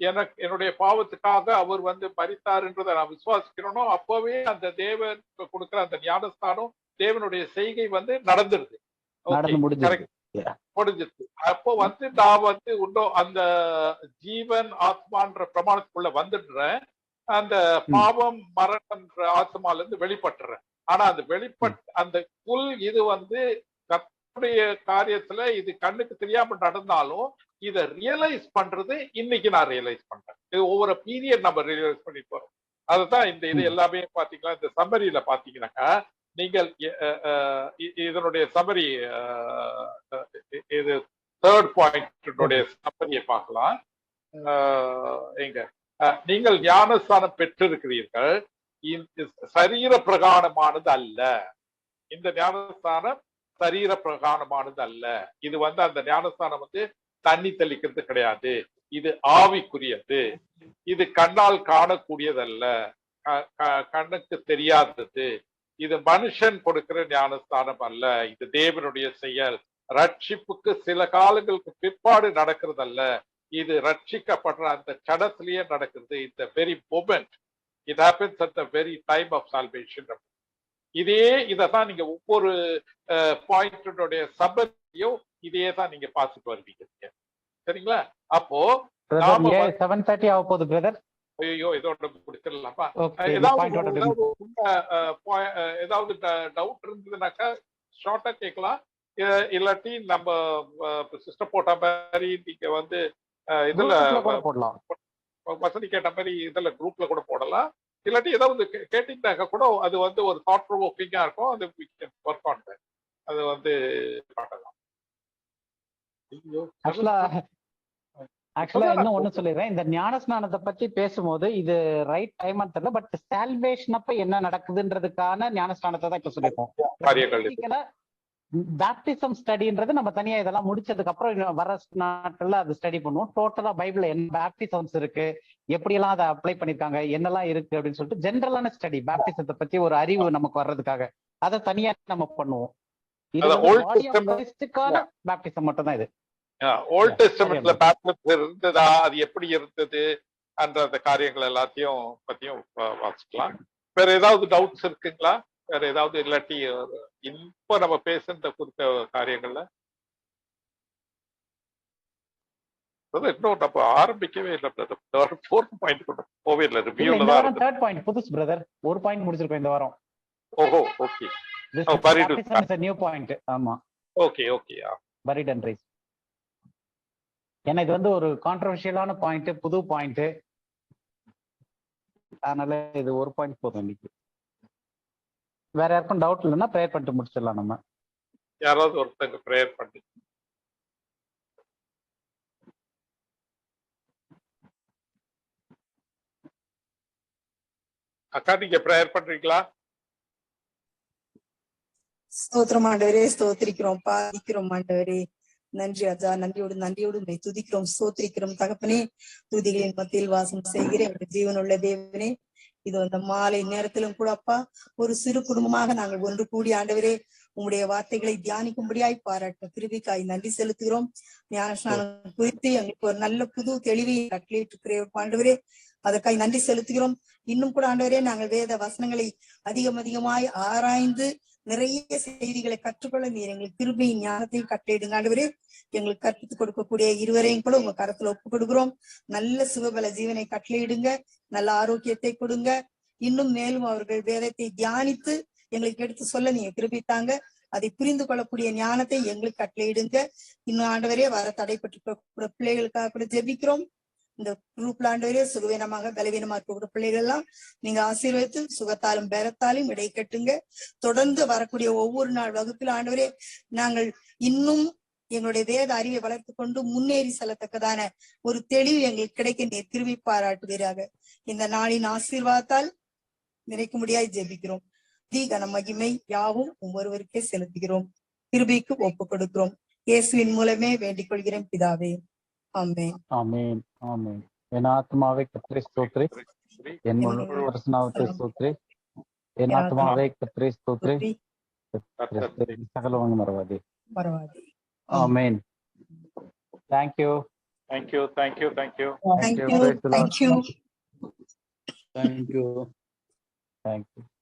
எனக்கு என்னுடைய பாவத்துக்காக அவர் மரித்தாருன்றதை நான் விசுவாசிக்கிறேனோ அப்பவே அந்த தேவன் கொடுக்கிற அந்த ஞானஸ்தானம் தேவனுடைய செய்கை நடந்துருது. நடந்து முடிஞ்சிருக்கு. முடிஞ்சிருக்கு. அப்போ நான் இன்னும் அந்த ஜீவன் ஆத்மான்ற பிரமாணத்துக்குள்ள வந்துடுறேன். அந்த பாவம் மரணம்ன்ற ஆத்மால இருந்து வெளிப்பட்டுறேன். ஆனா அந்த அந்த புல் இது கர்த்தருடைய காரியத்துல இது கண்ணுக்கு தெரியாம நடந்தாலும் இதை ரியலைஸ் பண்றது இன்னைக்கு நான் ரியலைஸ் பண்றேன். இது ஒவ்வொரு பீரியட் நம்ம ரியலைஸ் பண்ணி போறோம். அதுதான் இது எல்லாமே பாத்தீங்கன்னா இந்த சம்மரியில பாத்தீங்கன்னாக்கா நீங்கள் இதனுடைய சம்மரி இது 3rd பாயிண்ட் சம்மரியை பார்க்கலாம். எங்க நீங்கள் ஞானஸ்தானம் பெற்றிருக்கிறீர்கள், சரீர பிரகாரமானது அல்ல. இந்த ஞானஸ்தானம் சரீர பிரகாரமானது அல்ல. இது அந்த ஞானஸ்தானம் தண்ணி தெளிக்கிறது கிடையாது. இது ஆவிக்குரியது. இது கண்ணால் காணக்கூடியதல்ல, கண்ணுக்கு தெரியாதது. இது மனுஷன் கொடுக்கிற ஞானஸ்தானம் அல்ல. இது தேவனுடைய செயல். ரட்சிப்புக்கு சில காலங்களுக்கு பிற்பாடு நடக்கிறதல்ல. இது ரட்சிக்கப்படுற அந்த சடத்திலேயே நடக்கிறது. இந்த very moment it happens at the very time of salvation. இதான் நீங்க ஒவ்வொரு பாயிண்டுடைய சபரியும் இதே தான் நீங்க பார்த்துட்டு வருவீங்க. சரிங்களா? அப்போ 7:30 ஆக போகுது பிரதர். ஐயோ இதோட முடிச்சிடலாமா? ஏதாவது டவுட் இருந்ததுனாக்கா ஷார்ட்டா கேட்கலாம். இல்லாட்டி நம்ம சிஸ்டம் போட்ட மாதிரி நீங்க இதுல போடலாம், வசதி கேட்ட மாதிரி இதுல குரூப்ல கூட போடலாம். இல்லாட்டி ஏதாவது கேட்டீங்கன்னாக்கா கூட அது ஒரு தாட் ப்ரோவோக்கிங்கா இருக்கும். அது ஒர்க் ஆன் அது பண்ணலாம். ஆக்சுவலா இன்னும் ஒண்ணு சொல்லிடுறேன். இந்த ஞானஸ்நானத்தை பத்தி பேசும்போது இது ரைட் டைம் தெரியல, பட் சால்வேஷன் அப்ப என்ன நடக்குதுன்றதுக்கான ஞானஸ்நானத்தை தான் இப்ப சொல்லிருக்கோம். பேப்டிசம் ஸ்டடின்றது நம்ம தனியா இதெல்லாம் முடிச்சதுக்கு அப்புறம் வர நாட்கள்ல அது ஸ்டடி பண்ணுவோம். டோட்டலா பைபிள்ல என்ன பேப்டிசம்ஸ் இருக்கு, எப்படி எல்லாம் அதை அப்ளை பண்ணிருக்காங்க, என்னெல்லாம் இருக்கு அப்படின்னு சொல்லிட்டு ஜென்ரலான ஸ்டடி பேப்டிசத்தை பத்தி ஒரு அறிவு நமக்கு வர்றதுக்காக அதை தனியா நம்ம பண்ணுவோம். பேப்டிசம் மட்டும் தான் இது. ஓல்ட் டெஸ்டமென்ட்ல பேப்டிசம் இருந்ததா, அது எப்படி இருந்தது அந்த காரியங்கள் எல்லாத்தையும் பத்தியும் வாசிக்கலாம். வேற ஏதாவது டவுட்ஸ் இருக்குங்களா? வேற ஏதாவது இல்லாட்டி இப்ப நம்ம பேசுற குறித்த காரியங்கள்ல இன்னும் நம்ம ஆரம்பிக்கவே இல்லை. 4th பாயிண்ட் போவே இல்லை. ரிவ்யூல தான் 3rd பாயிண்ட் புதுசு பிரதர். ஒரு பாயிண்ட் முடிச்சிருக்கோம் இந்த வாரம். ஓஹோ, ஓகே. New point. ஆமா, okay okay. Buried and rise. ஏன்னா இது ஒரு கான்ட்ரோவர்ஷியலான பாயிண்ட், புது பாயிண்ட். அதனால இது ஒரு பாயிண்ட் போதும் இன்னைக்கு. வேற யாருக்கும் டவுட் இல்லைன்னா ப்ரேயர் பண்ணிட்டு முடிச்சிடலாம். நம்ம யாராவது ஒருத்தங்க ப்ரேயர் பண்ணி. அக்கா நீங்க ப்ரேயர் பண்றீங்களா? ஸ்தோத்திரம் ஆண்டவரே, ஸ்தோத்திரிக்கிறோம், பாதிக்கிறோம் ஆண்டவரே. நன்றி ராஜா, நன்றியோடு துதிக்கிறோம், ஸ்தோத்திரிக்கிறோம் தகப்பனே. துதிகளின் மத்தியில் வாசம் செய்கிற ஜீவனுள்ள தேவனே, இது அந்த மாலை நேரத்திலும் கூட அப்பா ஒரு சிறு குடும்பமாக நாங்கள் ஒன்று கூடி ஆண்டவரே உங்களுடைய வார்த்தைகளை தியானிக்கும்படியாய் பாராட்ட கிருபிக்காய் நன்றி செலுத்துகிறோம். ஞானஸ்நானம் குறித்து எங்களுக்கு ஒரு நல்ல புது தெளிவை கட்டளையிட்டு ஆண்டவரே, அதற்காய் நன்றி செலுத்துகிறோம். இன்னும் கூட ஆண்டவரே நாங்கள் வேத வசனங்களை அதிகமாய் ஆராய்ந்து நிறைய செய்திகளை கற்றுக்கொள்ள நீர் எங்களுக்கு கிருபையின் ஞானத்தையும் கட்டளையிடுங்க ஆண்டவரே. எங்களுக்கு கற்பித்துக் கொடுக்கக்கூடிய இருவரையும் கூட உங்க கரத்துல ஒப்பு கொடுக்கிறோம். நல்ல சுகபல ஜீவனை கட்டளையிடுங்க, நல்ல ஆரோக்கியத்தை கொடுங்க. இன்னும் மேலும் அவர்கள் வேதத்தை தியானித்து எங்களுக்கு எடுத்து சொல்ல நீங்க கிருபித்தாங்க. அதை புரிந்து கொள்ளக்கூடிய ஞானத்தை எங்களுக்கு கட்டளையிடுங்க. இன்னும் ஆண்டவரே வர தடைப்பட்டு பிள்ளைகளுக்காக கூட ஜெபிக்கிறோம். இந்த குரூப்ல ஆண்டவரே சுகவீனமாக பலவீனமா இருக்கக்கூடிய பிள்ளைகள் எல்லாம் நீங்க ஆசீர்வதித்து சுகத்தாலும் பேரத்தாலும் இடை கட்டுங்க. தொடர்ந்து வரக்கூடிய ஒவ்வொரு நாள் வகுப்பில் ஆண்டவரே நாங்கள் இன்னும் எங்களுடைய வேத அறிவை வளர்த்து கொண்டு முன்னேறி செல்லத்தக்கதான ஒரு தெளிவு எங்களுக்கு கிடைக்க நீர் கிருபை பாராட்டுவீராக. இந்த நாளின் ஆசீர்வாதத்தால் நிறைக்க முடியாது ஜெபிக்கிறோம். கன மகிமை யாவும் ஒவ்வொருவருக்கே செலுத்துகிறோம். கிருபைக்கு ஒப்பு கொடுக்கிறோம். இயேசுவின் மூலமே வேண்டிக் கொள்கிறேன் பிதாவே, ஆமென். ஆமென், ஆமென். என் ஆத்மாவை கர்த்தரை ஸ்தோத்திரி, என் முழு பரிசுநாமத்தை ஸ்தோத்திரி. என் ஆத்மாவை கர்த்தரை ஸ்தோத்திரி, சகலவாங்க மறவாதி. பரவாயில்லை. ஆமென். Thank you. Thank you. Thank you. Praise the Lord. Thank you. Thank you. Thank you.